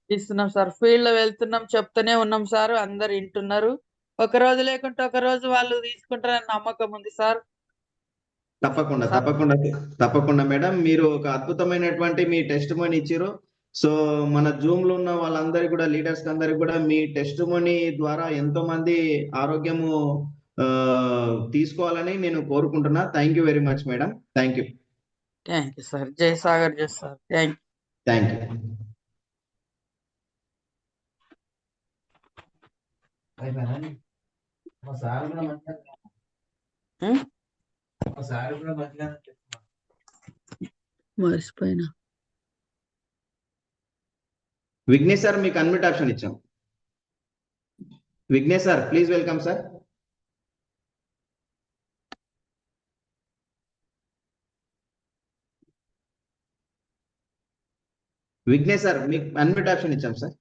ఇస్తున్నాం సార్, ఫీల్డ్ లో వెళ్తున్నాం, చెప్తూనే ఉన్నాం సార్, అందరు వింటున్నారు. ఒక రోజు లేకుంటే ఒక రోజు వాళ్ళు తీసుకుంటారని నమ్మకం ఉంది సార్. తప్పకుండా తప్పకుండా తప్పకుండా మేడం, మీరు ఒక అద్భుతమైనటువంటి మీ టెస్ట్ మనీ ఇచ్చారు. సో మన జూమ్ లో ఉన్న వాళ్ళందరికీ కూడా, లీడర్స్ అందరికి కూడా మీ టెస్ట్ మనీ ద్వారా ఎంతో మంది ఆరోగ్యము తీసుకోవాలని నేను కోరుకుంటున్నా. Thank you very much madam. Thank you. Thank you sir. జై సాగర్ జై సార్. Thank you. మర్చిపోయినా. విఘ్నేష్ సార్, మీకు అన్మ్యూట్ ఆప్షన్ ఇచ్చాం. Vignesh sir, please welcome sir. Vignesh sir, మీకు అన్మ్యూట్ ఆప్షన్ ఇచ్చాం sir.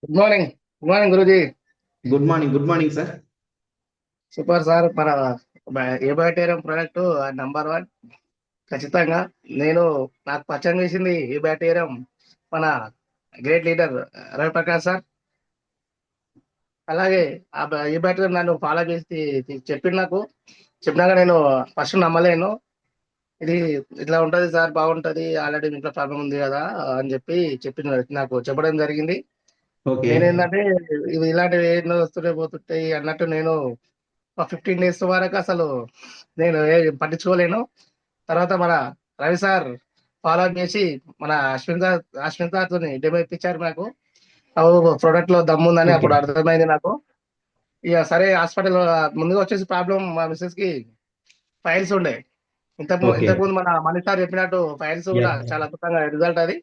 Good morning Guruji. Good morning sir. Super sir. మన ఏబయాటేరియం ప్రోడక్ట్ నంబర్ 1 ఖచ్చితంగా. నాకు పరిచయం చేసింది ఏబయాటేరియం మన గ్రేట్ లీడర్ రవిప్రకాష్ సార్. అలాగే ఏబయాటేరియం నన్ను ఫాలో చేసి చెప్పినాక నేను ఫస్ట్ నమ్మలేను. ఇది ఇట్లా ఉంటది సార్, బాగుంటది, ఆల్రెడీ ఇంట్లో ప్రాబ్లం ఉంది కదా అని నాకు చెప్పడం జరిగింది. నేనేంటంటే ఇవి ఇలాంటివి ఎన్నో వస్తుంటాయి పోతుంటాయి అన్నట్టు నేను 15 డేస్ వరకు అసలు నేను పట్టించుకోలేను. తర్వాత మన రవి సార్ ఫాలో చేసి మన అశ్విన్ సార్తో డెమో ఇప్పించారు. నాకు ప్రోడక్ట్ లో దమ్ముందని అప్పుడు అర్థమైంది నాకు. ఇక సరే, హాస్పిటల్ ముందుగా వచ్చేసి ప్రాబ్లం, మా మిస్సెస్ కి ఫైల్స్ ఉండే. ఇంతకుముందు మన మనీష్ సార్ చెప్పినట్టు ఫైల్స్ కూడా చాలా అద్భుతంగా రిజల్ట్ అది.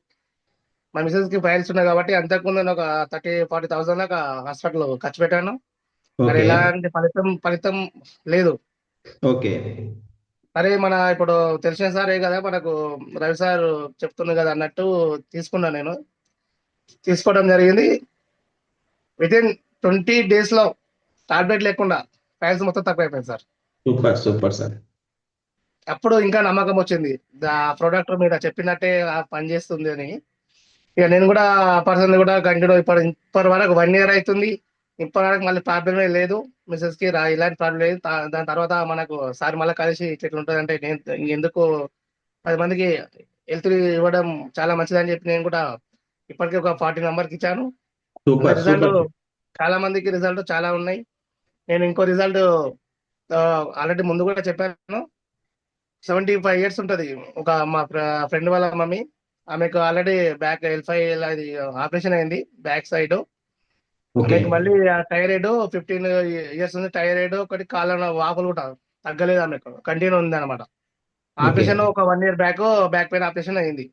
మా మిసెస్ కి ఫైల్స్ ఉన్నాయి కాబట్టి అంతకుముందు నేను ఒక 30,000-40,000 దాకా హాస్పిటల్ ఖర్చు పెట్టాను. మరి ఎలాంటి ఫలితం లేదు. ఓకే. సరే, మన ఇప్పుడు తెలిసిన సారే కదా మనకు, రవి సార్ చెప్తుంది కదా అన్నట్టు తీసుకున్నాను. నేను తీసుకోవడం జరిగింది. వితిన్ 20 days లో టాబ్లెట్ లేకుండా ఫైల్స్ మొత్తం తక్కువ అయిపోయింది సార్. Super sir. అప్పుడు ఇంకా నమ్మకం వచ్చింది ఆ ప్రోడక్ట్ మీద చెప్పినట్టే పనిచేస్తుంది అని. ఇక నేను కూడా పర్సన్ కూడా కంటిన్యూ ఇప్పటి వరకు 1 year అవుతుంది. ఇప్పటి వరకు మళ్ళీ ప్రాబ్లమే లేదు. మిసెస్ కి ఇలాంటి ప్రాబ్లం లేదు. దాని తర్వాత మనకు సార్ మళ్ళీ కలిసి ఇట్లా ఉంటుంది అంటే నేను ఎందుకు 10 మందికి హెల్త్ ఇవ్వడం చాలా మంచిదని చెప్పి నేను కూడా ఇప్పటికీ ఒక 40 మెంబర్కి ఇచ్చాను. రిజల్ట్ చాలా మందికి రిజల్ట్ చాలా ఉన్నాయి. నేను ఇంకో రిజల్ట్ ఆల్రెడీ ముందు కూడా చెప్పాను. 75 years ఉంటుంది. ఒక మా ఫ్రెండ్ వాళ్ళ మమ్మీ, ఆమెకు ఆల్రెడీ బ్యాక్ L5 అది ఆపరేషన్ అయింది బ్యాక్ సైడ్. ఆమెకు మళ్ళీ థైరాయిడ్ 15 years ఉంది. థైరాయిడ్ ఒకటి, కాళ్ళ వాపులు కూడా తగ్గలేదు, ఆమెకు కంటిన్యూ ఉంది అనమాట. ఆపరేషన్ ఒక 1 year బ్యాక్ పెయిన్ ఆపరేషన్ అయింది.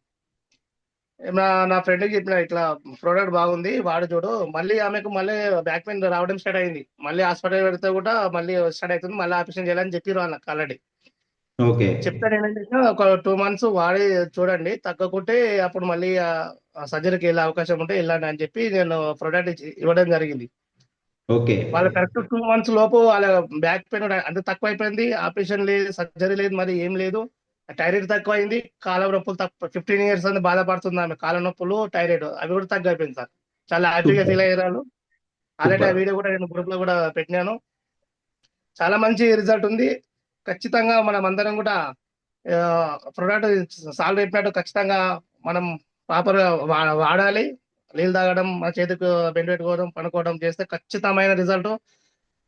నా ఫ్రెండ్కి చెప్పిన ఇట్లా ప్రోడక్ట్ బాగుంది, వాడు చూడు. మళ్ళీ ఆమెకు మళ్ళీ బ్యాక్ పెయిన్ రావడం స్టార్ట్ అయింది. మళ్ళీ హాస్పిటల్ పెడితే కూడా మళ్ళీ స్టార్ట్ అవుతుంది. మళ్ళీ ఆపరేషన్ చేయాలని చెప్పిరు వాళ్ళకి ఆల్రెడీ. చెప్తే నేను ఒక 2 months వాడి చూడండి, తగ్గకుంటే అప్పుడు మళ్ళీ సర్జరీకి వెళ్ళే అవకాశం ఉంటే వెళ్ళండి అని చెప్పి నేను ప్రోడక్ట్ ఇవ్వడం జరిగింది. వాళ్ళు కరెక్ట్ 2 months లోపు వాళ్ళ బ్యాక్ పెయిన్ అంటే తక్కువ అయిపోయింది. ఆపరేషన్ లేదు, సర్జరీ లేదు, మరి ఏం లేదు. థైరాయిడ్ తక్కువ అయింది, కాళ్ళ నొప్పులు 15 years అని బాధపడుతుంది ఆమె. కాళ్ళ నొప్పులు, థైరాయిడ్ అవి కూడా తక్కువ అయిపోయింది సార్. చాలా హ్యాపీగా ఫీల్ అయ్యారు. ఆల్రెడీ ఆ వీడియో కూడా నేను గ్రూప్ లో కూడా పెట్టినాను. చాలా మంచి రిజల్ట్ ఉంది. ఖచ్చితంగా మనం అందరం కూడా ప్రొడక్ట్ సాల్వ్ అయిపోయినట్టు ఖచ్చితంగా మనం ప్రాపర్ వాడాలి. నీళ్ళు తాగడం, మన చేతికి బెండ్ పెట్టుకోవడం, పనుకోవడం చేస్తే ఖచ్చితమైన రిజల్ట్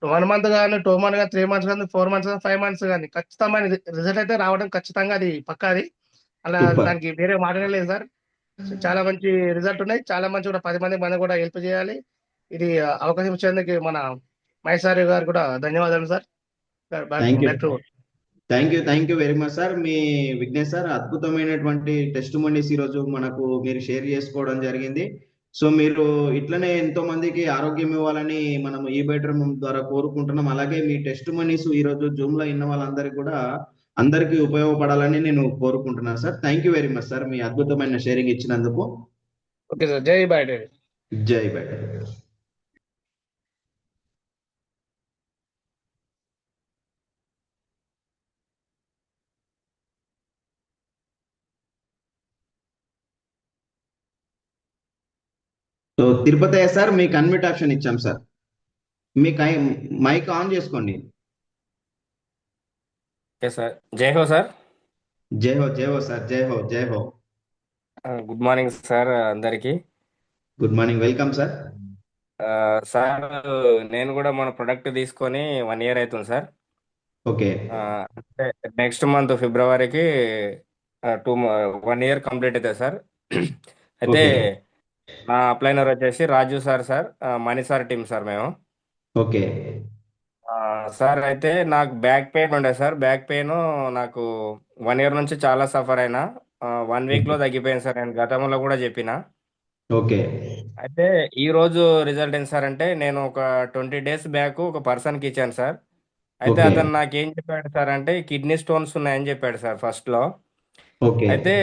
1 month కానీ 2 months కానీ 3 months కానీ 4 months కానీ 5 months కానీ ఖచ్చితమైన రిజల్ట్ అయితే రావడం ఖచ్చితంగా అది పక్కాది. అలా సూపర్. దానికి వేరే మాటనే లేదు సార్. చాలా మంచి రిజల్ట్ ఉన్నాయి. చాలా మంచి కూడా 10 మంది మనం కూడా హెల్ప్ చేయాలి. ఇది అవకాశం ఇచ్చేందుకు మన మహేష్ సార్ గారు కూడా ధన్యవాదాలు sir. Thank you back to thank you very much sir. Me Vignesh sir అద్భుతమైనటువంటి టెస్ట్ మనీస్ ఈరోజు మనకు మీరు షేర్ చేసుకోవడం జరిగింది. సో మీరు ఇట్లనే ఎంతో మందికి ఆరోగ్యం ఇవ్వాలని మనం ఈ బెటర్ ద్వారా కోరుకుంటున్నాం. అలాగే మీ టెస్ట్ మనీస్ ఈరోజు జూమ్ లో ఉన్న వాళ్ళందరికీ కూడా అందరికీ ఉపయోగపడాలని నేను కోరుకుంటున్నాను sir. Thank you very much sir మీ అద్భుతమైన షేరింగ్ ఇచ్చినందుకు. Okay sir. జై బాయ్. జై బై. సో తిరుపతి సార్ మీకు అన్మిట్ ఆప్షన్ ఇచ్చాం సార్. మీకు మైక్ ఆన్ చేసుకోండి. Okay sir. జై హో సార్. జై హో సార్. జై హో. గుడ్ మార్నింగ్ సార్ అందరికి. Good morning. Welcome sir. Sir నేను కూడా మన ప్రొడక్ట్ తీసుకొని 1 year అవుతుంది సార్. ఓకే. అంటే నెక్స్ట్ మంత్ ఫిబ్రవరికి 1 year కంప్లీట్ అవుతుంది సార్. అయితే ఓకే. నా అప్లైనర్ వచ్చేసి రాజు సార్ మణి సార్ టీం సార్ మేము. ఓకే. సార్ అయితే నాకు బ్యాక్ పెయిన్ ఉండే సార్. బ్యాక్ పెయిన్ నాకు 1 year నుంచి చాలా సఫర్ అయినా 1 weekలో తగ్గిపోయింది సార్. నేను గతంలో కూడా చెప్పిన. ఓకే. అయితే ఈ రోజు రిజల్ట్ ఏంటి సార్ అంటే నేను ఒక 20 days బ్యాక్ ఒక పర్సన్కి ఇచ్చాను సార్. అయితే ఓకే. అతను నాకేం చెప్పాడు సార్ అంటే కిడ్నీ స్టోన్స్ ఉన్నాయని చెప్పాడు సార్ ఫస్ట్లో. ఓకే. అయితే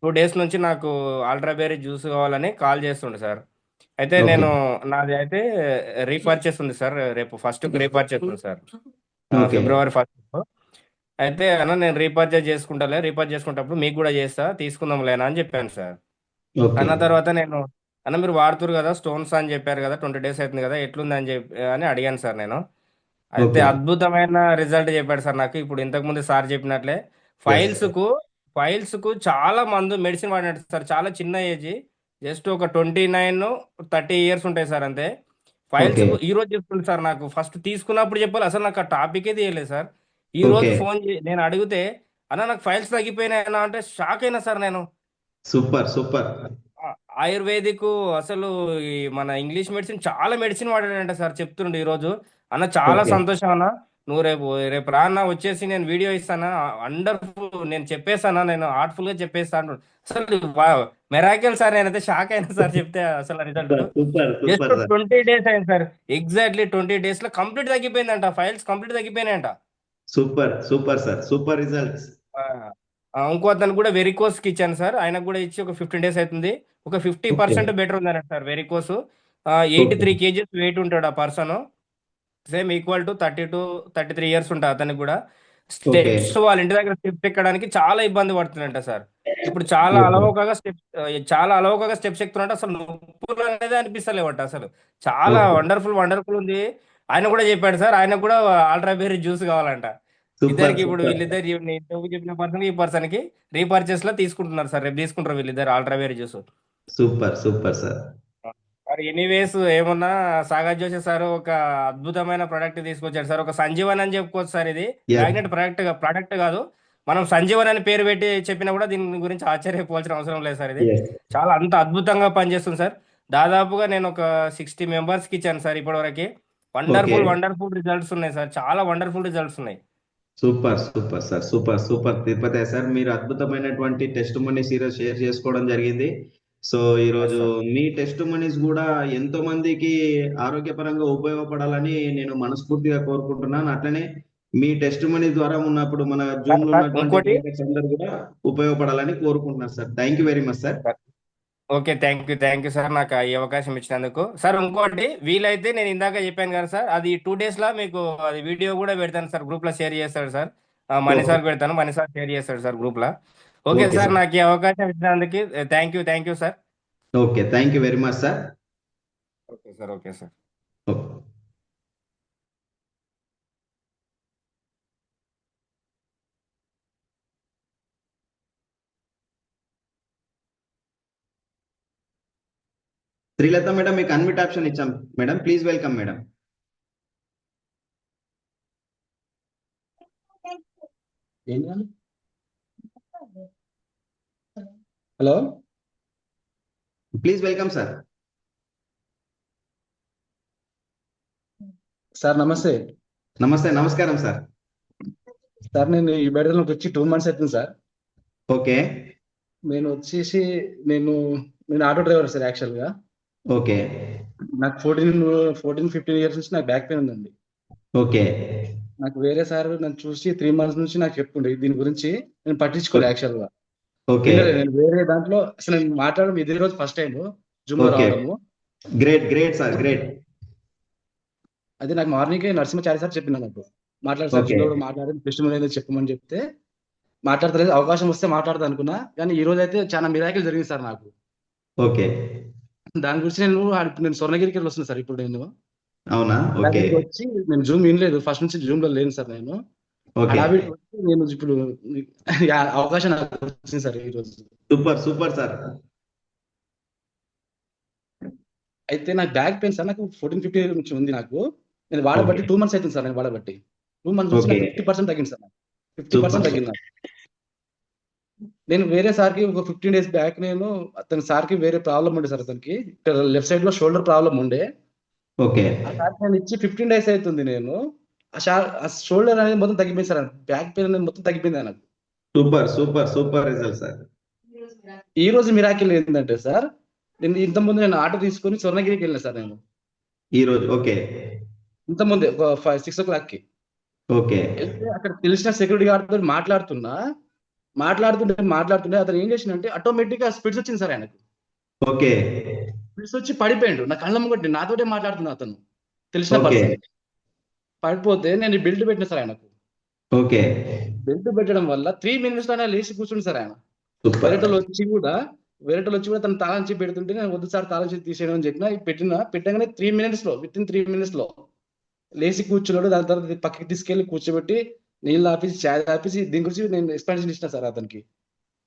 2 days నుంచి నాకు ఆల్ట్రాబెర్రీ జ్యూస్ కావాలని కాల్ చేస్తుండే సార్. అయితే ఓకే. నేను నాది అయితే రీపర్చేస్ ఉంది సార్. రేపు ఫస్ట్కి రీపర్చేస్ ఉంది సార్. ఓకే. ఫిబ్రవరి 1st. అయితే అన్న నేను రీపర్చేస్ చేసుకుంటప్పుడు మీకు కూడా చేస్తా తీసుకుందాం లేనా అని చెప్పాను సార్. ఓకే. అన్న తర్వాత నేను అన్న మీరు వాడుతురు కదా స్టోన్స్ అని చెప్పారు కదా 20 days అవుతుంది కదా ఎట్లుంది అని అడిగాను సార్ నేను. అయితే ఓకే. అద్భుతమైన రిజల్ట్ చెప్పాడు సార్ నాకు. ఇప్పుడు ఇంతకుముందు సార్ చెప్పినట్లే ఎస్. ఫైల్స్కు చాలా మందు మెడిసిన్ వాడినట్టు సార్. చాలా చిన్న ఏజ్, జస్ట్ ఒక 29-30 years ఉంటాయి సార్ అంతే. ఓకే. ఫైల్స్కు ఈ రోజు చెప్తుంది సార్. నాకు ఫస్ట్ తీసుకున్నప్పుడు చెప్పాలి అసలు నాకు ఆ టాపికే తీయలేదు సార్. ఈ రోజు ఓకే. ఫోన్ నేను అడిగితే అన్న నాకు ఫైల్స్ తగ్గిపోయినాయన్నా అంటే షాక్ అయినా సార్ నేను. సూపర్. ఆయుర్వేదిక్ అసలు ఈ మన ఇంగ్లీష్ మెడిసిన్ చాలా మెడిసిన్ వాడాడంట సార్ చెప్తుండే ఈరోజు. అన్న చాలా ఓకే. సంతోషం అన్న. నువ్వు రేపు రా అన్న వచ్చేసి నేను వీడియో ఇస్తానా వండర్ఫుల్ నేను చెప్పేస్తానా నేను హార్ట్ఫుల్ గా చెప్పేస్తాను. అసలు మెరాకిల్ సార్. నేనైతే షాక్ అయినా సార్ చెప్తే అసలు result super just sir. 20 days అయింది సార్. ఎగ్జాక్ట్లీ 20 days లో కంప్లీట్ తగ్గిపోయిందంట. ఫైల్స్ కంప్లీట్ తగ్గిపోయినాయంట. Super sir. Super results. ఇంకో అతను కూడా వెరికోస్ కి ఇచ్చాను సార్. ఆయనకు కూడా ఇచ్చి ఒక 15 days అవుతుంది. ఒక ఓకే. 50% బెటర్ ఉందన్నట్టు sir varicose. Okay. 83 kgs weight ఉంటాడు ఆ person. Same equal to 32-33 years ఉంటుంది అతనికి కూడా. ఓకే. స్టెప్స్ వాళ్ళ ఇంటి దగ్గర స్టెప్స్ ఎక్కడానికి చాలా ఇబ్బంది పడుతుందంట సార్. ఇప్పుడు చాలా ఓకే. అలవోకగా స్టెప్స్ ఎక్కుతున్నట్టు అసలు నొప్పులు అనేది అనిపిస్తలేవట అసలు. చాలా ఓకే. వండర్ఫుల్ ఉంది. ఆయన కూడా చెప్పాడు సార్. ఆయన కూడా ఆల్ట్రాబెర్రీ జ్యూస్ కావాలంట. ఇద్దరికి ఇప్పుడు వీళ్ళిద్దరు ఇంతకు చెప్పిన పర్సన్ ఈ పర్సన్ కి రీపర్చేస్ లో తీసుకుంటున్నారు సార్. రేపు తీసుకుంటారు వీళ్ళిద్దరు ఆల్ట్రాబెర్రీ జ్యూస్. Super sir. మరి ఎనీవేస్ ఏమన్నా సాగర్ జోషి సార్ ఒక అద్భుతమైన ప్రొడక్ట్ తీసుకొచ్చారు సార్. ఒక సంజీవన్ అని చెప్పుకోవచ్చు సార్. ఇది ఎస్. మ్యాగ్నెట్ ప్రొడక్ట్ కాదు. మనం సంజీవన్ అని పేరు పెట్టి చెప్పినా కూడా దీని గురించి ఆశ్చర్యపోవాల్సిన అవసరం లేదు సార్. ఇది ఎస్. చాలా అంత అద్భుతంగా పనిచేస్తుంది సార్. దాదాపుగా నేను ఒక 60 members కి ఇచ్చాను సార్ ఇప్పటివరకు. ఓకే. వండర్ఫుల్ రిజల్ట్స్ ఉన్నాయి సార్. చాలా వండర్ఫుల్ రిజల్ట్స్ ఉన్నాయి. Super sir. Super Tirupati sir. మీరు అద్భుతమైనటువంటి టెస్ట్ మనీస్ ఈరోజు షేర్ చేసుకోవడం జరిగింది. సో ఈరోజు మీ టెస్ట్ మనీస్ కూడా ఎంతో మందికి ఆరోగ్యపరంగా ఉపయోగపడాలని నేను మనస్ఫూర్తిగా కోరుకుంటున్నాను. అట్లనే మీ టెస్ట్ మనీ ద్వారా ఉన్నప్పుడు మన జూమ్ లో ఉన్నటువంటి ఇంకోటి మెంబర్స్ అందరూ కూడా ఉపయోగపడాలని కోరుకుంటున్నాను sir. Thank you very much sir. Okay thank you sir నాకు ఈ అవకాశం ఇచ్చినందుకు. సార్ ఇంకోటి వీలైతే నేను ఇందాక చెప్పాను కదా సార్, అది 2 days లో మీకు అది వీడియో కూడా పెడతాను సార్. గ్రూప్ లో షేర్ చేస్తాడు సార్. మణి సార్ పెడతాను. మణి సార్ షేర్ చేస్తాడు సార్ గ్రూప్ లో. Okay okay sir sir. నాకు ఈ అవకాశం ఇచ్చినందుకు thank you sir. Okay. Thank you very much sir. Okay sir. Okay. Srilatha madam మీకు అన్మిట్ ఆప్షన్ ఇచ్చాం madam. Please welcome madam. Hello please welcome sir. Sir నమస్తే. నమస్తే, నమస్కారం సార్. సార్ నేను ఈ బెడలోకి వచ్చి 2 months అవుతుంది సార్. ఓకే నేను వచ్చేసి నేను ఆటో డ్రైవర్ సార్ యాక్చువల్గా. ఓకే నాకు 14-15 years నుంచి నాకు బ్యాక్ పెయిన్ ఉందండి. ఓకే నాకు వేరే సార్ నన్ను చూసి 3 months నుంచి నాకు చెప్పుండే దీని గురించి, నేను పట్టించుకోలే యాక్చువల్గా. ఓకే నేను వేరే దాంట్లో అసలు నేను మాట్లాడడం ఇదే రోజు ఫస్ట్ టైం జూమ్ లో ఓకే రావడము. Great great sir, great. అది నాకు మార్నింగ్ నరసింహాచారి సార్ చెప్పిన నాకు మాట్లాడు సార్, ఓకే జూమ్ లో మాట్లాడి టెస్టిమనీ ఏదో చెప్పమని చెప్తే మాట్లాడతలేదు, అవకాశం వస్తే మాట్లాడతా అనుకున్నా. కానీ ఈ రోజు అయితే చాలా మిరాకిల్ జరిగింది సార్ నాకు. ఓకే దాని గురించి నేను స్వర్ణగిరికి వెళ్ళి వస్తున్నాను సార్. ఇప్పుడు నేను అవునా? ఓకే హడావిడికి వచ్చి నేను జూమ్ వినలేదు, ఫస్ట్ నుంచి జూమ్ లో లేను సార్. నేను ఓకే హడావిడికి వచ్చి నేను ఇప్పుడు అవకాశం నాకు వచ్చింది సార్ ఈ రోజు. Super super sir. అయితే నాకు బ్యాక్ పెయిన్ సార్ నాకు 14-15 నుంచి ఉంది నాకు. నేను వాడబట్టి 2 months అవుతుంది సార్. నేను వాడబట్టి 2 months నుంచి ఓకే నాకు 50% తగ్గింది సార్. 50% సూపర్ తగ్గింది నాకు. నేను వేరే సార్కి ఒక 15 days బ్యాక్ నేను అతని సార్కి వేరే ప్రాబ్లం ఉండే సార్. అతనికి ఇక్కడ లెఫ్ట్ సైడ్ లో షోల్డర్ ప్రాబ్లం ఉండే. ఓకే ఆ సార్కి నేను ఇచ్చి 15 days అవుతుంది. నేను ఆ షోల్డర్ అనేది మొత్తం తగ్గిపోయింది సార్. బ్యాక్ పెయిన్ అనేది మొత్తం తగ్గిపోయింది నాకు. Super super super result sir. ఈ రోజు మిరాకిల్ ఏంటంటే సార్, నేను ఇంతకుముందు నేను ఆటో తీసుకొని స్వర్ణగిరికి వెళ్ళిన సార్. నేను ఈ రోజు ఓకే ఇంతకుముందే ఒక 6 o'clock ఓకే వెళ్తే అక్కడ తెలిసిన సెక్యూరిటీ గార్డ్ తో మాట్లాడుతుంటే అతను ఏం చేసిందంటే ఆటోమేటిక్ గా స్పిడ్స్ వచ్చింది సార్ ఆయనకు. ఓకే స్పిడ్స్ వచ్చి పడిపోయాడు. నా కళ్ళ ముంగటి నాతోటే మాట్లాడుతున్నా అతను, తెలిసిన ఓకే పర్సన్. పడిపోతే నేను బెల్ట్ పెట్టిన సార్ ఆయనకు. ఓకే బెల్ట్ పెట్టడం వల్ల 3 minutes లోనే లేచి కూర్చుంది సార్ ఆయన. సూపర్ వేరేటోళ్ళు వచ్చి కూడా తను తాళం చేసి పెడుతుంటే నేను వద్దు సార్ తాళం చేసి తీసేయడం అని చెప్పిన పెట్టగానే 3 minutes లో విత్ ఇన్ 3 minutes లో లేచి కూర్చున్నాడు. దాని తర్వాత పక్కకి తీసుకెళ్లి కూర్చోబెట్టి నీళ్ళు ఆపేసి చాయ్ ఆపేసి దీని గురించి నేను ఎక్స్ప్లెనేషన్ ఇచ్చిన సార్ అతనికి.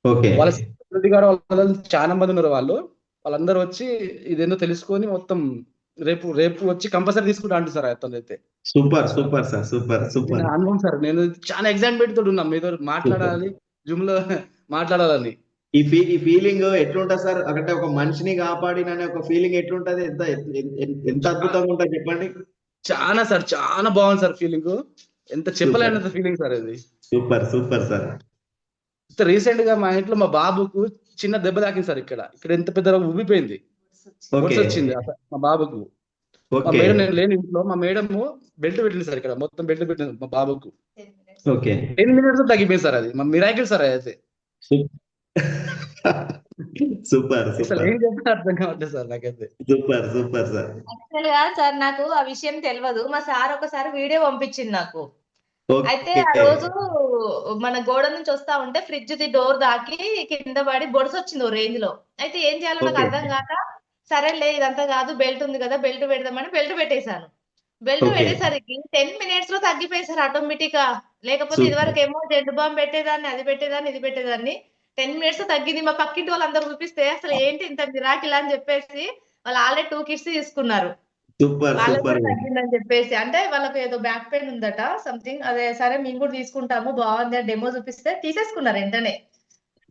ఓకే వాళ్ళ సెక్యూరిటీ గార్డ్ వాళ్ళు చాలా మంది ఉన్నారు. వాళ్ళందరూ వచ్చి ఇదేందో తెలుసుకొని మొత్తం రేపు వచ్చి కంపల్సరీ తీసుకుంటా అంటారు సార్ అతను అయితే. Super super sir, super super నా అనుభవం సార్. నేను చాలా ఎగ్జైట్మెంట్ తోటి ఉన్నా మీతో సూపర్. మాట్లాడాలి, జూమ్ లో మాట్లాడాలని. ఈ ఫీలింగ్ ఎట్లుంటది సార్? అంటే ఒక మనిషిని కాపాడిననే ఒక ఫీలింగ్ ఎట్లుంటది? ఎంత అద్భుతంగా ఉంటుంది చెప్పండి. చాలా సార్, చాలా బాగుంది సార్ ఫీలింగ్. ఎంత సూపర్ చెప్పలేనంత ఫీలింగ్ సార్ అది. Super super sir. రీసెంట్ గా మా ఇంట్లో మా బాబుకు చిన్న దెబ్బ తాకింది సార్. ఇక్కడ ఎంత పెద్ద ఉబ్బిపోయింది, ఓకే బొడ్స్ వచ్చింది మా బాబుకు. మా ఓకే మేడం నేను లేని ఇంట్లో మా మేడం బెల్ట్ పెట్టింది సార్. ఇక్కడ మొత్తం బెల్ట్ పెట్టింది మా బాబుకు. ఓకే 10 minutes తగ్గిపోయింది సార్. అది మా మిరాకిల్ సార్ అయితే. సూపర్ అసలు సూపర్ ఏం చెప్పినా అర్థం కావట్లేదు సార్ నాకైతే. Super super sir. యాక్చువల్ గా సార్ నాకు ఆ విషయం తెలియదు. మా సార్ ఒకసారి వీడియో పంపించింది నాకు. అయితే ఓకే ఆ రోజు మన గోడ నుంచి వస్తా ఉంటే ఫ్రిడ్జ్ ది డోర్ దాకి కింద పడి బొడస వచ్చింది ఓ రేంజ్ లో. అయితే ఏం చేయాలో నాకు ఓకే అర్థం కాక సరేలే ఇదంతా కాదు బెల్ట్ ఉంది కదా బెల్ట్ పెడదామని బెల్ట్ పెట్టేశాను. బెల్ట్ ఓకే పెట్టేసరికి 10 minutes లో తగ్గిపోయింది సార్ ఆటోమేటిక్ గా. లేకపోతే సూపర్ ఇదివరకు ఏమో జెడ్ బాంబ్ పెట్టేదాన్ని, అది పెట్టేదాన్ని, ఇది పెట్టేదాన్ని. 10 minutes లో తగ్గింది. మా పక్కింటి వాళ్ళందరూ చూపిస్తే అసలు ఏంటి ఇంత మిరాకిల్ అని చెప్పేసి వాళ్ళు ఆల్రెడీ 2 kids తీసుకున్నారు. సూపర్ వాళ్ళకి సూపర్ కూడా తగ్గిందని చెప్పేసి, అంటే వాళ్ళకి ఏదో బ్యాక్ పెయిన్ ఉందట సంథింగ్. అదే సరే మేము కూడా తీసుకుంటాము బాగుంది అని డెమో చూపిస్తే తీసేసుకున్నారు వెంటనే.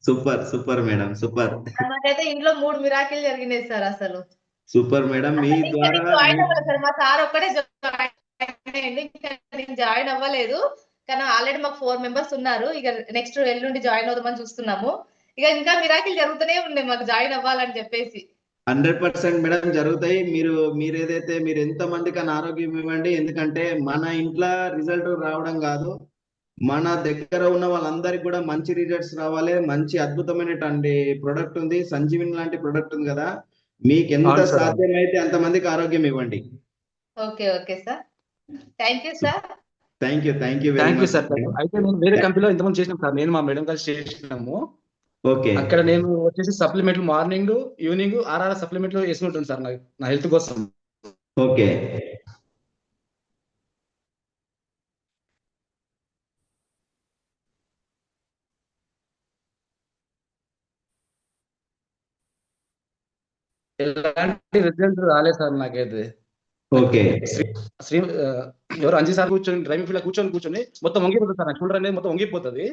సూపర్ సూపర్ మేడం, సూపర్ నాకైతే ఇంట్లో 3 మిరాకిల్ జరిగినాయి సార్ అసలు. Super madam. మీ అసలు ఇంకా ద్వారా నేను జాయిన్ అవ్వలేదు సార్. మా సార్ ఒక్కడే జాయిన్ అయ్యింది. ఇంకా నేను జాయిన్ అవ్వలేదు. కానీ ఆల్రెడీ మాకు 4 members ఉన్నారు. ఇక నెక్స్ట్ ఎల్లుండి జాయిన్ అవుదామని చూస్తున్నాము. ఇక ఇంకా మిరాకిల్ జరుగుతూనే ఉన్నాయి మాకు జాయిన్ అవ్వాలని చెప్పేసి. 100% మేడం జరుగుతాయి. మీరు ఎంత మందికన్నా ఆరోగ్యం ఇవ్వండి. ఎందుకంటే మన ఇంట్లో రిజల్ట్ రావడం కాదు, మన దగ్గర ఉన్న వాళ్ళందరికీ కూడా మంచి రిజల్ట్స్ రావాలి. మంచి అద్భుతమైనటువంటి ప్రొడక్ట్ ఉంది, సంజీవిని లాంటి ప్రొడక్ట్ ఉంది కదా. మీకు ఎంత అవును సార్. సాధ్యమైతే అంతమందికి ఆరోగ్యం ఇవ్వండి. Okay okay sir, thank you sir. Thank you very thank you much. Sir. అయితే నేను వేరే కంపెనీలో ఇంతకుముందు చేసినాం సార్. నేను మా మేడం కలిసి చేసినాము. ఓకే అక్కడ నేను వచ్చేసి సప్లిమెంట్లు మార్నింగ్ ఈవినింగ్ 6 సప్లిమెంట్లు వేసుకుంటాను సార్ నా హెల్త్ కోసం. ఓకే ఎలాంటి రిజల్ట్ రాలేదు సార్ నాకైతే. ఓకే శ్రీ ఎవరు అంజీ సార్ కూర్చొని డ్రైవింగ్ ఫీల్డ్ కూర్చొని మొత్తం వంగిపోతుంది సార్. నా షోల్డర్ అనేది మొత్తం వంగిపోతుంది.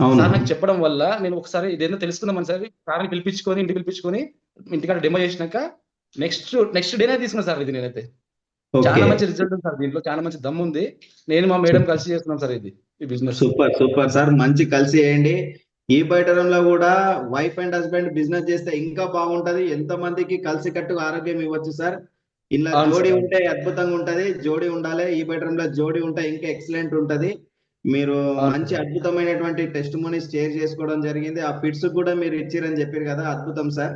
అవును సార్ నాకు చెప్పడం వల్ల నేను ఒకసారి ఇదేందో తెలుసుకుందామని సార్ సార్ని పిలిపించుకొని ఇంటికి పిలిపించుకొని ఇంటికాడ డెమో చేసినాక నెక్స్ట్ డేనే తీసుకున్నా సార్ ఇది నేనైతే. ఓకే చాలా మంచి రిజల్ట్ ఉంది సార్, దీంట్లో చాలా మంచి దమ్ము ఉంది. నేను మా మేడం కలిసి చేస్తున్నాం సార్ ఈ బిజినెస్. సూపర్ సూపర్ సార్, మంచి కలిసి చేయండి. ఈ బయటంలో కూడా వైఫ్ అండ్ హస్బెండ్ బిజినెస్ చేస్తే ఇంకా బాగుంటది, ఎంత మందికి కలిసి కట్టుగా ఆరోగ్యం ఇవ్వచ్చు సార్. ఇలా అవును జోడి సార్. ఉంటే అద్భుతంగా ఉంటది, జోడి ఉండాలి. ఈ బయటంలో జోడి ఉంటే ఇంకా ఎక్సలెంట్ ఉంటది. మీరు అవును మంచి సార్. అద్భుతమైనటువంటి టెస్ట్ మనీస్ షేర్ చేసుకోవడం జరిగింది. ఆ పిట్స్ కూడా మీరు ఇచ్చిరని చెప్పారు కదా, అద్భుతం సార్.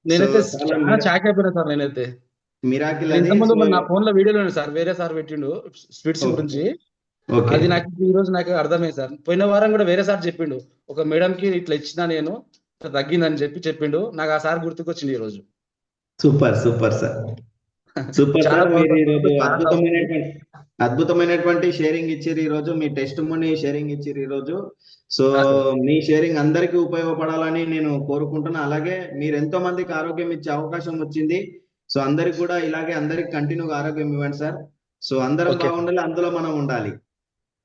సో నేనైతే చాలా చాలా షాక్ అయిపోయినా సార్. నేనైతే మిరాకిల్ నేను అది. ఇంతకుముందు సో నా ఫోన్ లో వీడియోలో ఉంది సార్, వేరే సార్ పెట్టిండు స్పిట్స్ గురించి. ఓకే అది నాకు ఈ రోజు నాకు అర్థమైంది సార్. పోయిన వారం కూడా వేరే సార్ చెప్పిండు, ఒక మేడం కి ఇట్లా ఇచ్చినా నేను ఇట్లా తగ్గిందని చెప్పిండు. నాకు ఆ సార్ గుర్తుకొచ్చింది ఈ రోజు. సూపర్ సూపర్ సార్, సూపర్ చాలా సార్. మీరు బాగుంది ఈరోజు సార్, చాలా బాగుంది. అద్భుతమైనటువంటి షేరింగ్ ఇచ్చిర్రు ఈ రోజు, మీ టెస్ట్ మనీ షేరింగ్ ఇచ్చిర్రు ఈ రోజు. సో ఆ సార్. మీ షేరింగ్ అందరికీ ఉపయోగపడాలని నేను కోరుకుంటున్నా. అలాగే మీరు ఎంతో మందికి ఆరోగ్యం ఇచ్చే అవకాశం వచ్చింది. సో అందరికి కూడా ఇలాగే అందరికి కంటిన్యూగా ఆరోగ్యం ఇవ్వండి సార్. సో అందరం ఓకే సార్. బాగుండాలి, అందులో మనం ఉండాలి.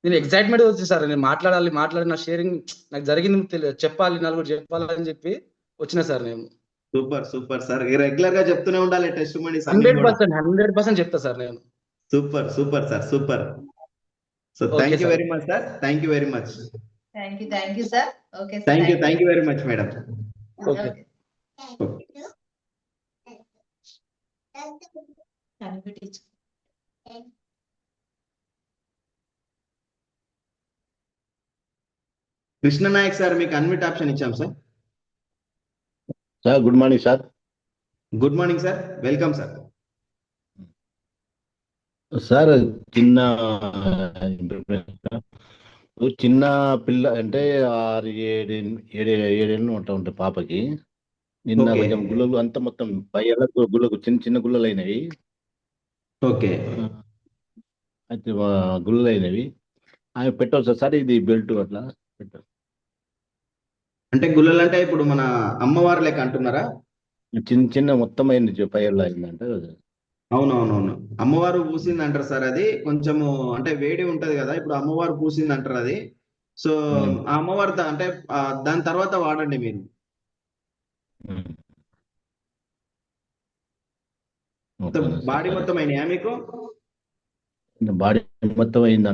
నేను ఎక్సైట్మెంట్ వచ్చింది సార్, నేను మాట్లాడి నా షేరింగ్ నాకు జరిగింది చెప్పాలి, నలుగురు చెప్పాలని చెప్పి వచ్చిన సార్ నేను. సూపర్ సూపర్ సార్, రెగ్యులర్ గా చెప్తూనే ఉండాలి టెస్ట్ మనీస్ అన్ని కూడా. 100% చెప్తా సార్ నేను. Super super sir, super. So okay thank you sir. Very much sir, thank you very much. Thank you sir. Okay sir, thank you very much madam. Okay. Krishna Nayak sir, మీకు అన్మిట్ ఆప్షన్ ఇచ్చాం sir. Sir good morning sir. Good morning sir, welcome sir. Sir చిన్న చిన్న పిల్ల అంటే 6-7 ఉంటాయి పాపకి. నిన్న ఓకే కొంచెం గుల్లలు అంతా మొత్తం పై గుళ్ళకు చిన్న చిన్న గుల్లలు అయినవి. ఓకే అయితే గుల్లలు అయినవి అవి పెట్టవచ్చు సార్. ఇది బెల్ట్ అట్లా పెట్ట అంటే గుల్లలు అంటే ఇప్పుడు మన అమ్మవారు లెక్క అంటున్నారా? చిన్న చిన్న మొత్తం అయింది, పైర్లు అయిందంటే. అవునవునవును, అమ్మవారు పూసింది అంటారు సార్. అది కొంచెము అంటే వేడి ఉంటది కదా, ఇప్పుడు అమ్మవారు పూసింది అంటారు అది. సో ఆ అమ్మవారు అంటే దాని తర్వాత వాడండి మీరు. బాడీ మొత్తం అయినాయా మీకు? బాడీ మొత్తం అయింది.